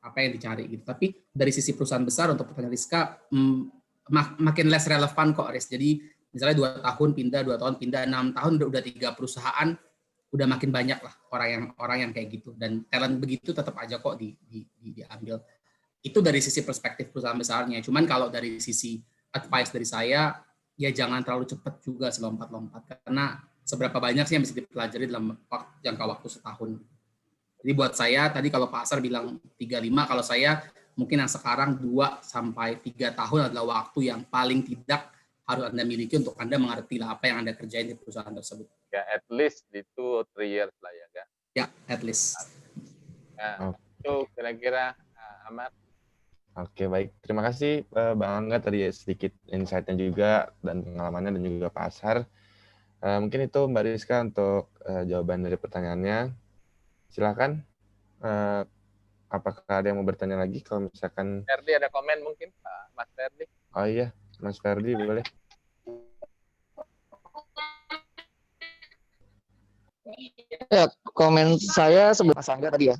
apa yang dicari gitu. Tapi dari sisi perusahaan besar untuk pertanyaan Rizka, makin less relevan kok, Riz. Jadi misalnya 2 tahun pindah, 2 tahun pindah, 6 tahun udah 3 perusahaan, udah makin banyak lah orang yang kayak gitu. Dan talent begitu tetap aja kok diambil. Itu dari sisi perspektif perusahaan besarnya. Cuman kalau dari sisi advice dari saya, ya jangan terlalu cepat juga selompat-lompat, karena seberapa banyak sih yang bisa dipelajari dalam jangka waktu setahun. Jadi buat saya tadi kalau Pak Asar bilang 3-5, kalau saya mungkin yang sekarang 2-3 tahun adalah waktu yang paling tidak harus Anda miliki untuk Anda mengerti lah apa yang Anda kerjain di perusahaan tersebut. Ya, at least di 2-3 years lah ya, kan? Ya, at least. Nah, itu kira-kira Ahmad. Oke, baik. Terima kasih Bang Angga tadi sedikit insight-nya juga dan pengalamannya, dan juga Pak Ashar. Mungkin itu Mbak Rizka untuk jawaban dari pertanyaannya. Silakan. Apakah ada yang mau bertanya lagi? Kalau misalkan Ferdi ada komen mungkin, Mas Ferdi. Oh iya, Mas Ferdi boleh. Ya, komen saya sebelum Mas Angga tadi ya,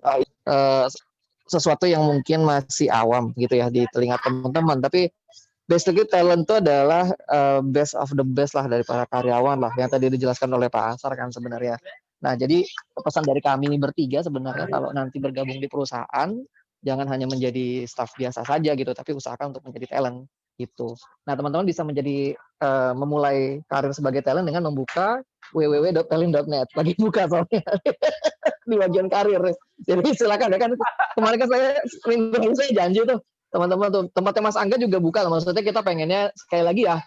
sesuatu yang mungkin masih awam gitu ya di telinga teman-teman, tapi basically talent itu adalah best of the best lah dari para karyawan lah, yang tadi dijelaskan oleh Pak Asar kan sebenarnya. Nah, jadi pesan dari kami bertiga sebenarnya, kalau nanti bergabung di perusahaan, jangan hanya menjadi staff biasa saja gitu, tapi usahakan untuk menjadi talent gitu. Nah, teman-teman bisa menjadi memulai karir sebagai talent dengan membuka www.talent.net. Lagi buka soalnya di bagian karir. Jadi silakan ya, kan kemarin kan saya janji tuh teman-teman tuh, tempatnya Mas Angga juga buka. Maksudnya kita pengennya sekali lagi ya,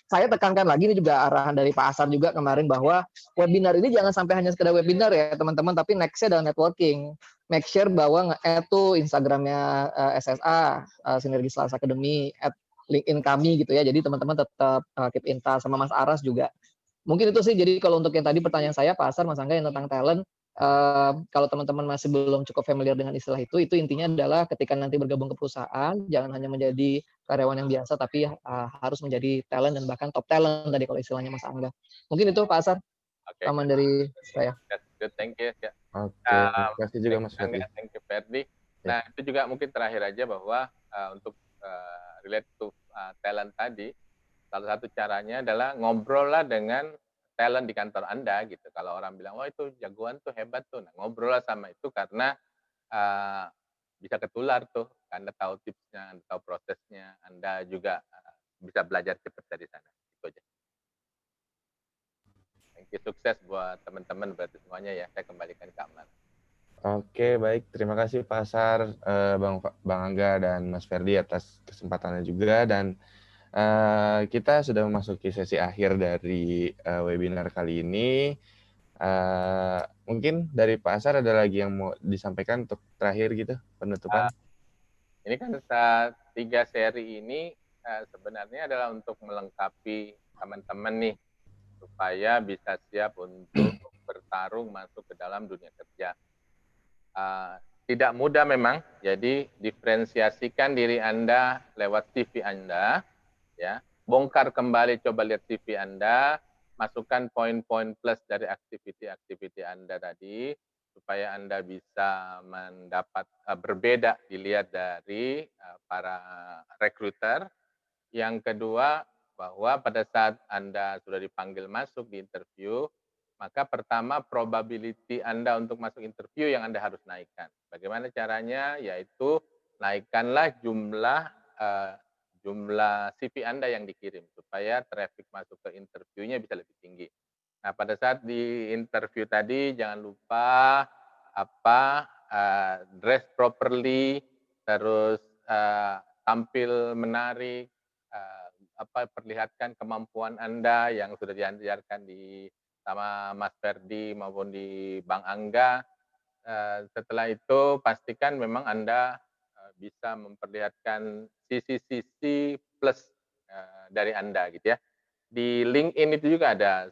saya tekankan lagi, ini juga arahan dari Pak Asar juga kemarin, bahwa webinar ini jangan sampai hanya sekedar webinar ya teman-teman, tapi nextnya adalah networking. Make sure bahwa nge-add tuh Instagramnya SSA, Sinergi Selasa Academy, add LinkedIn kami gitu ya. Jadi teman-teman tetap keep in touch sama Mas Aras juga. Mungkin itu sih. Jadi kalau untuk yang tadi pertanyaan saya Pak Asar, Mas Angga, yang tentang talent, kalau teman-teman masih belum cukup familiar dengan istilah itu intinya adalah ketika nanti bergabung ke perusahaan, jangan hanya menjadi karyawan yang biasa, tapi harus menjadi talent dan bahkan top talent tadi kalau istilahnya Mas Angga. Mungkin itu Pak Asar, taman dari saya. Good, thank you. Ya. Oke, terima kasih juga Mas Ferdi. Thank you Ferdi. Nah, itu juga mungkin terakhir aja bahwa untuk relate to talent tadi, salah satu caranya adalah ngobrol lah dengan talent di kantor Anda gitu. Kalau orang bilang, oh itu jagoan tuh, hebat tuh, nah ngobrol lah sama itu, karena bisa ketular tuh. Anda tahu tipsnya, Anda tahu prosesnya, Anda juga bisa belajar cepat dari sana. Itu aja. Thank you, sukses buat teman-teman berarti semuanya ya. Saya kembalikan ke Ahmad. Oke, baik. Terima kasih Pak Asar, Bang Angga dan Mas Ferdi atas kesempatannya juga. Dan kita sudah memasuki sesi akhir dari webinar kali ini. Mungkin dari Pak Asar ada lagi yang mau disampaikan untuk terakhir gitu, penutupan? Ini kan 3 seri ini sebenarnya adalah untuk melengkapi teman-teman nih, supaya bisa siap untuk bertarung masuk ke dalam dunia kerja. Tidak mudah memang, jadi diferensiasikan diri Anda lewat CV Anda, ya. Bongkar kembali, coba lihat CV Anda, masukkan poin-poin plus dari aktiviti-aktiviti Anda tadi, supaya Anda bisa mendapat berbeda dilihat dari para recruiter. Yang kedua, bahwa pada saat Anda sudah dipanggil masuk di interview, maka pertama probability Anda untuk masuk interview yang Anda harus naikkan. Bagaimana caranya? Yaitu naikkanlah jumlah CV Anda yang dikirim supaya traffic masuk ke interviewnya bisa lebih tinggi. Nah, pada saat di interview tadi jangan lupa dress properly, terus tampil menarik, perlihatkan kemampuan Anda yang sudah diajarkan sama Mas Ferdi maupun di Bang Angga. Setelah itu pastikan memang Anda bisa memperlihatkan sisi-sisi plus dari Anda gitu ya. Di LinkedIn itu juga ada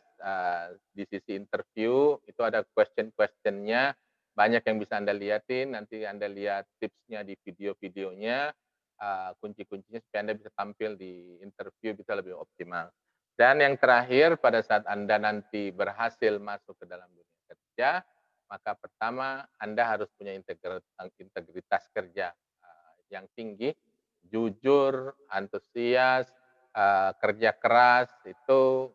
di sisi interview itu ada question-questionnya, banyak yang bisa Anda lihatin, nanti Anda lihat tipsnya di video-videonya, kunci-kuncinya supaya Anda bisa tampil di interview bisa lebih optimal. Dan yang terakhir, pada saat Anda nanti berhasil masuk ke dalam dunia kerja, maka pertama Anda harus punya integritas kerja yang tinggi, jujur, antusias, kerja keras, itu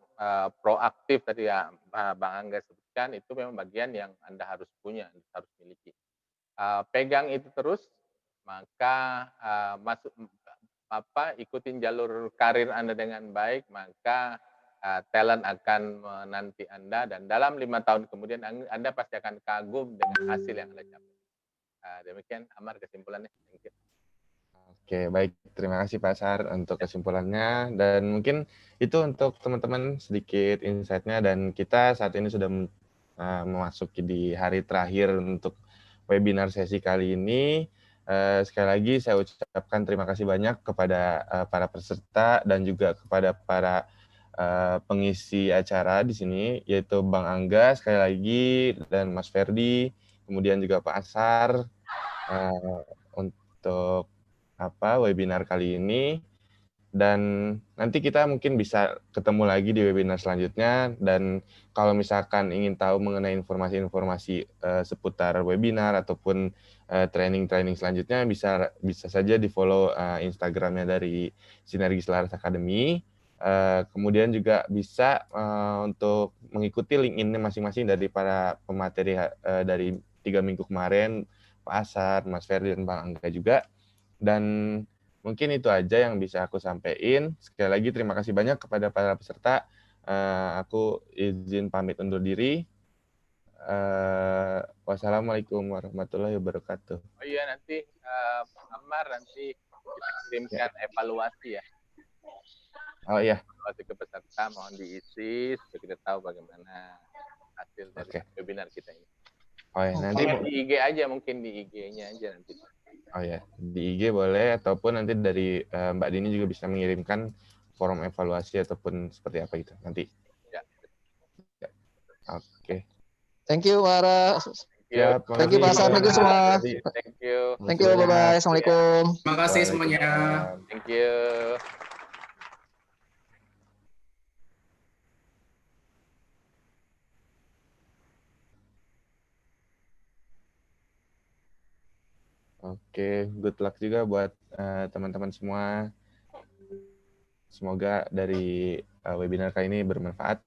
proaktif tadi ya Bang Angga sebutkan, itu memang bagian yang Anda harus punya, harus miliki. Pegang itu terus, maka ikutin jalur karir Anda dengan baik, maka talent akan menanti Anda, dan dalam 5 tahun kemudian Anda pasti akan kagum dengan hasil yang Anda capai. Demikian Amar kesimpulannya. Thank you. Oke, baik. Terima kasih Pak Asar untuk kesimpulannya. Dan mungkin itu untuk teman-teman sedikit insight-nya. Dan kita saat ini sudah memasuki di hari terakhir untuk webinar sesi kali ini. Sekali lagi saya ucapkan terima kasih banyak kepada para peserta dan juga kepada para pengisi acara di sini, yaitu Bang Angga sekali lagi dan Mas Ferdi, kemudian juga Pak Asar untuk webinar kali ini. Dan nanti kita mungkin bisa ketemu lagi di webinar selanjutnya. Dan kalau misalkan ingin tahu mengenai informasi-informasi seputar webinar ataupun training-training selanjutnya, bisa saja di-follow Instagramnya dari Sinergi Selaras Academy. Kemudian juga bisa untuk mengikuti LinkedIn masing-masing dari para pemateri dari 3 minggu kemarin, Pak Asar, Mas Ferdi, dan Bang Angga juga. Dan mungkin itu aja yang bisa aku sampaikan. Sekali lagi terima kasih banyak kepada para peserta. Aku izin pamit undur diri. Wassalamualaikum warahmatullahi wabarakatuh. Oh iya, nanti Amar nanti kita kirimkan evaluasi ya. Oh iya. Evaluasi ke peserta mohon diisi supaya kita tahu bagaimana hasil dari webinar kita ini. Oh ya, nanti di IG aja, mungkin di IG-nya aja nanti. Oh ya, di IG boleh, ataupun nanti dari Mbak Dini juga bisa mengirimkan forum evaluasi ataupun seperti apa gitu nanti. Ya. Oke. Thank you, Mara. Siap, thank you, Pak Hasan. Thank you semua. Thank you. Thank you, bye-bye. Assalamualaikum. Terima kasih semuanya. Thank you. Oke, good luck juga buat teman-teman semua. Semoga dari webinar kali ini bermanfaat.